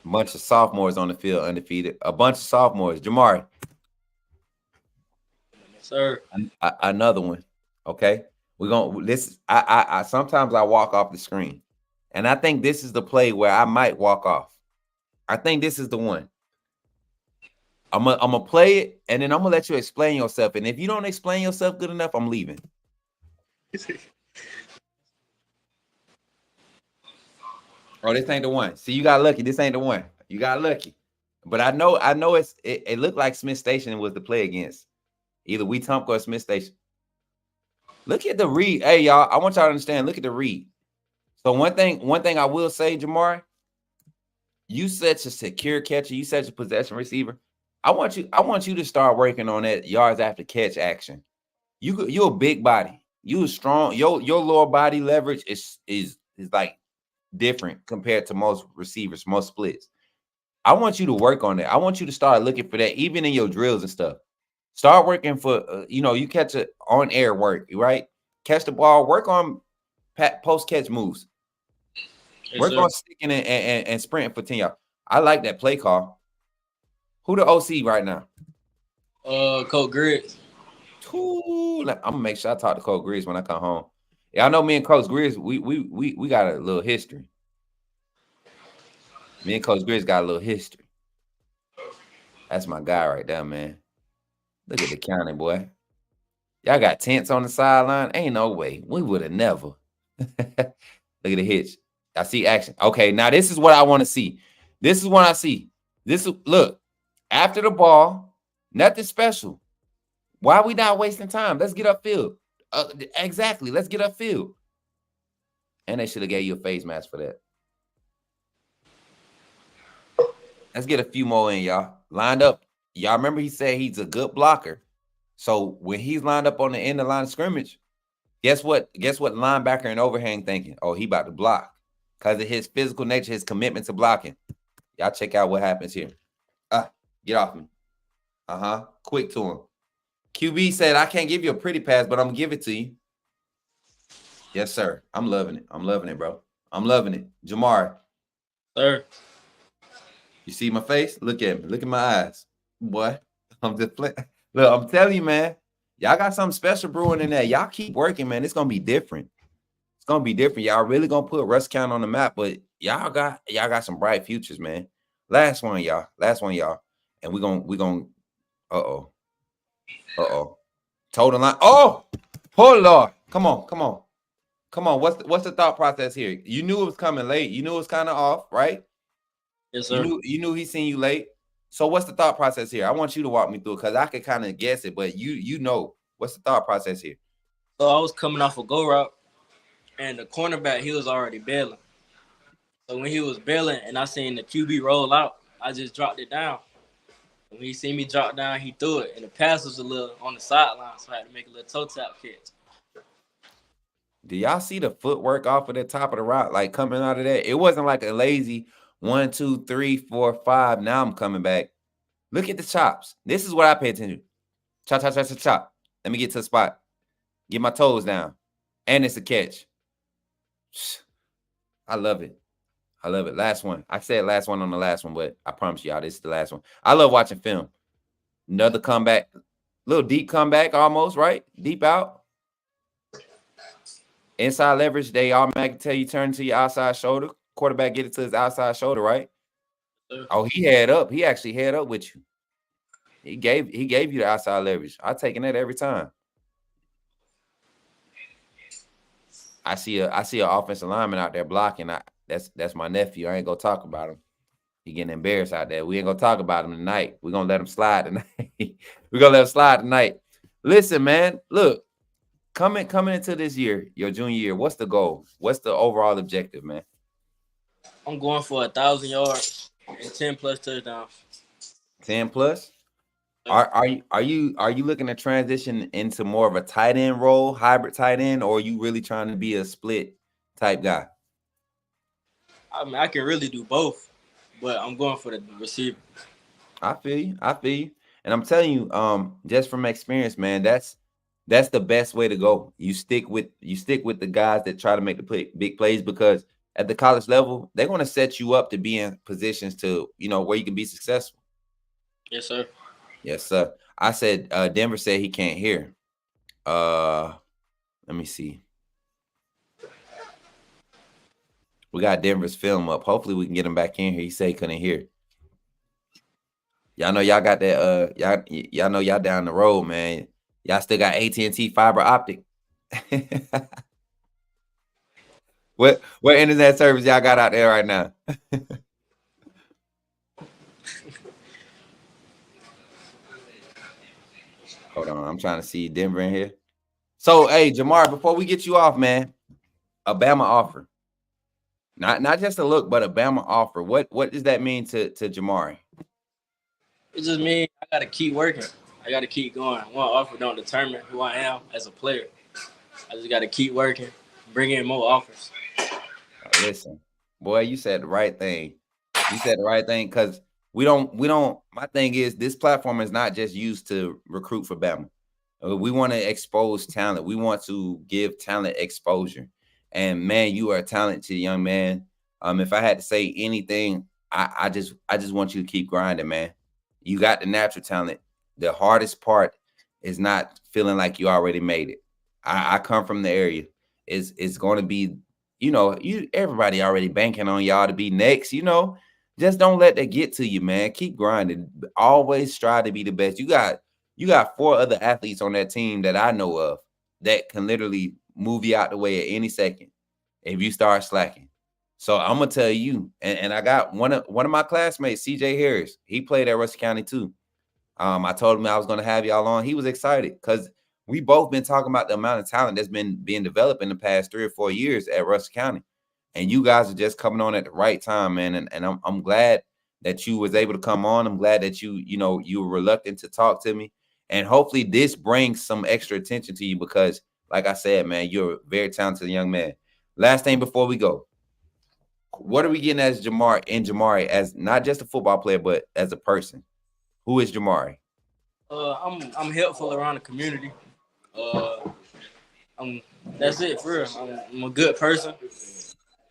A bunch of sophomores on the field undefeated. A bunch of sophomores. Jamari. Yes, sir. Another one. Okay. We're gonna I sometimes I walk off the screen. And I think this is the play where I might walk off. I think this is the one. I'm gonna play it, and then I'm gonna let you explain yourself. And if you don't explain yourself good enough, I'm leaving. Oh, this ain't the one. See, you got lucky. This ain't the one. You got lucky. But I know it looked like Smith Station was the play against. Either Wetumpka or Smith Station. Look at the read. Hey, y'all, I want y'all to understand. Look at the read. So one thing I will say, Jamari, you such a secure catcher. You such a possession receiver. I want you to start working on that yards after catch action. You're a big body. You strong. Your lower body leverage is like different compared to most receivers, most splits. I want you to work on that. I want you to start looking for that, even in your drills and stuff. Start working for, you catch it on air work, right? Catch the ball, work on post catch moves. Yes, Work sir. on sticking and sprinting for 10 yards. I like that play call. Who the OC right now? Coach Griggs. I'm gonna make sure I talk to Coach Griggs when I come home. Yeah, I know me and Coach Griggs, we got a little history. Me and Coach Griggs got a little history. That's my guy right there, man. Look at the county, boy. Y'all got tents on the sideline. Ain't no way. We would have never. Look at the hitch. I see action. Okay, now this is what I want to see. This is what I see. Look, after the ball, nothing special. Why are we not wasting time? Let's get upfield. Exactly. Let's get upfield. And they should have gave you a face mask for that. Let's get a few more in, y'all. Lined up. Y'all remember he said he's a good blocker. So when he's lined up on the end of the line of scrimmage, guess what? Guess what linebacker and overhang thinking? Oh, he about to block. Because of his physical nature, his commitment to blocking. Y'all check out what happens here. Get off me. Quick to him. QB said, I can't give you a pretty pass, but I'm going to give it to you. Yes, sir. I'm loving it. I'm loving it, bro. I'm loving it. Jamar. Sir. You see my face? Look at me. Look at my eyes. Boy, I'm just playing. Look, I'm telling you, man. Y'all got something special brewing in there. Y'all keep working, man. It's going to be different. It's going to be different. Y'all really going to put Russ County on the map, but y'all got some bright futures, man. Last one, y'all. And we're going uh-oh. Total line. Oh, Lord. Come on. What's the thought process here? You knew it was coming late. You knew it was kind of off, right? Yes, sir. You knew he seen you late. So what's the thought process here? I want you to walk me through it because I could kind of guess it, but you know what's the thought process here? So I was coming off a go route, and the cornerback, he was already bailing. So when he was bailing and I seen the QB roll out, I just dropped it down. When he seen me drop down, he threw it, and the pass was a little on the sideline, so I had to make a little toe tap catch. Do y'all see the footwork off of the top of the route, like coming out of that? It wasn't like a lazy 1, 2, 3, 4, 5. Now I'm coming back. Look at the chops. This is what I pay attention to. Chop, chop, chop, chop, chop. Let me get to the spot. Get my toes down. And it's a catch. I love it. Last one. I said last one on the last one, but I promise y'all this is the last one. I love watching film. Another comeback. Little deep comeback almost, right? Deep out. Inside leverage, they automatically tell you turn to your outside shoulder. Quarterback get it to his outside shoulder, right? Oh, he head up. He actually head up with you. He gave you the outside leverage. I'm taking that every time. I see an offensive lineman out there blocking. That's my nephew. I ain't gonna talk about him. He getting embarrassed out there. We ain't gonna talk about him tonight. We're gonna let him slide tonight. We're gonna let him slide tonight. Listen, man. Look, coming into this year, your junior year, what's the goal? What's the overall objective, man? I'm going for 1,000 yards and 10 plus touchdowns. 10 plus? Are you looking to transition into more of a tight end role, hybrid tight end, or are you really trying to be a split type guy? I mean, I can really do both, but I'm going for the receiver. I feel you. And I'm telling you, just from experience, man, that's the best way to go. You stick with the guys that try to make the big plays, because at the college level, they're going to set you up to be in positions to, where you can be successful. Yes, sir. Yes, sir. I said Denver said he can't hear. Let me see. We got Denver's film up. Hopefully we can get him back in here. He said he couldn't hear. Y'all know y'all got that. Y'all know y'all down the road, man. Y'all still got AT&T fiber optic. What internet service y'all got out there right now? Hold on, I'm trying to see Denver in here. So, hey, Jamar, before we get you off, man, a Bama offer. Not just a look, but a Bama offer. What does that mean to Jamari? It just means I got to keep working. I got to keep going. One offer don't determine who I am as a player. I just got to keep working, bring in more offers. Listen, boy, you said the right thing. You said the right thing because we don't. My thing is this platform is not just used to recruit for Bama. We want to expose talent. We want to give talent exposure. And man, you are a talented young man. If I had to say anything, I just want you to keep grinding, man. You got the natural talent. The hardest part is not feeling like you already made it. I come from the area. It's going to be, everybody already banking on y'all to be next. Just don't let that get to you, man. Keep grinding. Always strive to be the best. You got 4 other athletes on that team that I know of that can literally move you out the way at any second if you start slacking. So I'm gonna tell you, and I got one of my classmates, CJ Harris. He played at Russell County too. I told him I was gonna have y'all on. He was excited because we both been talking about the amount of talent that's been being developed in the past 3 or 4 years at Russell County. And you guys are just coming on at the right time, man. And I'm glad that you was able to come on. I'm glad that you were reluctant to talk to me. And hopefully this brings some extra attention to you because, like I said, man, you're a very talented young man. Last thing before we go, what are we getting as Jamari as not just a football player, but as a person? Who is Jamari? I'm helpful around the community. That's it for real. I'm a good person.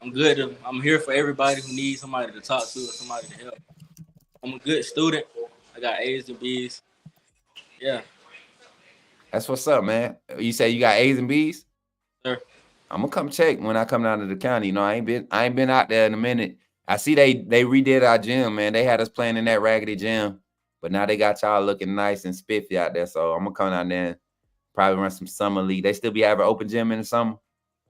I'm here for everybody who needs somebody to talk to or somebody to help. I'm a good student. I got A's and B's. Yeah. That's what's up, man. You say you got A's and B's? Sir. I'm gonna come check when I come down to the county. I ain't been out there in a minute. I see they redid our gym, man. They had us playing in that raggedy gym, but now they got y'all looking nice and spiffy out there. So I'm gonna come down there and probably run some summer league. They still be having open gym in the summer? A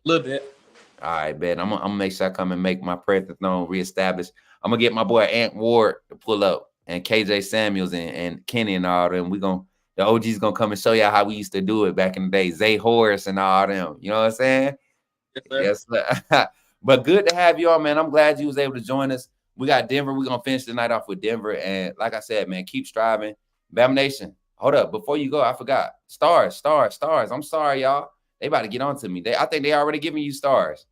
little bit. All right, bet. I'm gonna make sure I come and make my presence known, reestablish. I'm gonna get my boy Ant Ward to pull up and KJ Samuels and Kenny and all them. The OG's gonna come and show y'all how we used to do it back in the day. Zay Horace and all them. You know what I'm saying? Yes, sir. But good to have you on, man. I'm glad you was able to join us. We got Denver. We're gonna finish the night off with Denver. And like I said, man, keep striving. Bama Nation, hold up. Before you go, I forgot. Stars. I'm sorry, y'all. They about to get on to me. I think they already giving you stars.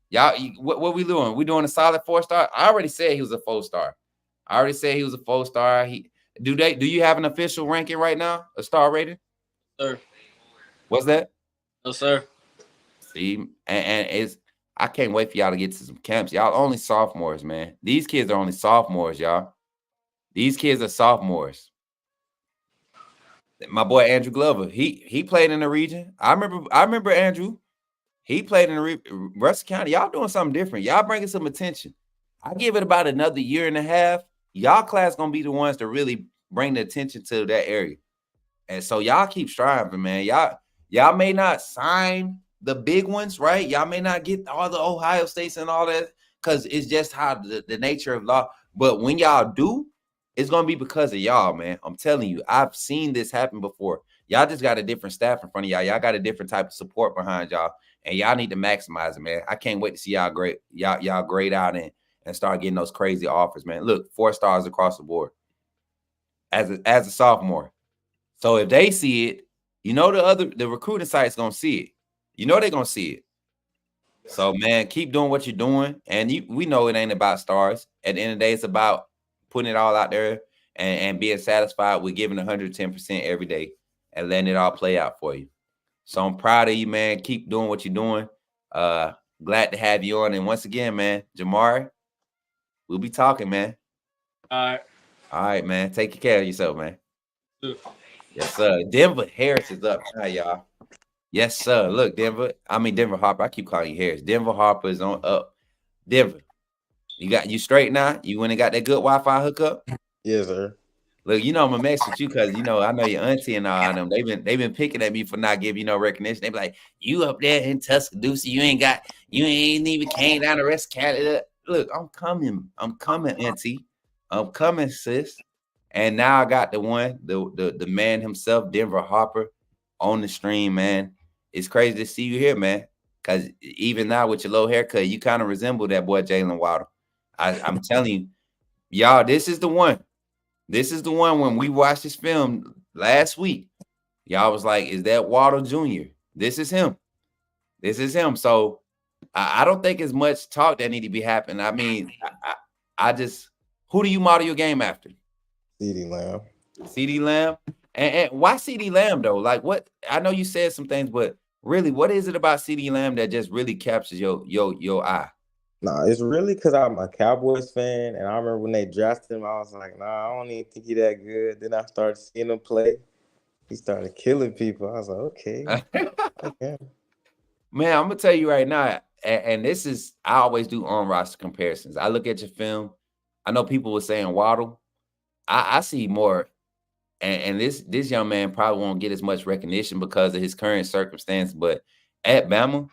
Y'all, what we doing? We doing a solid 4-star? I already said he was a 4-star. Do you have an official ranking right now? A star rating? Sir. What's that? No, sir. See, and I can't wait for y'all to get to some camps. Y'all only sophomores, man. These kids are only sophomores, y'all. These kids are sophomores. My boy Andrew Glover, he played in the region. I remember Andrew. He played in Russell County. Y'all doing something different. Y'all bringing some attention. I give it about another year and a half. Y'all class gonna be the ones to really bring the attention to that area. And so y'all keep striving, man. Y'all may not sign the big ones, right? Y'all may not get all the Ohio States and all that because it's just how the nature of law. But when y'all do, it's gonna be because of y'all, man. I'm telling you, I've seen this happen before. Y'all just got a different staff in front of y'all. Y'all got a different type of support behind y'all, and y'all need to maximize it, man. I can't wait to see y'all grade out and start getting those crazy offers, man. Look, 4 stars across the board as a sophomore. So if they see it, the recruiting site's gonna see it. They're gonna see it. So man, keep doing what you're doing, and we know it ain't about stars. At the end of the day, it's about putting it all out there and being satisfied with giving 110% every day and letting it all play out for you. So I'm proud of you, man. Keep doing what you're doing. Glad to have you on. And once again, man, Jamari, we'll be talking, man. All right, man. Take care of yourself, man. Sure. Yes, sir. Denver Harris is up now, y'all. Yes, sir. Look, Denver Harper. I keep calling you Harris. Denver Harper is on up. Denver, you straight now? You went and got that good Wi-Fi hookup? Yes, sir. Look, I'm gonna mess with you because I know your auntie and all them. They've been picking at me for not giving you no recognition. They be like, you up there in Tuscaloosa, you ain't even came down the rest of Canada. Look, I'm coming, auntie. I'm coming, sis. And now I got the man himself, Denver Harper, on the stream, man. It's crazy to see you here, man. Because even now with your low haircut, you kind of resemble that boy Jalen Waddle. I'm telling you, y'all, this is the one. This is the one when we watched this film last week. Y'all was like, is that Waddle Jr.? This is him. This is him. So I don't think as much talk that need to be happening. I mean, I just, who do you model your game after? CeeDee Lamb. CeeDee Lamb. And why CeeDee Lamb though? Like what? I know you said some things, but really, what is it about CeeDee Lamb that just really captures your eye? Nah, it's really because I'm a Cowboys fan, and I remember when they drafted him, I was like, nah, I don't even think he that good. Then I started seeing him play. He started killing people. I was like, okay. Man, I'm gonna tell you right now, and this is, I always do on roster comparisons. I look at your film. I know people were saying Waddle. I see more, and this young man probably won't get as much recognition because of his current circumstance. But at Bama,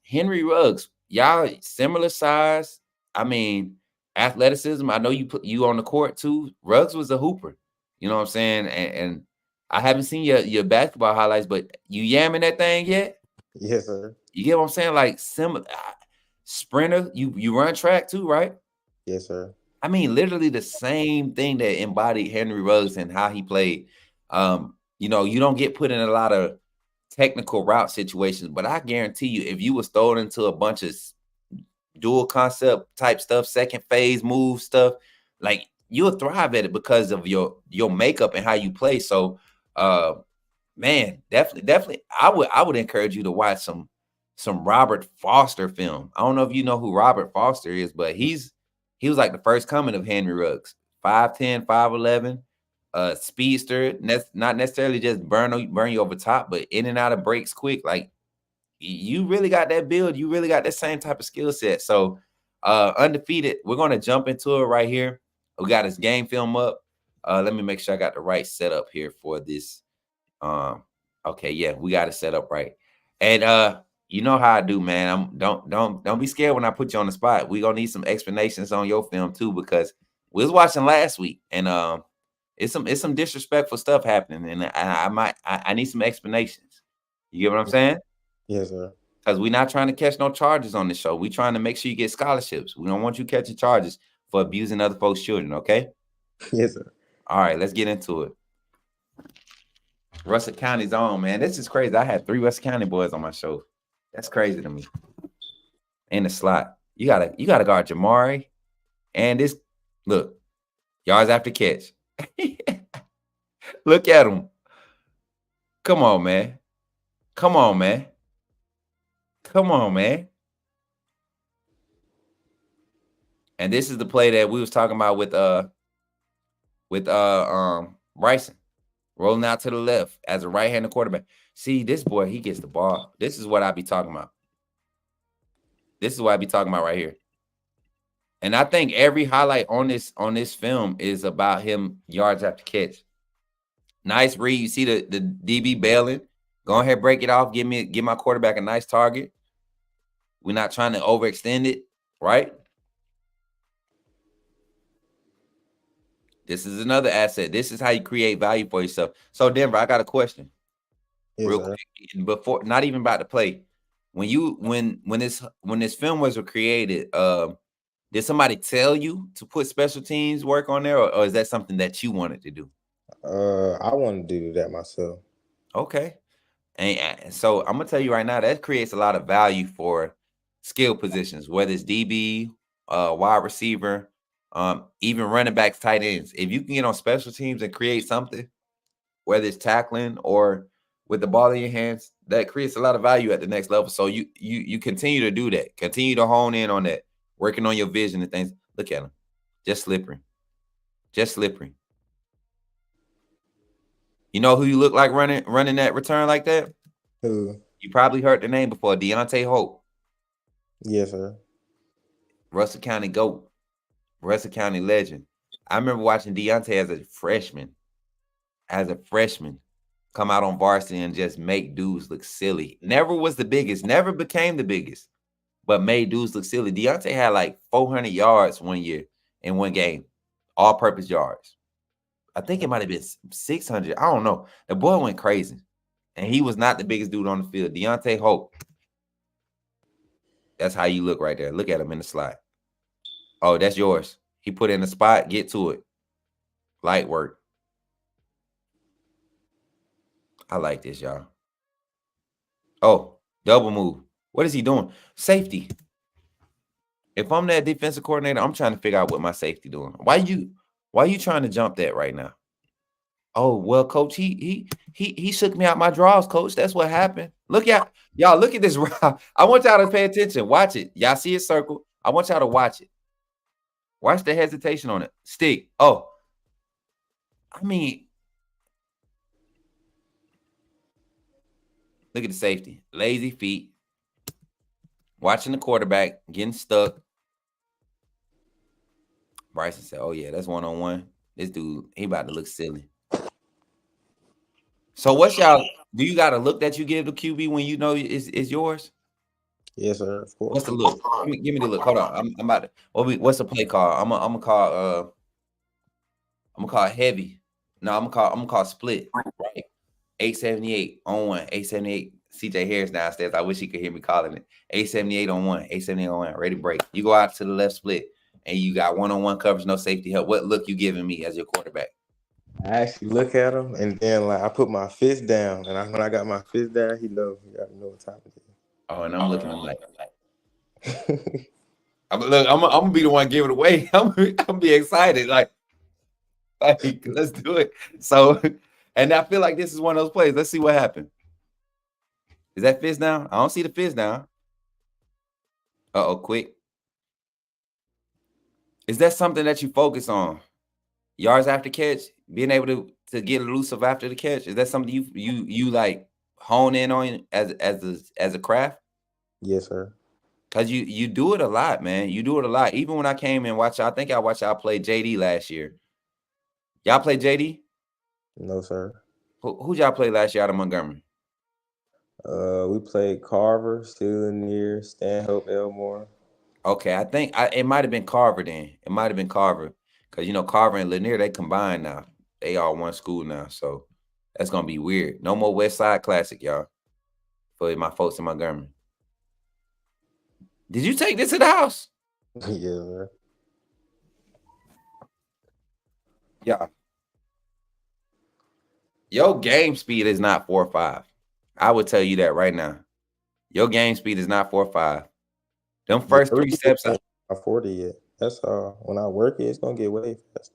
Henry Ruggs, y'all similar size. I mean, athleticism. I know you put you on the court too. Ruggs was a hooper. You know what I'm saying? And I haven't seen your basketball highlights, but you yamming that thing yet? Yes, sir. You get what I'm saying? Like similar sprinter. You run track too, right? Yes, sir. I mean, literally the same thing that embodied Henry Ruggs and how he played. You know, you don't get put in a lot of technical route situations, but I guarantee you, if you was thrown into a bunch of dual concept type stuff, second phase move stuff, like you'll thrive at it because of your makeup and how you play. So, man, definitely, I would encourage you to watch some Robert Foster film. I don't know if you know who Robert Foster is, but he was like the first coming of Henry Ruggs. 5'10", 5'11", speedster. Not necessarily just burn you over top, but in and out of breaks quick. Like you really got that build. You really got that same type of skill set. So undefeated. We're gonna jump into it right here. We got his game film up. Let me make sure I got the right setup here for this. Okay, yeah, we got it set up right. And you know how I do, man. Don't be scared when I put you on the spot. We gonna need some explanations on your film too, because we was watching last week, and it's some disrespectful stuff happening, and I need some explanations. You get what I'm saying? Yes, sir. Because we're not trying to catch no charges on the show. We're trying to make sure you get scholarships. We don't want you catching charges for abusing other folks' children, okay? Yes, sir. All right, let's get into it. Russell County's on, man. This is crazy. I had 3 Russell County boys on my show. That's crazy to me. In the slot. You gotta guard Jamari. And this, look, yards after catch. Look at him. Come on, man. Come on, man. Come on, man. And this is the play that we was talking about with Bryson. Rolling out to the left as a right-handed quarterback. See, this boy, he gets the ball. This is what I be talking about. This is what I be talking about right here. And I think every highlight on this film is about him yards after catch. Nice read. You see the DB bailing. Go ahead, break it off. Give my quarterback a nice target. We're not trying to overextend it, right? This is another asset. This is how you create value for yourself. So, Denver, I got a question. Yes, real sir. quick. Before, not even about to play. When this film was created, did somebody tell you to put special teams work on there, or is that something that you wanted to do? I wanted to do that myself. Okay. And so I'm gonna tell you right now, that creates a lot of value for skill positions, whether it's DB, wide receiver, even running backs, tight ends. If you can get on special teams and create something, whether it's tackling or with the ball in your hands, that creates a lot of value at the next level. So you continue to do that. Continue to hone in on that, working on your vision and things. Look at him. Just slippery. Just slippery. You know who you look like running that return like that? Who? You probably heard the name before, Deontay Hope. Yes, sir. Russell County GOAT. Russell County legend. I remember watching Deontay as a freshman. Come out on varsity and just make dudes look silly. Never was the biggest, never became the biggest, but made dudes look silly. Deontay had like 400 yards one year in one game, all-purpose yards. I think it might have been 600. I don't know. The boy went crazy, and he was not the biggest dude on the field. Deontay Hope. That's how you look right there. Look at him in the slide. Oh, that's yours. He put in the spot. Get to it. Light work. I like this, y'all. Oh, Double move. What is he doing? Safety. If I'm that defensive coordinator, I'm trying to figure out what my safety doing. Why you trying to jump that right now? Oh, well, coach, he shook me out my drawers, coach. That's what happened. Look at y'all, look at this route. I want y'all to pay attention. Watch it. Y'all see it circle. I want y'all to watch it. Watch the hesitation on it. Stick. Oh, I mean, look at the safety. Lazy feet. Watching the quarterback getting stuck. Bryson said, oh, yeah, that's one-on-one. This dude, he about to look silly. So what's y'all, do you got a look that you give the QB when you know it's yours? Yes, sir. Of course. What's the look? Give me the look. Hold on. I'm about to, what's the play call? I'm gonna call heavy. No, I'm gonna call split. Right. 878 on 1. 878. CJ Harris downstairs. I wish he could hear me calling it. 878 on 1. 878 on 1. Ready to break. You go out to the left split and you got one-on-one coverage, no safety help. What look you giving me as your quarterback? I actually look at him and then like I put my fist down, and when I got my fist down, he gotta know what time it is. Oh, and I'm looking like I'm gonna be the one giving it away. I'm gonna be excited. Like, let's do it. So, and I feel like this is one of those plays. Let's see what happened. Is that fist down? I don't see the fist down. Uh-oh, quick. Is that something that you focus on? Yards after catch, being able to get elusive after the catch. Is that something you like hone in on as a craft? Yes, sir. Cause you do it a lot, man. You do it a lot. Even when I came and watched, I think I watched y'all play JD last year. Y'all play JD? No, sir. Who'd y'all play last year out of Montgomery? We played Carver, Steelanier, Stanhope, Elmore. Okay, I think it might have been Carver then. It might have been Carver. Because, Carver and Lanier, they combined now. They all one school now. So that's going to be weird. No more West Side Classic, y'all. For my folks in Montgomery. Did you take this to the house? Yeah, sir. Yeah. Your game speed is not 4.5. I would tell you that right now. Your game speed is not 4.5. Them first 3 steps. Not 40 yet. That's when I work it, it's gonna get way faster.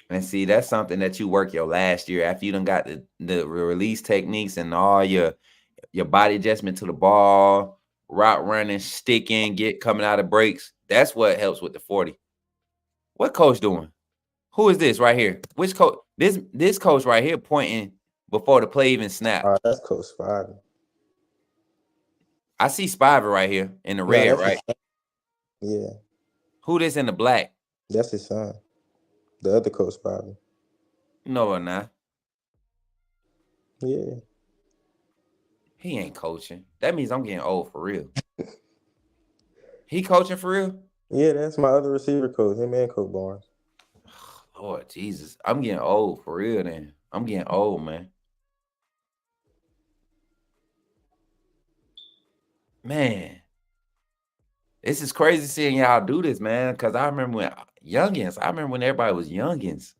And see, that's something that you work your last year after you done got the release techniques and all your body adjustment to the ball, route running, sticking, coming out of breaks. That's what helps with the 40. What coach doing? Who is this right here? Which coach? This coach right here pointing before the play even snapped. That's Coach Spivey. I see Spivey right here in the red, right? Yeah. Who this in the black? That's his son. The other Coach Spivey. No or not? Yeah. He ain't coaching. That means I'm getting old for real. He coaching for real? Yeah, that's my other receiver coach, him and Coach Barnes. Lord Jesus. I'm getting old for real then. I'm getting old, man. Man. This is crazy seeing y'all do this, man. Because I remember when everybody was youngins.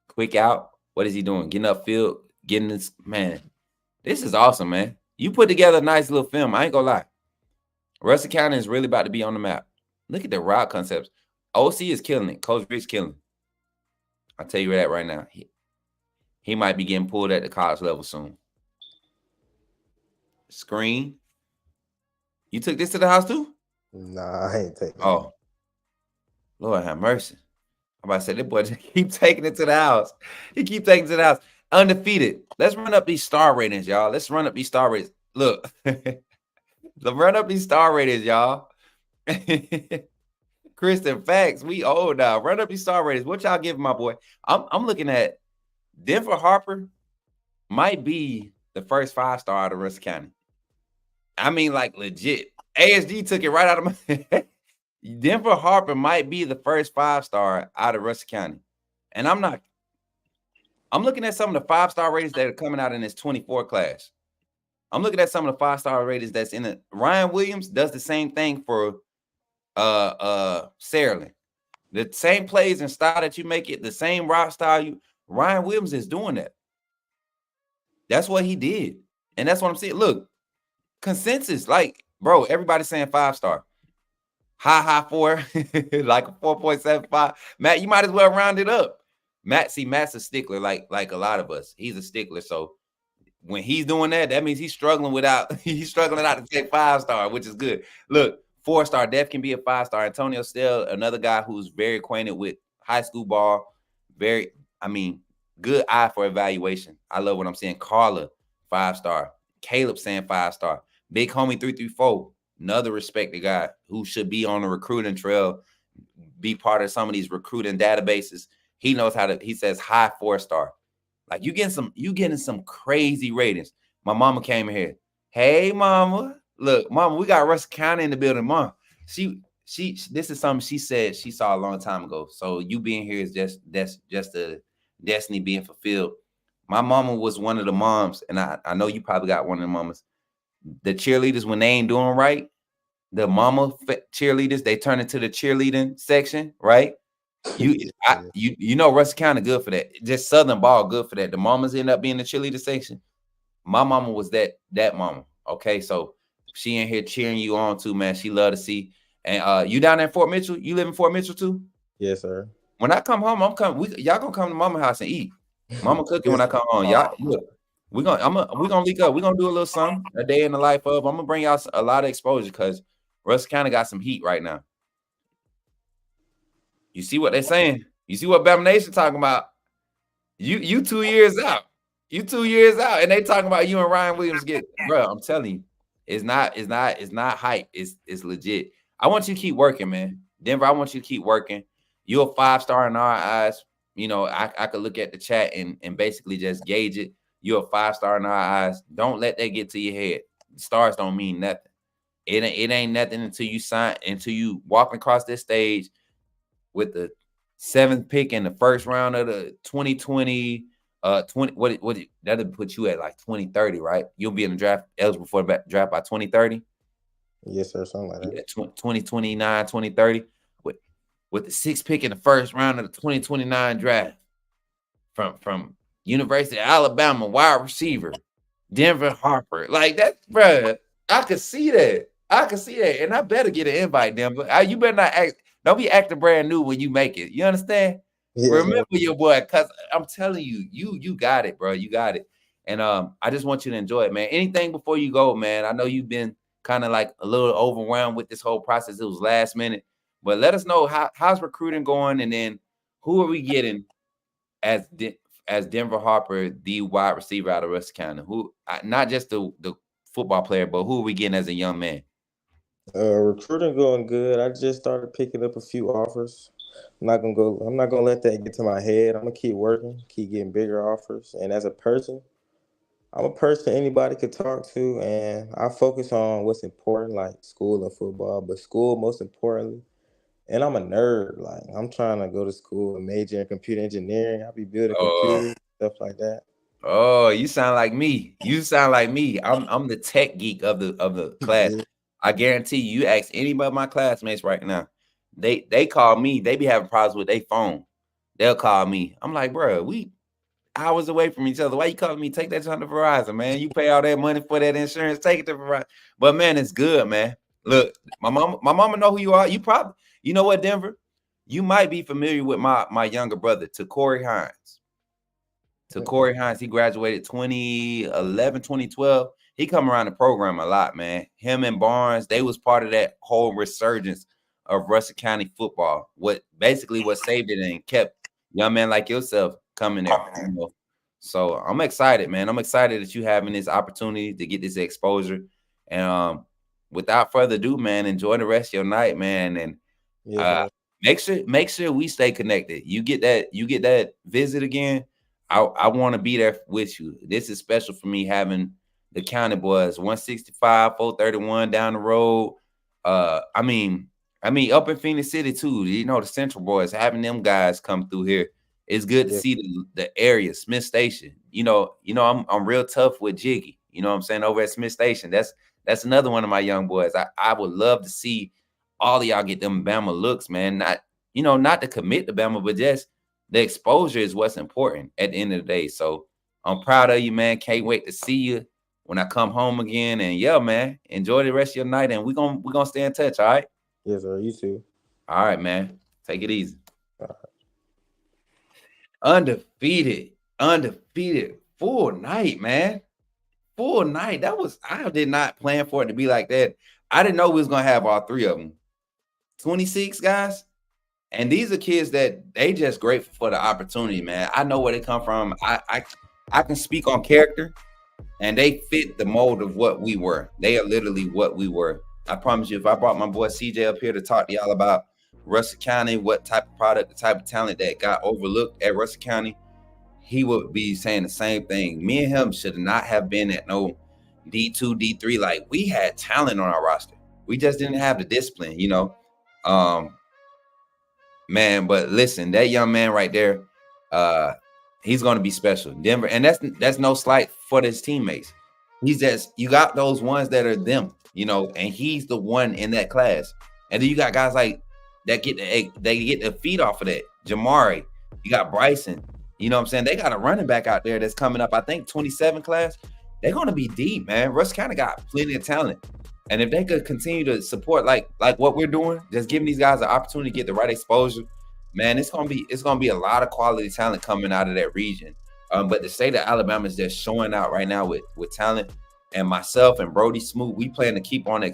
Quick out. What is he doing? Getting upfield, getting this, man. This is awesome, man. You put together a nice little film. I ain't gonna lie. Russell County is really about to be on the map. Look at the route concepts. OC is killing it. Coach Rich killing it. I'll tell you that right now. He might be getting pulled at the college level soon. Screen. You took this to the house too? Nah, I ain't taking it. Oh. Lord have mercy. I'm about to say, this boy just keep taking it to the house. He keep taking it to the house. Undefeated. Let's run up these star ratings, y'all. Let's run up these star ratings. Look. Let's run up these star ratings, y'all. Kristen, facts. We old now. Run up these star ratings. What y'all giving my boy? I'm looking at Denver Harper might be the first 5-star out of Russell County. I mean, like, legit. ASG took it right out of my Denver Harper might be the first 5-star out of Russell County. And I'm looking at some of the 5-star ratings that are coming out in this 24 class. I'm looking at some of the 5-star ratings that's in it. Ryan Williams does the same thing for Saraland. The same plays and style that you make it, the same route style Ryan Williams is doing that. That's what he did. And that's what I'm saying. Look, consensus. Like, bro, everybody's saying 5-star. High 4, like a 4.75. Matt, you might as well round it up. Matt's a stickler, like a lot of us. He's a stickler. So when he's doing that, that means he's struggling out to take 5-star, which is good. Look, 4-star, Def can be a 5-star. Antonio Stell, another guy who's very acquainted with high school ball. Good eye for evaluation. I love what I'm saying. Carla, 5-star. Caleb saying 5-star. Big homie 334, another respected guy who should be on the recruiting trail, be part of some of these recruiting databases. He knows how to. He says high 4-star. Like you getting some crazy ratings. My mama came in here. Hey, mama. Look, mama, we got Russell County in the building, mom. This is something she said she saw a long time ago. So you being here is just a destiny being fulfilled. My mama was one of the moms, and I know you probably got one of the mamas. The cheerleaders, when they ain't doing right, the mama cheerleaders, they turn into the cheerleading section, right? You know Russell County good for that. Just Southern ball good for that. The mamas end up being the cheerleader section. My mama was that mama. Okay, so she in here cheering you on too, man. She love to see. And you down there in Fort Mitchell? You live in Fort Mitchell too? Yes, sir. When I come home, y'all gonna come to mama house and eat. Mama cooking when I come home. Y'all look. We're gonna link up. We're gonna do a little something, a day in the life of. I'm gonna bring y'all a lot of exposure because Russell County got some heat right now. You see what they're saying? You see what Bama Nation talking about? You 2 years out. You 2 years out, and they talking about you and Ryan Williams get, bro. I'm telling you, it's not hype. It's legit. I want you to keep working, man. Denver, I want you to keep working. You're a 5-star in our eyes. You know, I could look at the chat and basically just gauge it. You're a 5-star in our eyes. Don't let that get to your head. Stars don't mean nothing. It ain't nothing until you walk across this stage with the 7th pick in the first round of the 2020. That'll put you at like 2030, right? You'll be in the draft eligible for the draft by 2030. Yes, sir. Something like that. Yeah, 2029, 2030. With the 6th pick in the first round of the 2029 draft from University of Alabama, wide receiver, Denver Harper. Like that, bro. I could see that. And I better get an invite, Denver. You better not act. Don't be acting brand new when you make it. You understand? Yeah, remember your boy, because I'm telling you, you got it, bro. You got it. And I just want you to enjoy it, man. Anything before you go, man. I know you've been kind of like a little overwhelmed with this whole process. It was last minute. But let us know how's recruiting going, and then who are we getting as Denver Harper, the wide receiver out of Russell County? Who, not just the football player, but who are we getting as a young man? Recruiting going good. I just started picking up a few offers. I'm not gonna let that get to my head. I'm gonna keep working, keep getting bigger offers. And as a person, I'm a person anybody could talk to, and I focus on what's important, like school and football, but school most importantly. And I'm a nerd. Like I'm trying to go to school and major in computer engineering. I'll be building computers, stuff like that. Oh, you sound like me. I'm the tech geek of the class. Yeah. I guarantee you ask any of my classmates right now, they call me. They be having problems with their phone. They'll call me. I'm like, bro, we hours away from each other. Why you calling me? Take that to Verizon, man. You pay all that money for that insurance. Take it to Verizon. But man, it's good, man. Look, my mama know who you are. You know what, Denver? You might be familiar with my younger brother, Corey Hines. Corey Hines, he graduated 2011, 2012. He come around the program a lot, man. Him and Barnes, they was part of that whole resurgence of Russell County football. What saved it and kept young men like yourself coming there. You know? So I'm excited, man. I'm excited that you having this opportunity to get this exposure. And without further ado, man, enjoy the rest of your night, man. And make sure we stay connected. You get that visit again. I want to be there with you. This is special for me having the county boys 165, 431 down the road. I mean up in Phoenix City too. You know, the Central boys, having them guys come through here. It's good to see the area, Smith Station. You know, I'm real tough with Jiggy. You know what I'm saying? Over at Smith Station. That's another one of my young boys. I would love to see all of y'all get them Bama looks, man. Not to commit to Bama, but just the exposure is what's important at the end of the day. So I'm proud of you, man. Can't wait to see you when I come home again. And yeah, man, enjoy the rest of your night, and we're gonna stay in touch. All right. Yes, sir. You too. All right, man. Take it easy. Undefeated full night, man. Full night. I did not plan for it to be like that. I didn't know we was gonna have all three of them. 26 guys. And these are kids that they just grateful for the opportunity, man. I know where they come from. I can speak on character, and they fit the mold of what we were. They are literally what we were. I promise you, if I brought my boy CJ up here to talk to y'all about Russell County, what type of product, the type of talent that got overlooked at Russell County, he would be saying the same thing. Me and him should not have been at no D2, D3. Like, we had talent on our roster. We just didn't have the discipline, you know. Man, but listen, that young man right there, he's going to be special. Denver, and that's no slight for his teammates. He's just, you got those ones that are them, you know, and he's the one in that class. And then you got guys like that get the feed off of that. Jamari, you got Bryson. You know what I'm saying? They got a running back out there that's coming up, I think 27 class. They're going to be deep, man. Russ kind of got plenty of talent. And if they could continue to support like what we're doing, just giving these guys an opportunity to get the right exposure, man, it's gonna be a lot of quality talent coming out of that region. But the state of Alabama is just showing out right now with talent. And myself and Brody Smook, we plan to keep on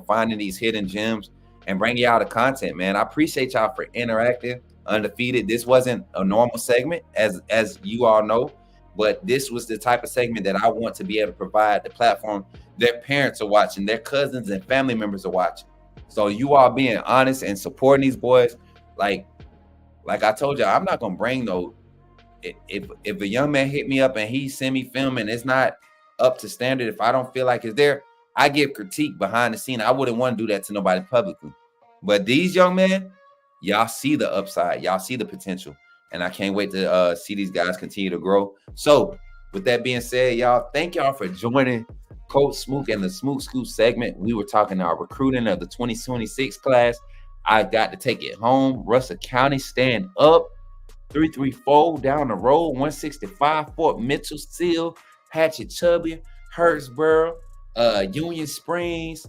finding these hidden gems and bringing y'all the content, man. I appreciate y'all for interacting. Undefeated. This wasn't a normal segment, as you all know, but this was the type of segment that I want to be able to provide the platform. Their parents are watching, their cousins and family members are watching. So you all being honest and supporting these boys, like I told you, I'm not gonna bring no. If a young man hit me up and he send me film and it's not up to standard, if I don't feel like it's there, I give critique behind the scene. I wouldn't want to do that to nobody publicly. But these young men, y'all see the upside, y'all see the potential, and I can't wait to see these guys continue to grow. So with that being said, y'all, thank y'all for joining Coach Smook and the Smook Scoop segment. We were talking our recruiting of the 2026 class. I got to take it home. Russell County stand up. 334 down the road. 165 Fort Mitchell, Seal, Hatchet Chubby, Hurtsboro, Union Springs,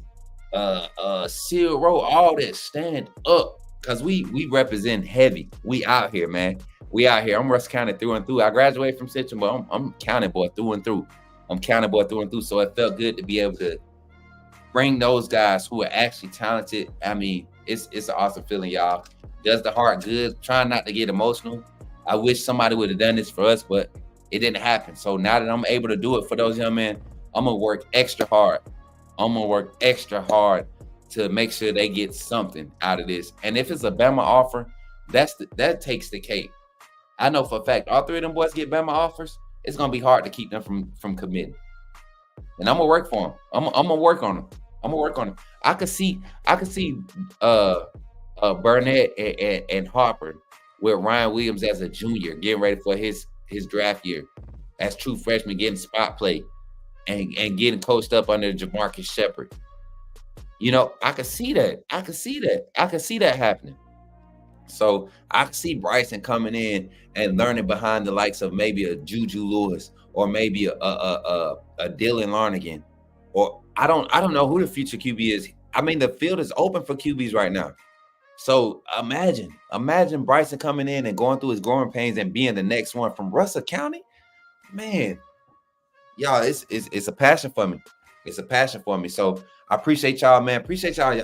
Seal Road, all that stand up. Because we represent heavy. We out here, man. We out here. I'm Russell County through and through. I graduated from Central, but I'm County boy through and through. So it felt good to be able to bring those guys who are actually talented. I mean, it's an awesome feeling, y'all. Does the heart good. Trying not to get emotional. I wish somebody would have done this for us, but it didn't happen. So now that I'm able to do it for those young men, I'm going to work extra hard. To make sure they get something out of this. And if it's a Bama offer, that takes the cake. I know for a fact, all three of them boys get Bama offers. It's gonna be hard to keep them from committing. And I'm gonna work for them. I'm gonna work on them. I could see Burnett and Harper with Ryan Williams as a junior getting ready for his draft year as true freshman, getting spot play and getting coached up under Jamarcus Shepard. You know, I could see that. I could see that happening. So I could see Bryson coming in and learning behind the likes of maybe a Juju Lewis or maybe a Dylan Larnigan, or I don't know who the future QB is. I mean, the field is open for QBs right now. So imagine Bryson coming in and going through his growing pains and being the next one from Russell County. Man, y'all, it's a passion for me. It's a passion for me. So I appreciate y'all, man. Appreciate y'all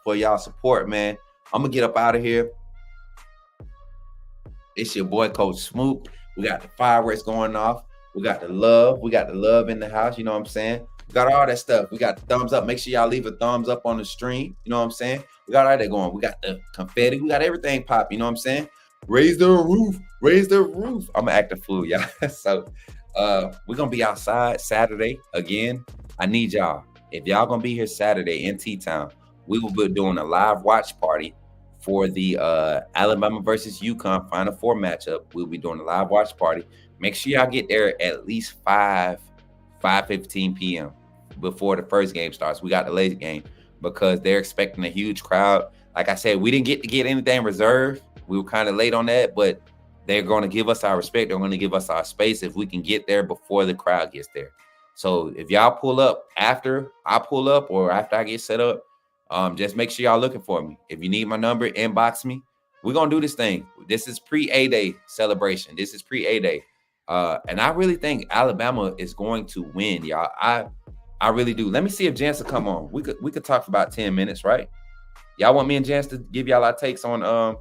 for y'all support, man. I'm gonna get up out of here. It's your boy, Coach Smook. We got the fireworks going off. We got the love. We got the love in the house. You know what I'm saying? We got all that stuff. We got the thumbs up. Make sure y'all leave a thumbs up on the stream. You know what I'm saying? We got all that going. We got the confetti. We got everything pop. You know what I'm saying? Raise the roof. Raise the roof. I'm gonna act a fool, y'all. So we're gonna be outside Saturday again. I need y'all. If y'all gonna be here Saturday in T-Town, we will be doing a live watch party for the Alabama versus UConn Final Four matchup. We'll be doing a live watch party. Make sure y'all get there at least 5:15 p.m. before the first game starts. We got the late game because they're expecting a huge crowd. Like I said, we didn't get to get anything reserved. We were kind of late on that, but they're going to give us our respect. They're going to give us our space if we can get there before the crowd gets there. So if y'all pull up after I pull up or after I get set up, just make sure y'all looking for me. If you need my number, inbox me. We're gonna do this thing. This is pre-A Day celebration. This is pre-A Day. And I really think Alabama is going to win, y'all. I really do. Let me see if Jance will come on. We could talk for about 10 minutes, right? Y'all want me and Jance to give y'all our takes on the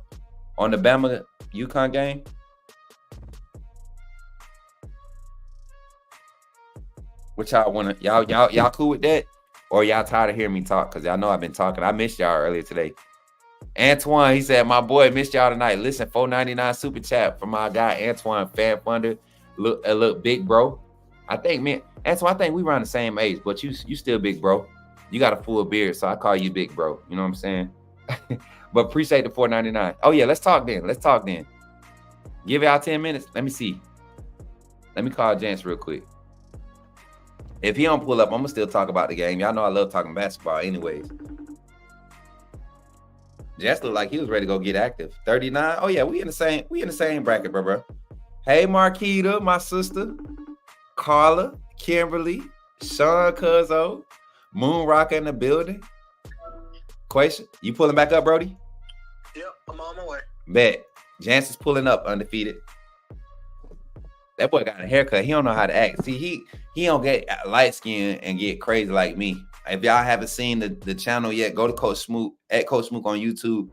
Bama UConn game? What y'all wanna y'all cool with that? Or y'all tired of hearing me talk? Because y'all know I've been talking. I missed y'all earlier today. Antoine, he said, my boy missed y'all tonight. Listen, $4.99 super chat from my guy Antoine, fan funder. Look, big bro. I think, man, Antoine, I think we around the same age, but you still big bro. You got a full beard, so I call you big bro. You know what I'm saying? But appreciate the $4.99. Oh yeah, let's talk then. Give y'all 10 minutes. Let me see. Let me call Jance real quick. If he don't pull up, I'm gonna still talk about the game. Y'all know I love talking basketball anyways. Jess looked like he was ready to go get active. 39. Oh yeah, we in the same bracket, bro. Hey Marquita, my sister, Carla, Kimberly, Sean Cuzzo, Moon Rock in the building. Question, you pulling back up, Brody? Yep, I'm on my way. Bet. Jance is pulling up undefeated. That boy got a haircut. He don't know how to act. See, he don't get light skin and get crazy like me. If y'all haven't seen the channel yet, go to Coach Smook at Coach Smook on YouTube,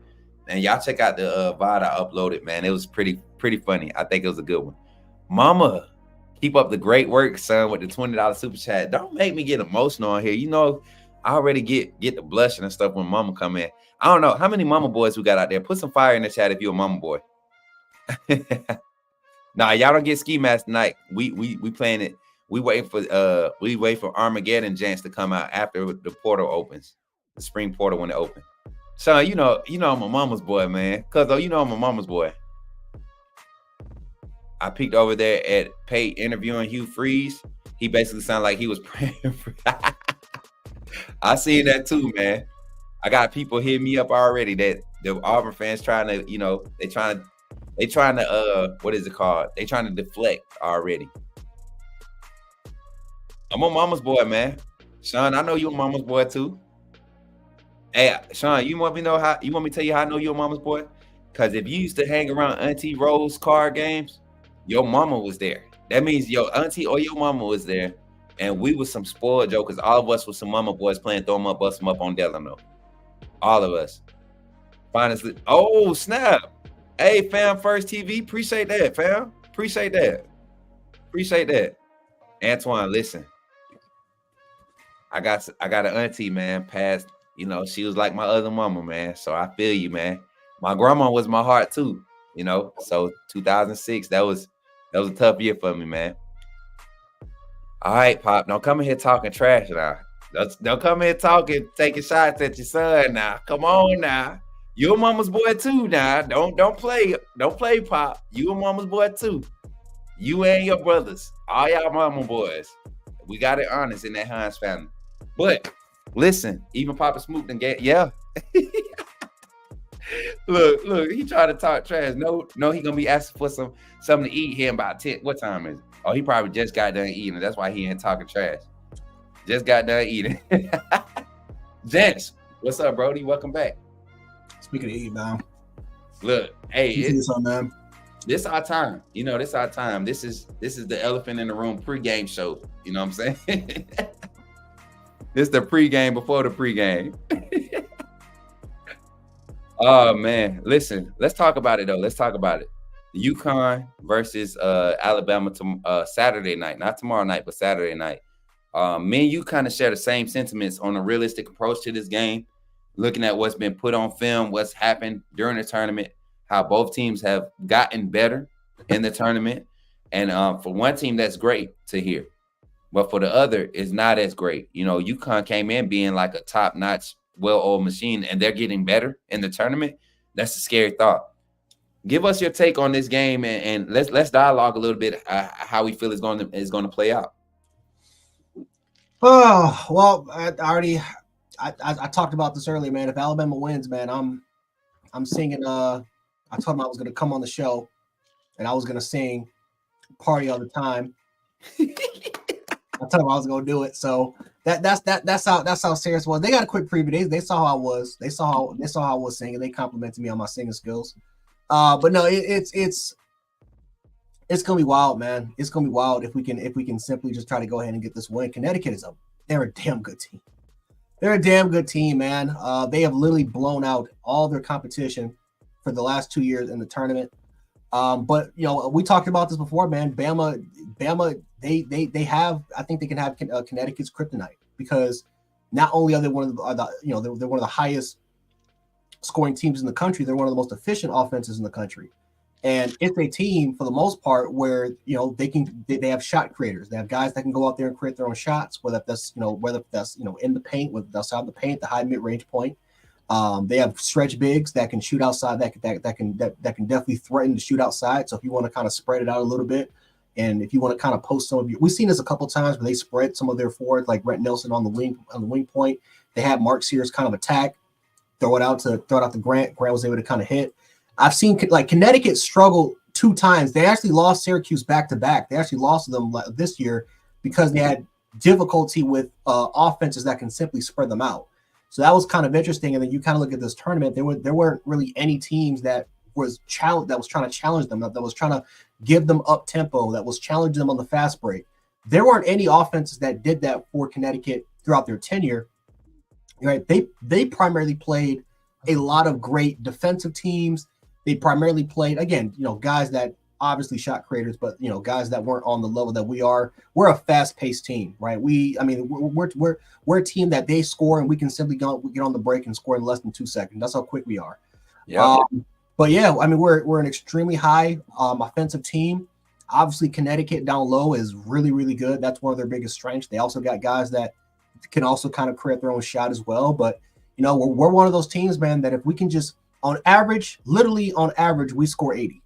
and y'all check out the VOD I uploaded. Man, it was pretty funny. I think it was a good one. Mama, keep up the great work, son, with the $20 super chat. Don't make me get emotional on here. You know, I already get the blushing and stuff when Mama come in. I don't know how many Mama boys we got out there. Put some fire in the chat if you're a Mama boy. Nah, y'all don't get ski mask tonight. We playing it. We wait for Armageddon Jance to come out after the portal opens, the spring portal when it opens. So you know I'm a mama's boy, man. Cause you know I'm a mama's boy. I peeked over there at Pate interviewing Hugh Freeze. He basically sounded like he was praying for. I seen that too, man. I got people hitting me up already that the Auburn fans trying to, you know, they trying to what is it called? They trying to deflect already. I'm a mama's boy, man. Sean, I know you're a mama's boy too. Hey, Sean, you want me to tell you how I know you're a mama's boy? Because if you used to hang around Auntie Rose card games, your mama was there. That means your auntie or your mama was there. And we was some spoiled jokers. All of us was some mama boys playing throw 'em up, bust 'em up on Delano. All of us. Honestly. Oh, snap. Hey, fam, First TV. Appreciate that, fam. Appreciate that. Antoine, listen. I got an auntie, man, passed, you know, she was like my other mama, man. So I feel you, man. My grandma was my heart too, you know. So 2006, that was a tough year for me, man. All right, Pop. Don't come in here talking trash now. Don't come in here taking shots at your son now. Come on now. You a mama's boy too now. Don't play, Pop. You a mama's boy too. You and your brothers. All y'all mama boys. We got it honest in that Hines family. But listen, even Papa Smook done get, yeah. Look, he tried to talk trash. No, he gonna be asking for something to eat here in about 10. What time is it? Oh, he probably just got done eating. That's why he ain't talking trash. Just got done eating. Gents, what's up, Brody? Welcome back. Speaking of eating, man. Look, hey, man. This our time. You know, this our time. This is the elephant in the room pregame show. You know what I'm saying? This the pregame before the pregame. Oh man, listen. Let's talk about it though. Let's talk about it. UConn versus Alabama Saturday night, not tomorrow night, but Saturday night. Me and you kind of share the same sentiments on a realistic approach to this game. Looking at what's been put on film, what's happened during the tournament, how both teams have gotten better in the tournament. And for one team, that's great to hear. But for the other, it's not as great. You know, UConn came in being like a top-notch, well-oiled machine, and they're getting better in the tournament. That's a scary thought. Give us your take on this game, and let's dialogue a little bit how we feel is going to play out. Oh, well, I talked about this earlier, man. If Alabama wins, man, I'm singing. I told him I was going to come on the show, and I was going to sing "Party All the Time." I told them I was gonna do it. So that's how serious it was. They got a quick preview. They saw how I was. They saw how I was singing. They complimented me on my singing skills. But no, it's gonna be wild, man. It's gonna be wild if we can simply just try to go ahead and get this win. Connecticut they're a damn good team. They're a damn good team, man. They have literally blown out all their competition for the last 2 years in the tournament. But we talked about this before, man. Bama, they have. I think they can have Connecticut's kryptonite because not only are they one of they're one of the highest scoring teams in the country. They're one of the most efficient offenses in the country, and it's a team for the most part where they have shot creators. They have guys that can go out there and create their own shots, whether that's in the paint, whether that's outside the paint, the high mid range point. They have stretch bigs that can shoot outside. That can definitely threaten to shoot outside. So if you want to kind of spread it out a little bit, and if you want to kind of post some of we've seen this a couple times where they spread some of their forwards like Brett Nelson on the wing point. They have Mark Sears kind of attack, throw it out to Grant. Grant was able to kind of hit. I've seen Connecticut struggle 2 times. They actually lost Syracuse back to back. They actually lost to them this year because they had difficulty with offenses that can simply spread them out. So that was kind of interesting. And then you kind of look at this tournament, there weren't really any teams that was trying to challenge them, that was trying to give them up tempo, that was challenging them on the fast break. There weren't any offenses that did that for Connecticut throughout their tenure. Right? They primarily played a lot of great defensive teams. They primarily played, again, guys that obviously shot creators, but guys that weren't on the level that we are. We're a fast-paced team, right? We're a team that they score and we can simply get on the break and score in less than 2 seconds. That's how quick we are. Yeah. But yeah, we're an extremely high offensive team. Obviously, Connecticut down low is really, really good. That's one of their biggest strengths. They also got guys that can also kind of create their own shot as well. But we're one of those teams, man, that if we can just literally on average, we score 80.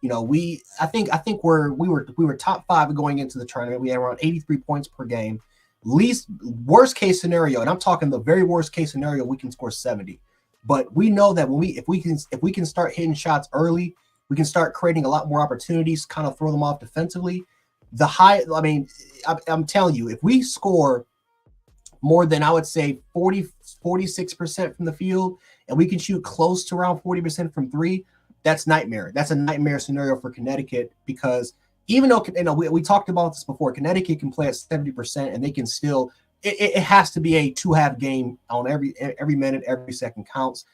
I think we were top 5 going into the tournament. We had around 83 points per game. Worst case scenario, and I'm talking the very worst case scenario, we can score 70. But we know that if we can start hitting shots early, we can start creating a lot more opportunities, kind of throw them off defensively. I'm telling you, if we score more than, I would say, 46% from the field, and we can shoot close to around 40% from 3, that's nightmare. That's a nightmare scenario for Connecticut because even though we talked about this before, Connecticut can play at 70% and they can still. It has to be a 2-half game on every minute, every second counts.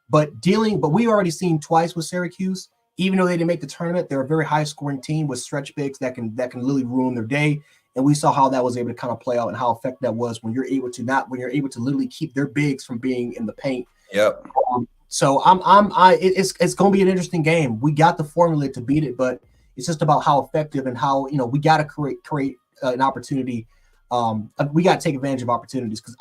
But we already seen twice with Syracuse. Even though they didn't make the tournament, they're a very high scoring team with stretch bigs that can literally ruin their day. And we saw how that was able to kind of play out and how effective that was when you're able to literally keep their bigs from being in the paint. Yep. So it's going to be an interesting game. We got the formula to beat it, but it's just about how effective and how we got to create an opportunity. We got to take advantage of opportunities because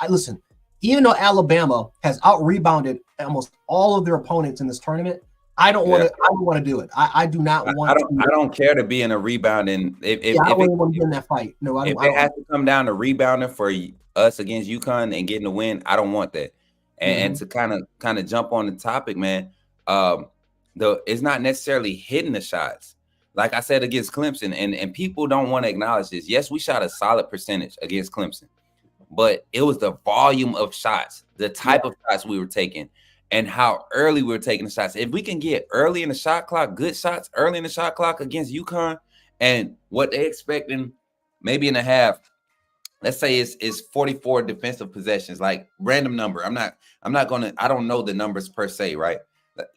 even though Alabama has out-rebounded almost all of their opponents in this tournament, I don't want to do it. I do not want. I don't care to be in a rebounding. I wouldn't want to be in that fight. No, I don't. If it has to come down to rebounding for us against UConn and getting the win, I don't want that. And to kind of jump on the topic, man, it's not necessarily hitting the shots. Like I said against Clemson, and people don't want to acknowledge this. Yes, we shot a solid percentage against Clemson, but it was the volume of shots, the type of shots we were taking, and how early we were taking the shots. If we can get early in the shot clock, good shots early in the shot clock against UConn, and what they expecting maybe in a half, let's say it's 44 defensive possessions, like random number. I don't know the numbers per se, right?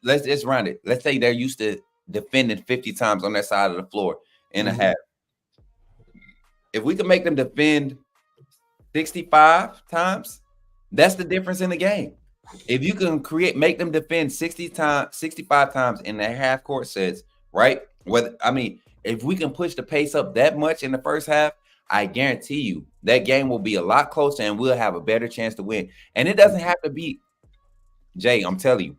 Let's just round it. Let's say they're used to defending 50 times on that side of the floor in a half. If we can make them defend 65 times, that's the difference in the game. If you can make them defend 65 times in their half court sets, right? If we can push the pace up that much in the first half, I guarantee you that game will be a lot closer and we'll have a better chance to win. And it doesn't have to be, Jay, I'm telling you,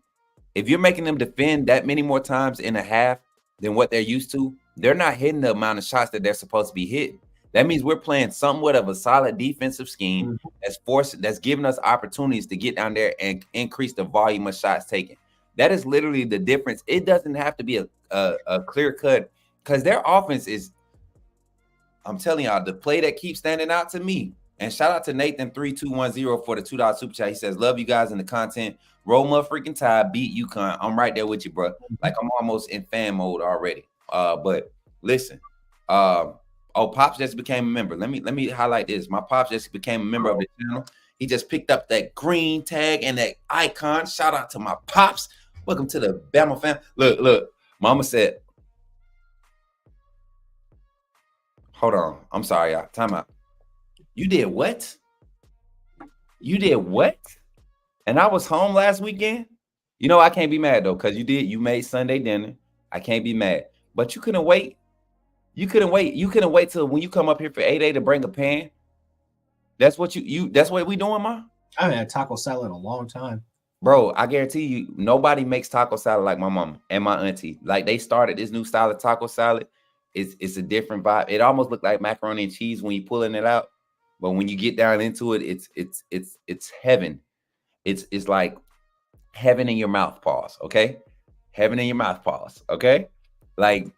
if you're making them defend that many more times in a half than what they're used to, they're not hitting the amount of shots that they're supposed to be hitting. That means we're playing somewhat of a solid defensive scheme that's giving us opportunities to get down there and increase the volume of shots taken. That is literally the difference. It doesn't have to be a clear cut because their offense is I'm telling y'all, the play that keeps standing out to me. And shout out to Nathan3210 for the $2 super chat. He says, "Love you guys in the content. Roll my freaking Tide, beat UConn. I'm right there with you, bro. Like I'm almost in fan mode already. But listen, Pops just became a member. Let me highlight this. My Pops just became a member of the channel. He just picked up that green tag and that icon. Shout out to my Pops. Welcome to the Bama fam. Look. Mama said, hold on. I'm sorry, y'all. Time out. You did what? You did what? And I was home last weekend. You know, I can't be mad though, because you made Sunday dinner. I can't be mad. But you couldn't wait. You couldn't wait till when you come up here for 8A to bring a pan. That's what that's what we doing, Ma? I haven't had taco salad in a long time. Bro, I guarantee you, nobody makes taco salad like my mama and my auntie. Like they started this new style of taco salad. It's a different vibe. It almost looked like macaroni and cheese when you pulling it out, but when you get down into it, it's heaven. It's like heaven in your mouth. Pause. Okay, heaven in your mouth. Pause. Okay, like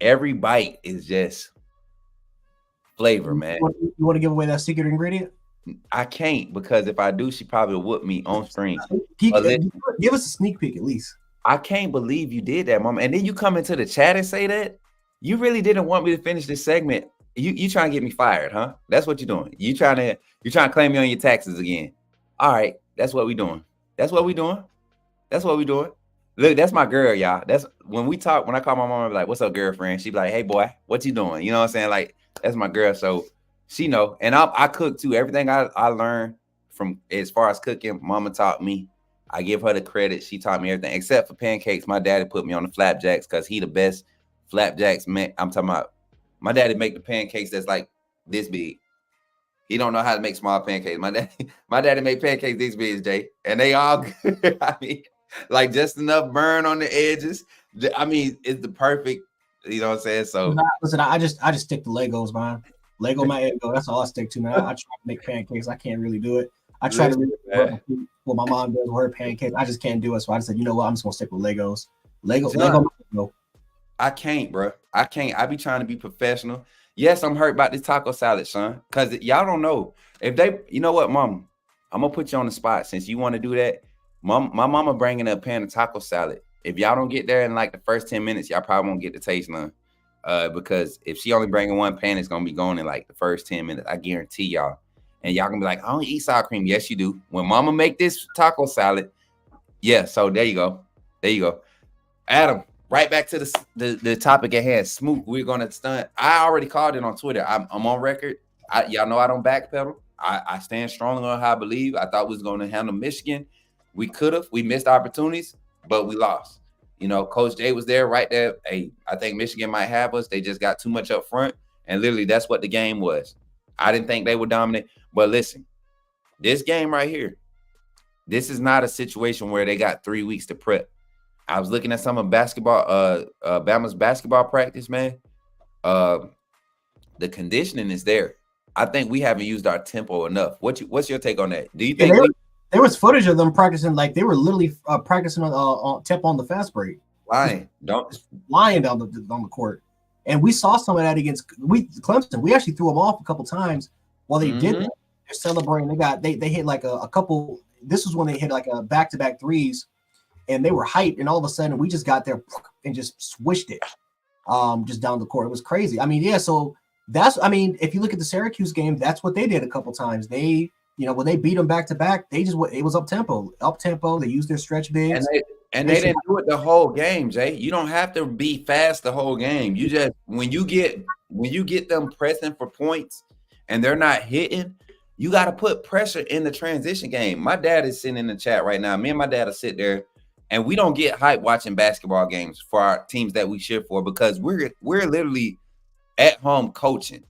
every bite is just flavor, man. You want to give away that secret ingredient? I can't, because if I do, she probably will whoop me on screen. Give us a sneak peek at least. I can't believe you did that, Mama. And then you come into the chat and say that. You really didn't want me to finish this segment. You trying to get me fired, huh? That's what you're doing. You trying to claim me on your taxes again. All right, that's what we doing. That's what we doing. That's what we doing. Look, that's my girl, y'all. That's when we talk. When I call my mom, I'm like, "What's up, girlfriend?" She be like, "Hey, boy, what you doing?" You know what I'm saying? Like, that's my girl. So she know. And I cook too. Everything I learned from as far as cooking, Mama taught me. I give her the credit. She taught me everything except for pancakes. My daddy put me on the flapjacks because he the best flapjacks. Man, I'm talking about. My daddy make the pancakes that's like this big. He don't know how to make small pancakes. My daddy make pancakes this big, Jay, and they all good. I mean, like just enough burn on the edges. I mean, it's the perfect. You know what I'm saying? So listen, I just stick to Legos, man. Lego my ego. That's all I stick to, man. I try to make pancakes. I can't really do it. I try to really what my mom does with her pancakes. I just can't do it. So I just said, you know what? I'm just gonna stick with Legos. Lego. I can't, bro. I can't. I be trying to be professional. Yes, I'm hurt about this taco salad, son. Cause y'all don't know if they. You know what, Mom? I'm gonna put you on the spot since you want to do that. My mama bringing a pan of taco salad. If y'all don't get there in like the first 10 minutes, y'all probably won't get to taste none. Because if she only bringing one pan, it's gonna be going in like the first 10 minutes. I guarantee y'all. And y'all gonna be like, I don't eat sour cream. Yes, you do. When Mama make this taco salad, yeah. So there you go. There you go. Adam, right back to the topic at hand. Smook, we're gonna stunt. I already called it on Twitter. I'm on record. Y'all know I don't backpedal. I stand strong on how I believe. I thought we was gonna handle Michigan. We could have. We missed opportunities, but we lost. You know, Coach Jay was there right there. Hey, I think Michigan might have us. They just got too much up front. And literally, that's what the game was. I didn't think they would dominate. But listen, this game right here, this is not a situation where they got 3 weeks to prep. I was looking at some of basketball, Bama's basketball practice, man. The conditioning is there. I think we haven't used our tempo enough. What's your take on that? Do you think there was footage of them practicing, like they were literally practicing on tempo on the fast break, lying down the court, and we saw some of that against Clemson. We actually threw them off a couple times while they did that. They're celebrating. They hit like a couple. This was when they hit like a back-to-back threes, and they were hyped. And all of a sudden, we just got there and just swished it, just down the court. It was crazy. I mean, yeah. So if you look at the Syracuse game, that's what they did a couple times. They. You know, when they beat them back to back, it was up tempo. They used their stretch bigs, and they didn't do it the whole game, Jay. You don't have to be fast the whole game. You just when you get them pressing for points and they're not hitting, you got to put pressure in the transition game. My dad is sitting in the chat right now. Me and my dad will sit there, and we don't get hype watching basketball games for our teams that we cheer for because we're literally at home coaching.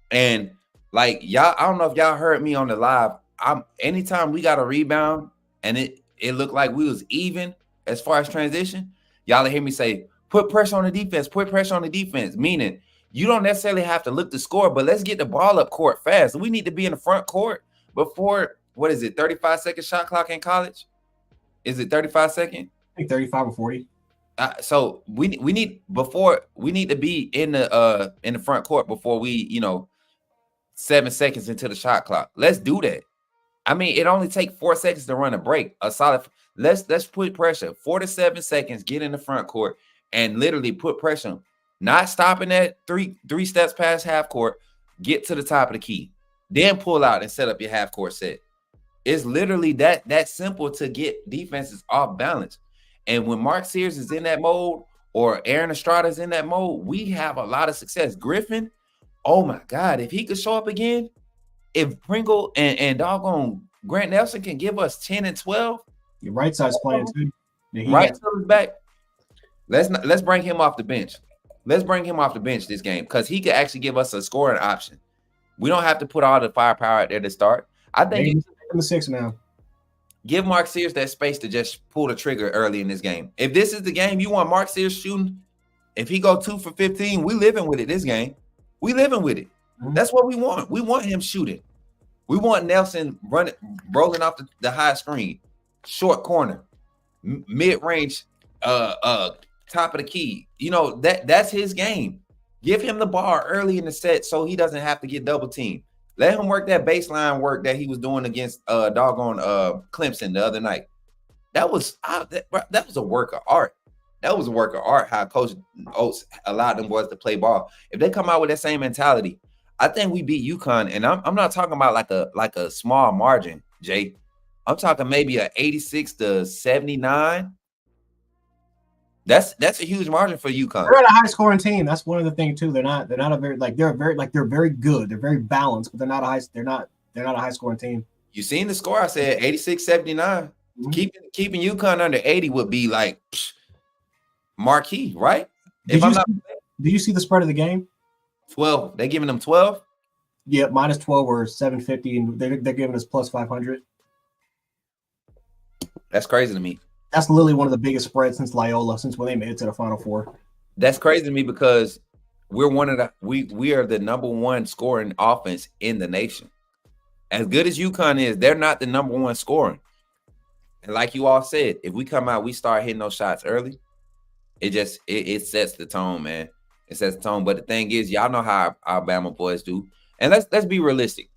And like y'all, I don't know if y'all heard me on the live. Anytime we got a rebound and it looked like we was even as far as transition, y'all hear me say, put pressure on the defense, meaning you don't necessarily have to look to score, but let's get the ball up court fast. We need to be in the front court before, 35-second shot clock in college? Is it 35 second? I think 35 or 40. So we need to be in the front court before we 7 seconds into the shot clock. Let's do that. I mean, it only takes 4 seconds to run a break. A solid. Let's put pressure. 4 to 7 seconds. Get in the front court and literally put pressure. Not stopping at three steps past half court. Get to the top of the key. Then pull out and set up your half court set. It's literally that simple to get defenses off balance. And when Mark Sears is in that mode or Aaron Estrada is in that mode, we have a lot of success. Griffin, oh my God, if he could show up again, if Pringle and doggone Grant Nelson can give us 10 and 12. Your right side's playing too. Right to back. Let's bring him off the bench. Let's bring him off the bench this game because he could actually give us a scoring option. We don't have to put all the firepower out there to start. I think he's in the 6 now. Give Mark Sears that space to just pull the trigger early in this game. If this is the game you want Mark Sears shooting, if he go 2 for 15, we living with it this game. We living with it. Mm-hmm. That's what we want. We want him shooting. We want Nelson rolling off the high screen, short corner, mid-range, top of the key. That's his game. Give him the ball early in the set so he doesn't have to get double teamed. Let him work that baseline work that he was doing against doggone Clemson the other night. That was a work of art. That was a work of art how Coach Oats allowed them boys to play ball. If they come out with that same mentality, I think we beat UConn. And I'm not talking about like a small margin, Jay. I'm talking maybe a 86 to 79. That's a huge margin for UConn. They're not a high scoring team. That's one of the things too. They're not a very they're very good. They're very balanced, but they're not a high scoring team. You seen the score? I said 86-79. Mm-hmm. Keeping UConn under 80 would be like marquee, right? Do you see the spread of the game? 12. They giving them 12? Yeah, minus 12 or 750, and they're giving us plus 500. That's crazy to me. That's literally one of the biggest spreads since Loyola, since when they made it to the Final Four. That's crazy to me because we are the number one scoring offense in the nation. As good as UConn is, they're not the number one scoring. And like you all said, if we come out, we start hitting those shots early, it sets the tone, man. It sets the tone. But the thing is, y'all know how our Bama boys do. And let's be realistic.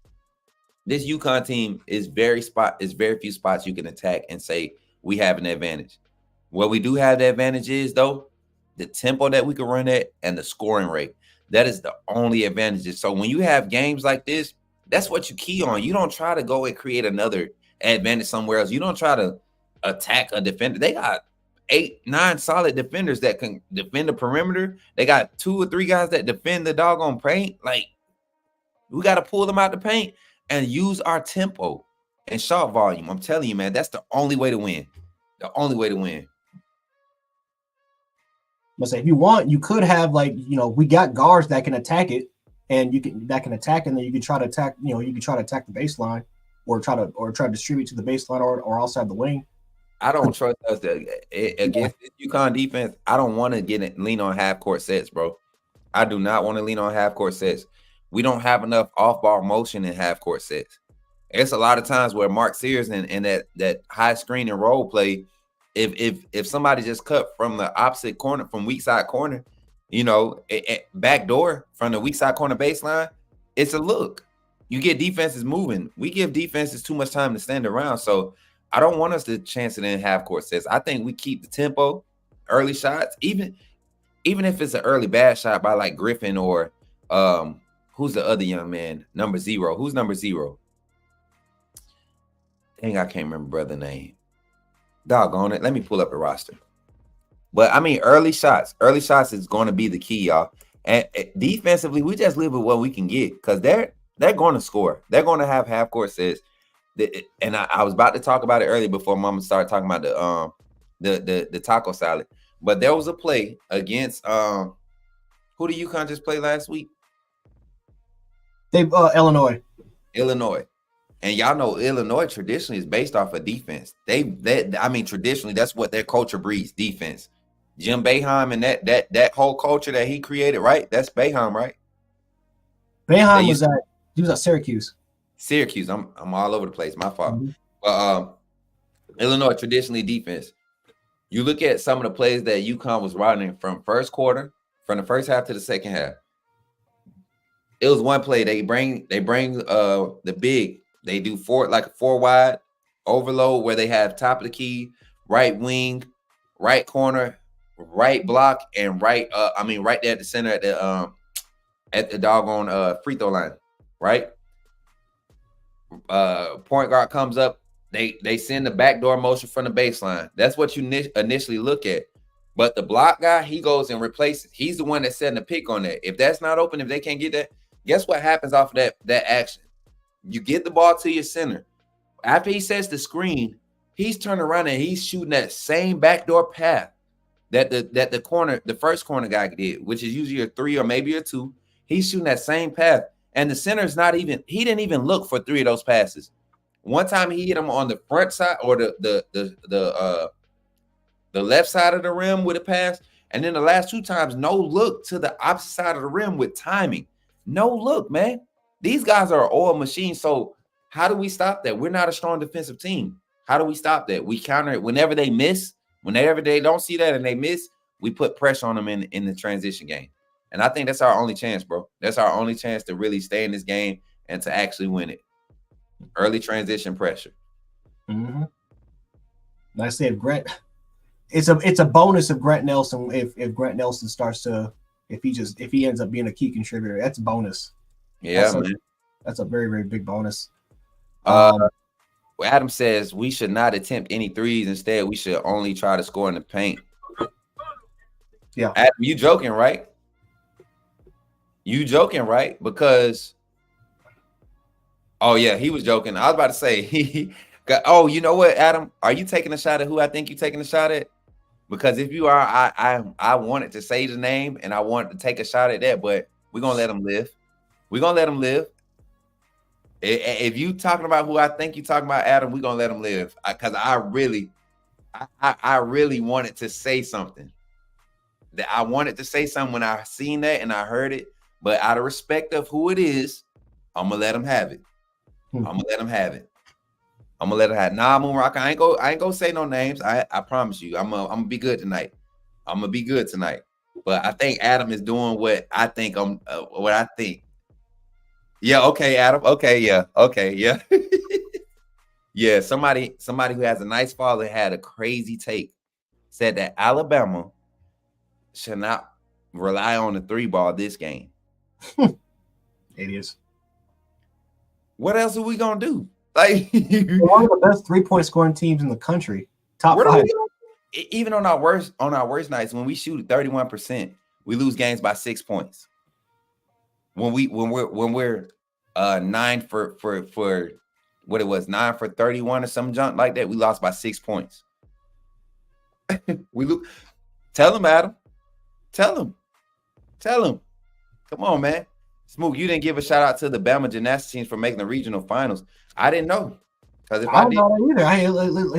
This UConn team is very few spots you can attack and say we have an advantage. What we do have the advantage is, though, the tempo that we can run at and the scoring rate. That is the only advantage. So when you have games like this, that's what you key on. You don't try to go and create another advantage somewhere else. You don't try to attack a defender. They got 8-9 solid defenders that can defend the perimeter. They got 2 or 3 guys that defend the doggone paint. Like, we got to pull them out the paint and use our tempo and shot volume. I'm telling you, man, that's the only way to win. The only way to win. But say if you want, you could have we got guards that can attack it, and that can attack, and then you can try to attack. You can try to attack the baseline, or try to distribute to the baseline, or outside the wing. I don't trust us against this UConn defense. I don't want to lean on half court sets, bro. I do not want to lean on half court sets. We don't have enough off ball motion in half court sets. It's a lot of times where Mark Sears and that high screen and roll play, if somebody just cut from the opposite corner, from weak side corner, back door from the weak side corner baseline, it's a look. You get defenses moving. We give defenses too much time to stand around. So I don't want us to chance it in half court sets. I think we keep the tempo, early shots, even if it's an early bad shot by like Griffin or who's the other young man, number 0. Who's number 0? Dang, I can't remember brother name. Doggone it. Let me pull up the roster. But I mean, early shots is going to be the key, y'all. And defensively, we just live with what we can get because they're going to score. They're going to have half court sets. And I was about to talk about it earlier before Mama started talking about the taco salad. But there was a play against who did UConn just play last week? Illinois. And y'all know Illinois traditionally is based off of defense. Traditionally, that's what their culture breeds, defense. Jim Boeheim and that whole culture that he created, right? That's Boeheim, right? Boeheim was at Syracuse. Syracuse. I'm all over the place. My fault. Mm-hmm. But Illinois traditionally defense. You look at some of the plays that UConn was running from the first half to the second half. It was one play they bring the big. They do four wide overload where they have top of the key, right wing, right corner, right block, and right there at the center at the doggone free throw line, right? Point guard comes up. They send the backdoor motion from the baseline. That's what you initially look at. But the block guy, he goes and replaces. He's the one that's setting the pick on that. If that's not open, if they can't get that, guess what happens off of that action? You get the ball to your center. After he sets the screen, he's turning around and he's shooting that same backdoor path that the first corner guy did, which is usually a 3 or maybe a 2. He's shooting that same path. And the center's he didn't even look for 3 of those passes. One time he hit him on the front side or the left side of the rim with a pass. And then the last 2 times, no look to the opposite side of the rim with timing. No look, man. These guys are oil machines. So how do we stop that? We're not a strong defensive team. How do we stop that? We counter it whenever they miss, whenever they don't see that and they miss, we put pressure on them in the transition game. And I think that's our only chance, bro. That's our only chance to really stay in this game and to actually win it. Early transition pressure. Mm-hmm. Like I said, Grant, it's a bonus if Grant Nelson Grant Nelson starts to if he ends up being a key contributor, that's a bonus. Yeah, man. That's a very, very big bonus. Adam says we should not attempt any threes. Instead, we should only try to score in the paint. Yeah. Adam, you joking, right? You joking, right? Because yeah, he was joking. I was about to say you know what, Adam? Are you taking a shot at who I think you're taking a shot at? Because if you are, I wanted to say the name and I wanted to take a shot at that, but we're gonna let him live. We're gonna let him live. If you talking about who I think you're talking about, Adam, we're gonna let him live. Because I really wanted to say something. That I wanted to say something when I seen that and I heard it, but out of respect of who it is, I'm gonna let him have it. I'm gonna let him have it. Nah, Moonrock, I ain't gonna say no names. I promise you, I'm gonna be good tonight. I'm gonna be good tonight. But I think Adam is doing what I think what I think. Yeah, okay, Adam. Okay, yeah. Yeah, somebody who has a nice father had a crazy take. Said that Alabama should not rely on the 3-ball this game. It is. What else are we gonna do? Like one of the best 3-point scoring teams in the country. Top 5. Even on our worst nights, when we shoot 31%, we lose games by 6 points. When we're 9 for what it was, 9 for 31 or some junk like that, we lost by 6 points. Tell him, Adam. Tell him. Come on, man. Smook, you didn't give a shout out to the Bama gymnastics teams for making the regional finals. I didn't know. Because if I don't did know either. Hey,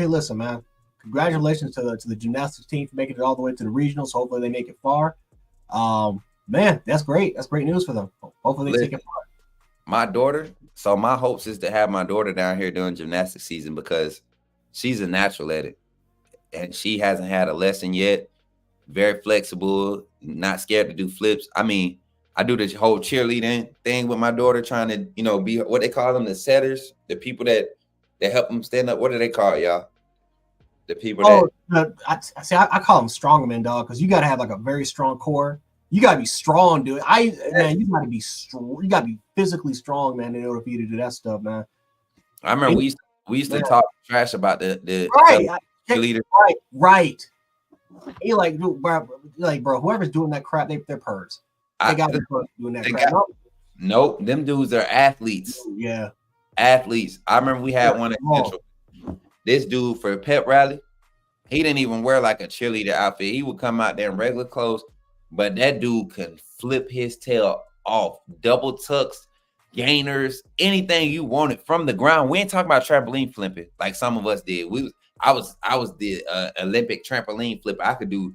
listen, man. Congratulations to the gymnastics team for making it all the way to the regionals. Hopefully they make it far. Man, that's great. That's great news for them. Hopefully they take it far. My daughter, so my hopes is to have my daughter down here during gymnastics season because she's a natural at it. And she hasn't had a lesson yet. Very flexible, not scared to do flips. I mean, I do this whole cheerleading thing with my daughter, trying to, be what they call them, the setters, the people that help them stand up. What do they call it, y'all? The people I call them strongmen, dog, because you got to have like a very strong core. You got to be strong, dude. You got to be strong. You got to be physically strong, man, in order for you to do that stuff, man. I remember we used to talk trash about the cheerleader. Right. You like, bro, whoever's doing that crap, they're pervs. They got to be doing that crap. Nope, them dudes are athletes. Yeah. Athletes. I remember we had one at Central. This dude for a pep rally, he didn't even wear like a cheerleader outfit. He would come out there in regular clothes, but that dude can flip his tail off. Double tucks, gainers, anything you wanted from the ground. We ain't talking about trampoline flipping like some of us did. I was the Olympic trampoline flipper. I could do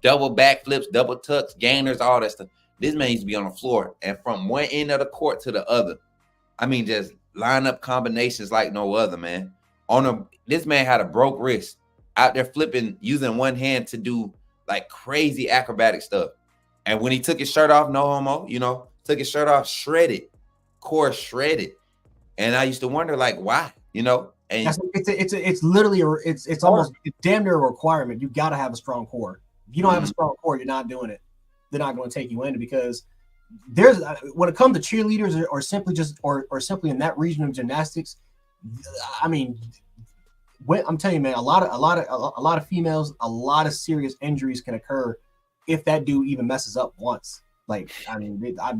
double back flips, double tucks, gainers, all that stuff. This man used to be on the floor and from one end of the court to the other. I mean, just line up combinations like no other, man. This man had a broke wrist. out there flipping, using one hand to do like crazy acrobatic stuff. And when he took his shirt off, no homo, took his shirt off, shredded, core shredded. And I used to wonder, like, why, And it's literally it's almost damn near a requirement. You got to have a strong core. If you don't have a strong core, you're not doing it. They're not going to take you in because there's when it comes to cheerleaders or simply just or simply in that region of gymnastics. I mean, I'm telling you, man, a lot of females, a lot of serious injuries can occur if that dude even messes up once. Like, I mean, I'm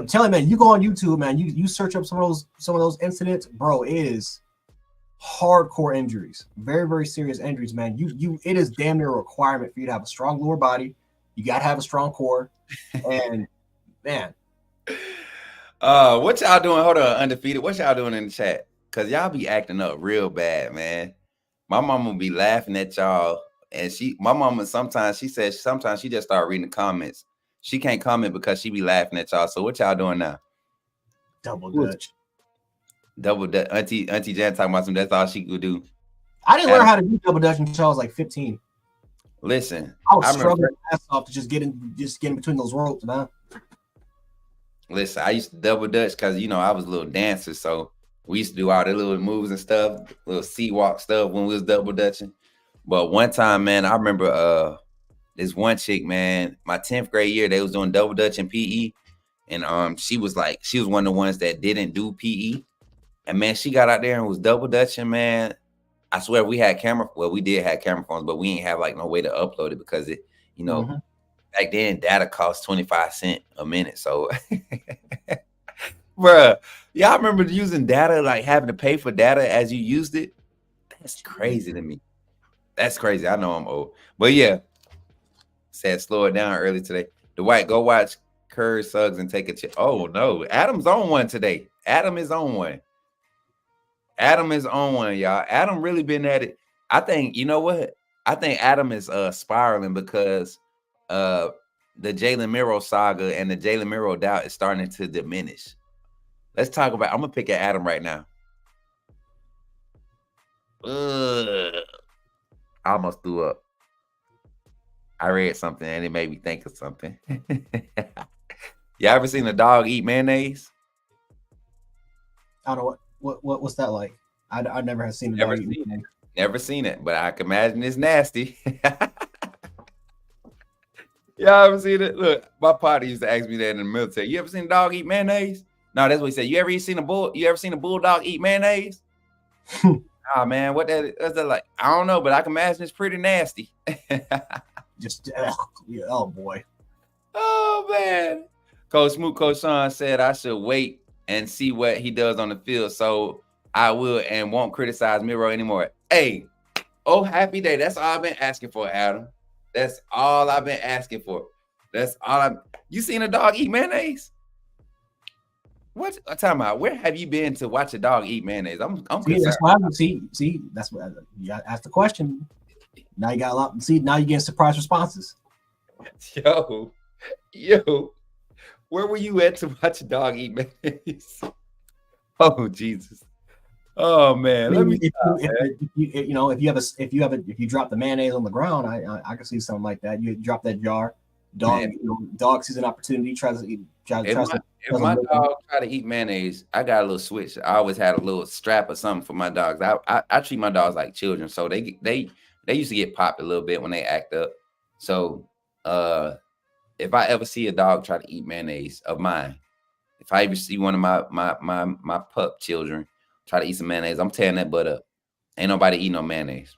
telling you, man, you go on YouTube, man, you search up some of those incidents, bro. It is hardcore injuries, very, very serious injuries, man. It is damn near a requirement for you to have a strong lower body. You got to have a strong core, and man. What y'all doing? Hold on, undefeated. What y'all doing in the chat? Cause y'all be acting up real bad, man. My mama be laughing at y'all, and my mama sometimes she says sometimes she just start reading the comments. She can't comment because she be laughing at y'all. So what y'all doing now? Double Dutch. Auntie Jan talking about some. That's all she could do. I didn't learn how to do double Dutch until I was like 15. Listen, I was struggling my ass off to just get in between those ropes, man. Listen, I used to double Dutch because I was a little dancer, so we used to do all the little moves and stuff, little sea walk stuff when we was double dutching. But one time, man, I remember this one chick, man, my 10th grade year, they was doing double dutch in PE. And she was one of the ones that didn't do PE. And man, she got out there and was double dutching, man. I swear we did have camera phones, but we ain't have like no way to upload it because it, back then data cost 25 cents a minute. So bruh, y'all remember using data, like having to pay for data as you used it? That's crazy to me. That's crazy. I know I'm old. But yeah, said slow it down early today. Dwight, go watch Curry Suggs and take a chip. Oh no, Adam's on one today. Adam is on one. Y'all. Adam really been at it. I think, you know what? I think Adam is spiraling because the Jalen Miro saga and the Jalen Miro doubt is starting to diminish. Let's talk about. I'm gonna pick at Adam right now. I almost threw up. I read something and it made me think of something. Y'all ever seen a dog eat mayonnaise? I don't know what's that like. I never have seen a dog eat mayonnaise. Never seen it, but I can imagine it's nasty. Y'all ever seen it? Look, my partner used to ask me that in the military. You ever seen a dog eat mayonnaise? No, that's what he said. You ever seen a bulldog eat mayonnaise? Oh man, what's that like? I don't know, but I can imagine it's pretty nasty. Oh boy. Oh man. Coach Smook, Coach Sean said I should wait and see what he does on the field, so I will and won't criticize Miro anymore. Hey, oh happy day. That's all I've been asking for, Adam. That's all I've been asking for. You seen a dog eat mayonnaise? What? I'm talking about. Where have you been to watch a dog eat mayonnaise? I'm that's why see, that's what you got to ask the question. Now you got a lot. See, now you're getting surprise responses. Yo, where were you at to watch a dog eat mayonnaise? Oh Jesus. Oh man. If you drop the mayonnaise on the ground, I can see something like that. You drop that jar. Dog sees an opportunity, tries to eat. If my dog try to eat mayonnaise, I got a little switch. I always had a little strap or something for my dogs. I treat my dogs like children, so they used to get popped a little bit when they act up. So if I ever see a dog try to eat mayonnaise of mine, if I ever see one of my pup children try to eat some mayonnaise, I'm tearing that butt up. Ain't nobody eating no mayonnaise.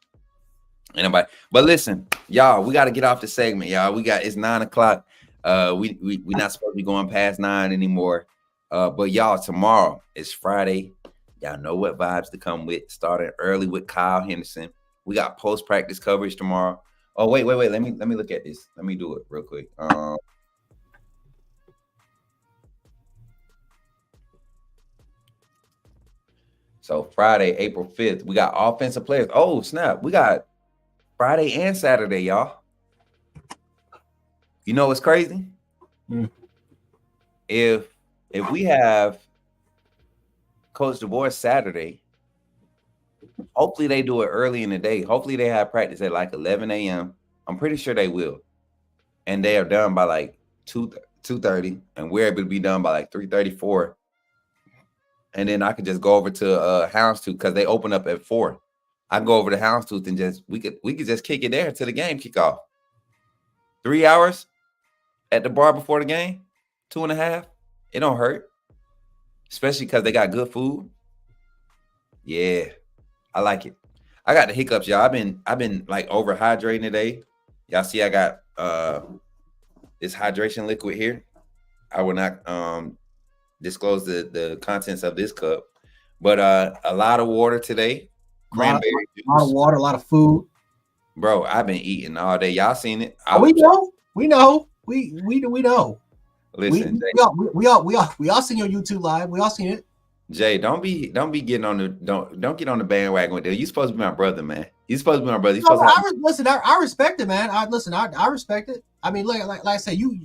Ain't nobody. But listen, y'all, we got to get off the segment, y'all. It's 9 o'clock. We not supposed to be going past 9 anymore. But y'all, tomorrow is Friday. Y'all know what vibes to come with. Starting early with Kyle Henderson. We got post-practice coverage tomorrow. Oh, wait. Let me look at this. Let me do it real quick. So Friday, April 5th, we got offensive players. Oh, snap. We got Friday and Saturday, y'all. You know what's crazy? If we have Coach DeBoer Saturday, Hopefully they do it early in the day. Hopefully they have practice at like 11 a.m. I'm pretty sure they will. And they are done by like 2:30, and we're able to be done by like 3:34. And then I could just go over to Houndstooth because they open up at 4. I can go over to Houndstooth and just we could just kick it there to the game kickoff. 3 hours at the bar before the game, 2.5. It don't hurt, especially because they got good food. Yeah, I like it. I got the hiccups, y'all. I've been like overhydrating today. Y'all see I got this hydration liquid here. I will not disclose the contents of this cup, but a lot of water today. Cranberry juice. A lot of water, a lot of food. Bro, I've been eating all day. Y'all seen it? We know. We know. Listen, we all seen your YouTube live. We all seen it. Jay, don't be getting on the don't get on the bandwagon with it. You supposed to be my brother, man. You supposed to be my brother. Listen, I respect it, man. I respect it. I mean, like I said, you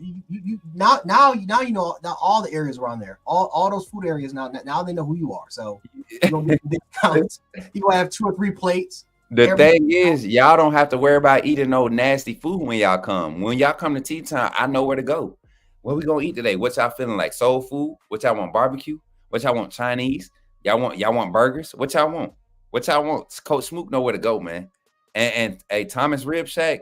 now you know all the areas around there, all those food areas now they know who you are. So you're gonna get discounts. You gonna have 2 or 3 plates. The thing is, y'all don't have to worry about eating no nasty food when y'all come. When y'all come to tea time, I know where to go. What we gonna eat today? What y'all feeling like? Soul food? What y'all want? Barbecue? What y'all want? Chinese? Y'all want burgers? What y'all want? What y'all want? Coach Smook know where to go, man. And a Thomas Rib Shack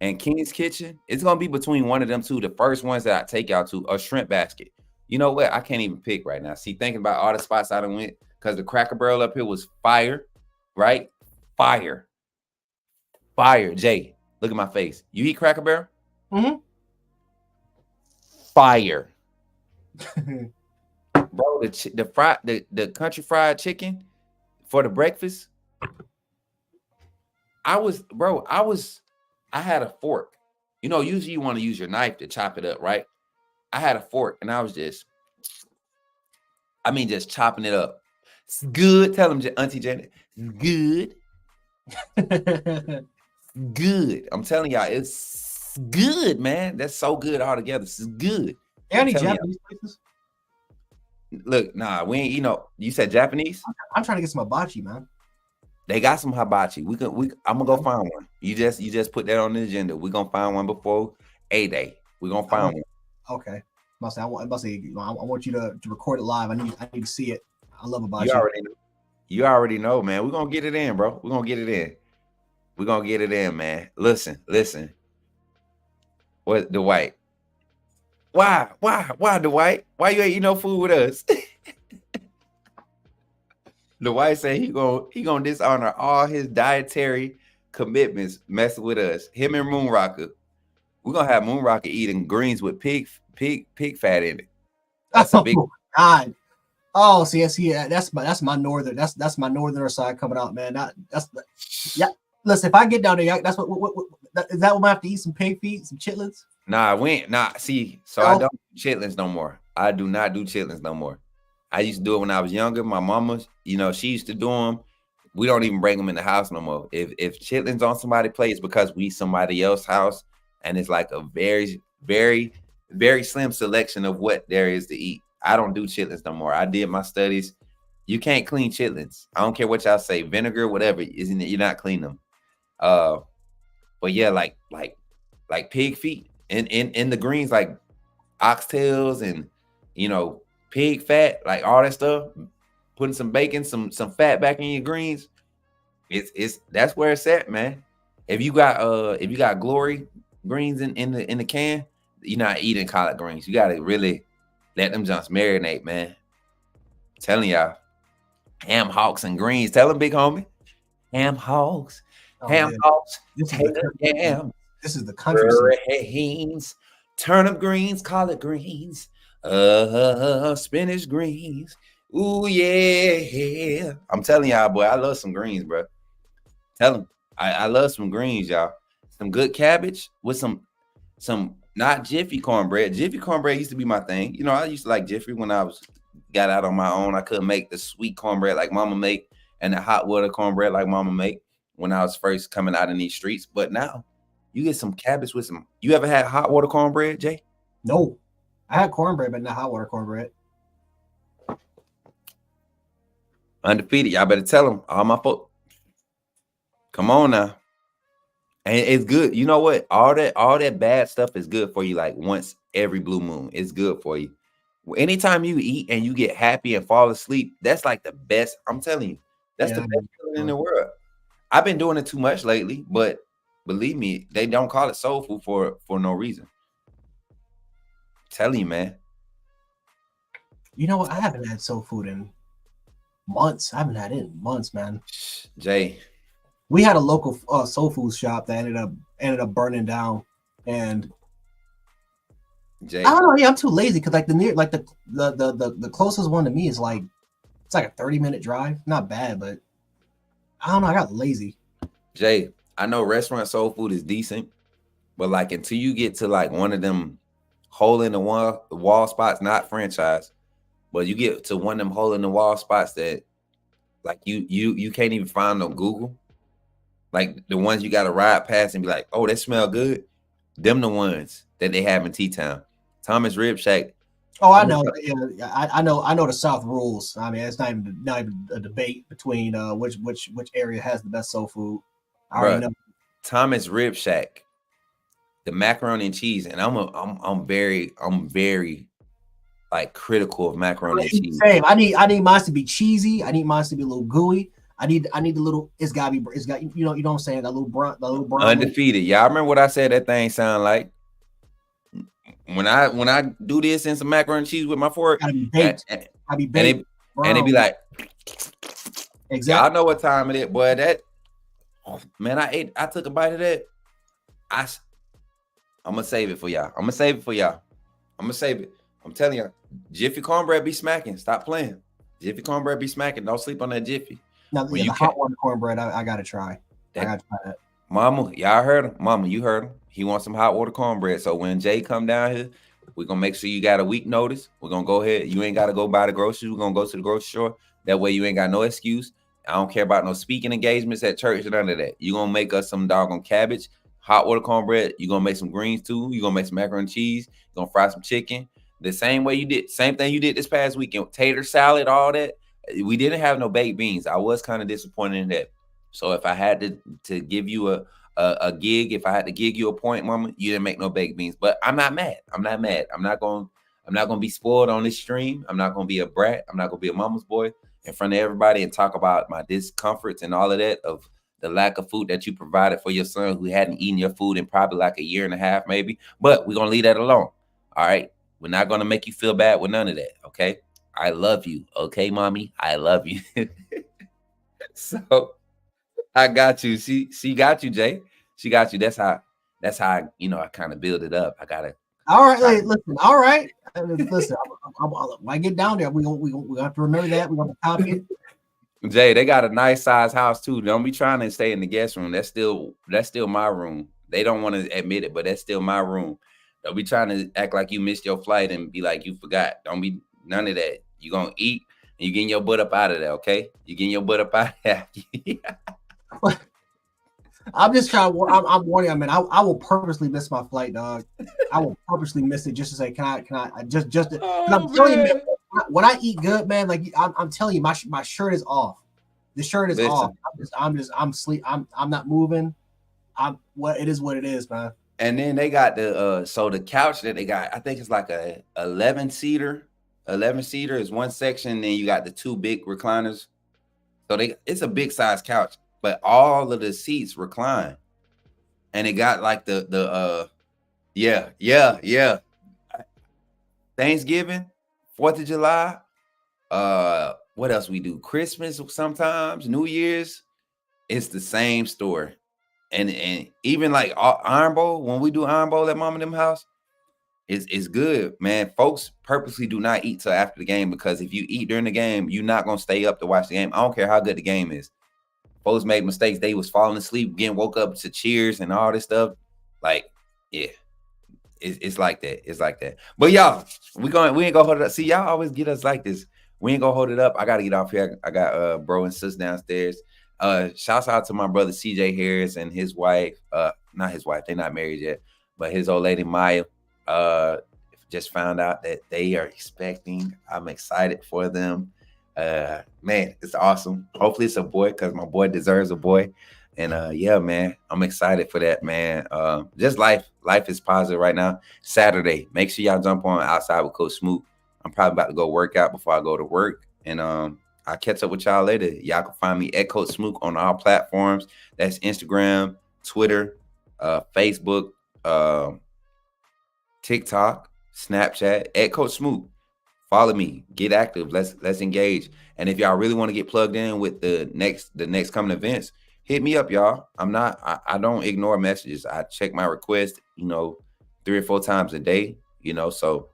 and King's Kitchen, it's gonna be between one of them two. The first ones that I take y'all to, a Shrimp Basket. You know what? I can't even pick right now. See, thinking about all the spots I done went, because the Cracker Barrel up here was fire, right? Fire. Jay, look at my face. You eat Cracker Barrel? Mm-hmm. Fire. Bro, the country fried chicken for the breakfast. I had a fork. You know, usually you want to use your knife to chop it up, right? I had a fork and I was just chopping it up. It's good. Tell him, Auntie Janet, good. Good. I'm telling y'all, it's good, man. That's so good all together. It's good. Any Japanese places? Look, nah, we ain't. You know, you said Japanese. I'm trying to get some hibachi, man. They got some hibachi. I'm gonna go find one. You just put that on the agenda. We're gonna find one before A-Day. We're gonna find one. Okay. I want you to record it live. I need to see it. I love hibachi. You already know, man. We're gonna get it in, bro. We're gonna get it in, man. Listen. What Dwight? Why, Dwight? Why you ain't eat no food with us? Dwight said he gonna dishonor all his dietary commitments messing with us. Him and Moonrocker. We're gonna have Moonrocker eating greens with pig fat in it. That's a big God. Oh, see, that's my northern. That's my northerner side coming out, man. Yeah. Listen, if I get down there, that's what is that? What I have to eat some pig feet, some chitlins? See, so I don't do chitlins no more. I do not do chitlins no more. I used to do it when I was younger. My mama, she used to do them. We don't even bring them in the house no more. If chitlins on somebody's plate, it's because we somebody else's house, and it's like a very, very, very slim selection of what there is to eat. I don't do chitlins no more. I did my studies. You can't clean chitlins. I don't care what y'all say, vinegar, whatever. Isn't it? You're not clean them. But yeah, like pig feet in the greens, like oxtails and pig fat, like all that stuff. Putting some bacon, some fat back in your greens. That's where it's at, man. If you got glory greens in the can, you're not eating collard greens. You gotta really let them just marinate, man. I'm telling y'all, ham hocks and greens. Tell them, big homie, ham hocks. Ham hocks, tater yams. This is the country. Greens, turnip greens, collard greens, spinach greens. Ooh yeah. I'm telling y'all, boy, I love some greens, bro. Tell them I love some greens, y'all. Some good cabbage with some not Jiffy cornbread. Jiffy cornbread used to be my thing. I used to like Jiffy when I got out on my own. I couldn't make the sweet cornbread like mama make and the hot water cornbread like mama make when I was first coming out in these streets. But now you get some cabbage with some. You ever had hot water cornbread, Jay? No. I had cornbread, but not hot water cornbread. Undefeated. Y'all better tell them. All my folks. Come on now. And it's good. You know what? All that bad stuff is good for you. Like once every blue moon, it's good for you. Anytime you eat and you get happy and fall asleep, that's like the best. I'm telling you, that's the best feeling in the world. I've been doing it too much lately, but believe me, they don't call it soul food for no reason. I'm telling you, man. You know what? I haven't had soul food in months. I haven't had it in months, man. Jay, we had a local soul food shop that ended up burning down, and Jay, I don't know. Yeah, I'm too lazy because the closest one to me is like it's like a 30-minute drive. Not bad, but I don't know. I got lazy. Jay, I know restaurant soul food is decent, but like until you get to like one of them hole in the wall spots, not franchise, but you get to one of them hole in the wall spots that like you can't even find on Google. Like the ones you got to ride past and be like, oh, they smell good. Them the ones that they have in T-Town. Thomas Rib Shack. Oh, I know. Yeah, I know the South rules. I mean, it's not even a debate between which area has the best soul food. I already know. Thomas Rib Shack, the macaroni and cheese, and I'm very like critical of macaroni and cheese. Same. I need mine to be cheesy. I need mine to be a little gooey. I need the little. It's got you know what I'm saying, that little brown. Undefeated. Y'all remember what I said that thing sound like? When I do this in some macaroni and cheese with my fork, gotta be baked. And it be like, exactly. Y'all know what time it is, boy. That I took a bite of that. I'm gonna save it for y'all. I'm gonna save it. I'm telling y'all, Jiffy cornbread be smacking. Stop playing. Jiffy cornbread be smacking. Don't sleep on that Jiffy. Now, the hot water cornbread, I gotta try. I gotta try that. Mama, y'all heard him. Mama, you heard him. He wants some hot water cornbread. So when Jay come down here, we're gonna make sure you got a week notice. We're gonna go ahead. You ain't gotta go buy the groceries. We're gonna go to the grocery store. That way you ain't got no excuse. I don't care about no speaking engagements at church and none of that. You're gonna make us some doggone cabbage, hot water cornbread. You're gonna make some greens too. You're gonna make some macaroni and cheese. You're gonna fry some chicken. The same thing you did this past weekend. Tater salad, all that. We didn't have no baked beans. I was kind of disappointed in that. So if I had to give you a gig, if I had to gig you a point, mama, you didn't make no baked beans. But I'm not mad. I'm not gonna be spoiled on this stream. I'm not gonna be a brat. I'm not gonna be a mama's boy in front of everybody and talk about my discomforts and all of that of the lack of food that you provided for your son who hadn't eaten your food in probably like a year and a half, maybe. But we're gonna leave that alone. All right. We're not gonna make you feel bad with none of that. Okay. I love you. Okay, mommy. I love you. So I got you. She got you, Jay. She got you. That's how I kind of build it up. I gotta. All right, hey, listen. All right, listen. When I get down there, we have to remember that. We're gonna copy it. Jay, they got a nice size house too. Don't be trying to stay in the guest room. That's still my room. They don't want to admit it, but that's still my room. Don't be trying to act like you missed your flight and be like you forgot. Don't be none of that. You gonna eat and you getting your butt up out of there, okay? You getting your butt up out of there. I'm just trying. I'm warning you, man. I will purposely miss my flight, dog. I will purposely miss it just to say, can I just? I'm telling you, man, when I eat good, man, like I'm telling you, my shirt is off. The shirt is off. I'm sleep. I'm not moving. It is what it is, man. And then they got the couch that they got. I think it's like a 11-seater. 11-seater is one section. And then you got the two big recliners. So it's a big size couch. But all of the seats recline, and it got like yeah. Thanksgiving, 4th of July, what else we do? Christmas sometimes, New Year's. It's the same story, and even like Iron Bowl, when we do Iron Bowl at Mom and them house, it's good, man. Folks purposely do not eat till after the game because if you eat during the game, you're not gonna stay up to watch the game. I don't care how good the game is. Folks made mistakes. They was falling asleep, getting woke up to cheers and all this stuff. Like, yeah, it's like that. It's like that. But y'all, we ain't gonna hold it up. See, y'all always get us like this. We ain't gonna hold it up. I gotta get off here. I got bro and sis downstairs. Shouts out to my brother CJ Harris and his wife. Not his wife. They're not married yet, but his old lady Maya. Just found out that they are expecting. I'm excited for them. Man, it's awesome. Hopefully it's a boy because my boy deserves a boy. And yeah, man, I'm excited for that, man. Just life is positive right now. Saturday, make sure y'all jump on Outside with Coach Smook. I'm probably about to go work out before I go to work. And I'll catch up with y'all later. Y'all can find me at Coach Smook on all platforms. That's Instagram, Twitter, Facebook, TikTok, Snapchat, at Coach Smook. Follow me, get active. Let's engage. And if y'all really want to get plugged in with the next coming events, hit me up, y'all. I don't ignore messages. I check my request, 3 or 4 times a day, so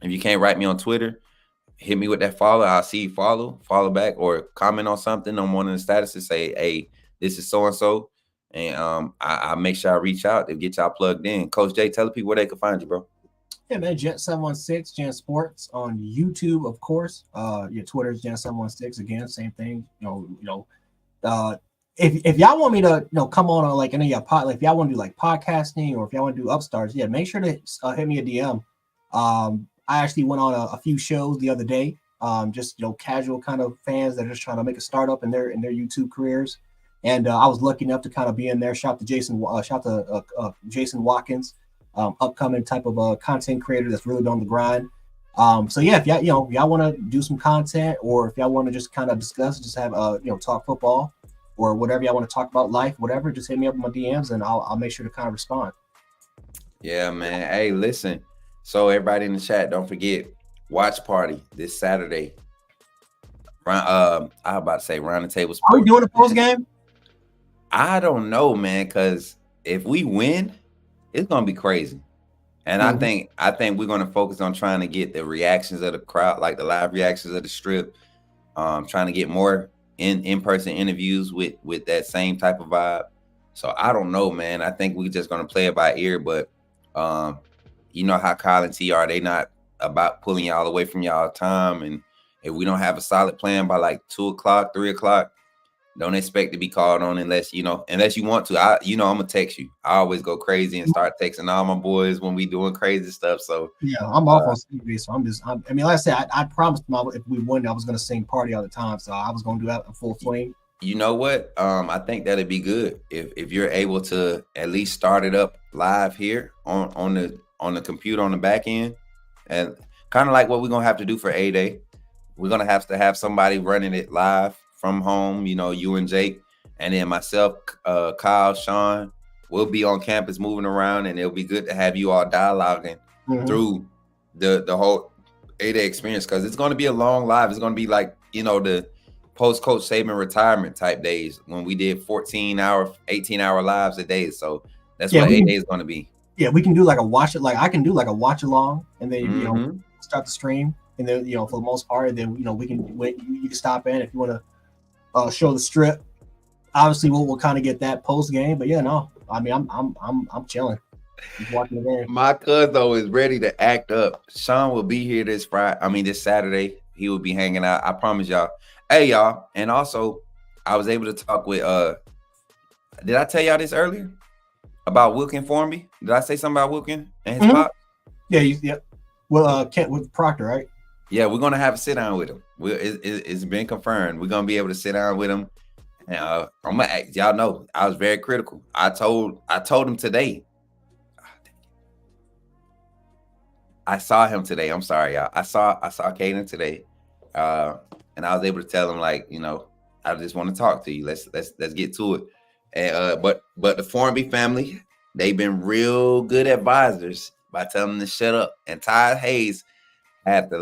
if you can't write me on Twitter, hit me with that follow. I'll see you follow back, or comment on something on one of the statuses. Say, hey, this is so and so, and I make sure I reach out to get y'all plugged in. Coach Jay, tell the people where they can find you, bro. Yeah, man, Gent716, Gent Sports on YouTube, of course. Your Twitter is Gent716. Again, same thing. If y'all want me to, come on like any of y'all like if y'all want to do like podcasting, or if y'all want to do Upstarts, yeah, make sure to hit me a DM. I actually went on a few shows the other day. Just casual kind of fans that are just trying to make a startup in their YouTube careers, and I was lucky enough to kind of be in there. Shout to Jason Watkins. Upcoming type of content creator that's really on the grind. So yeah, if y'all want to do some content, or if y'all want to just kind of discuss, just have talk football or whatever y'all want to talk about, life, whatever, just hit me up in my DMs and I'll make sure to kind of respond. Yeah, man. Hey, listen. So everybody in the chat, don't forget, watch party this Saturday. I was about to say round the table sports. Are we doing a post game? I don't know, man, because if we win, it's gonna be crazy. And I think we're gonna focus on trying to get the reactions of the crowd, like the live reactions of the strip. Trying to get more in-person interviews with that same type of vibe. So I don't know, man. I think we're just gonna play it by ear, but you know how Kyle and T are, they not about pulling y'all away from y'all time. And if we don't have a solid plan by like 2 o'clock, 3 o'clock, don't expect to be called on unless you want to. I'm gonna text you. I always go crazy and start texting all my boys when we doing crazy stuff. So yeah, I'm off on TV. So like I said, I promised them if we won, I was gonna sing party all the time. So I was gonna do that in full flame. You know what? I think that'd be good if you're able to at least start it up live here on the computer on the back end, and kind of like what we're gonna have to do for A-Day. We're gonna have to have somebody running it live from home, you and Jake, and then myself, Kyle, Sean, we'll be on campus moving around, and it'll be good to have you all dialoguing through the whole A-Day experience, because it's going to be a long live. It's going to be like, the post-Coach Saban retirement type days when we did 14-hour, 18-hour lives a day. So that's what A-Day is going to be. Yeah, we can do like a watch it. Like I can do like a watch along, and then start the stream, and then for the most part, and then you can stop in if you want to. Show the strip. Obviously, we'll kind of get that post game, but yeah, no. I mean, I'm chilling. Just watching the game. My cousin though is ready to act up. Sean will be here this Saturday. He will be hanging out. I promise y'all. Hey y'all, and also I was able to talk with. Did I tell y'all this earlier about Wilkin Formby? Did I say something about Wilkin and his pop? Yeah. Well, Kent with Proctor, right? Yeah, we're gonna have a sit down with him. It's been confirmed. We're gonna be able to sit down with him. And I'm gonna act, y'all know I was very critical. I told him today. I saw him today. I'm sorry, y'all. I saw Caden today, and I was able to tell him I just want to talk to you. Let's get to it. And but the Formby family, they've been real good advisors by telling them to shut up. And Ty Hayes had to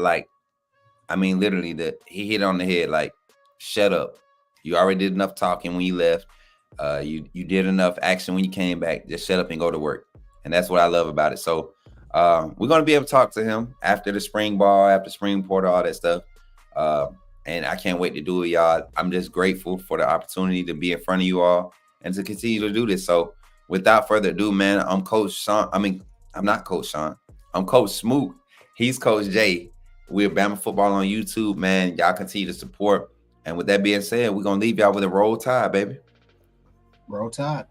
literally he hit on the head, shut up. You already did enough talking when you left. You did enough action when you came back. Just shut up and go to work. And that's what I love about it. So we're going to be able to talk to him after the spring ball, after spring portal, all that stuff. And I can't wait to do it, y'all. I'm just grateful for the opportunity to be in front of you all and to continue to do this. So without further ado, man, I'm Coach Sean. I'm not Coach Sean. I'm Coach Smook. He's Coach Jay. We're Bama Football on YouTube, man. Y'all continue to support. And with that being said, we're going to leave y'all with a Roll Tide, baby. Roll Tide.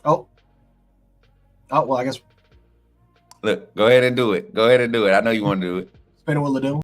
Oh, well, I guess. Look, go ahead and do it. Go ahead and do it. I know you want to do it. Spin a wheel of doom.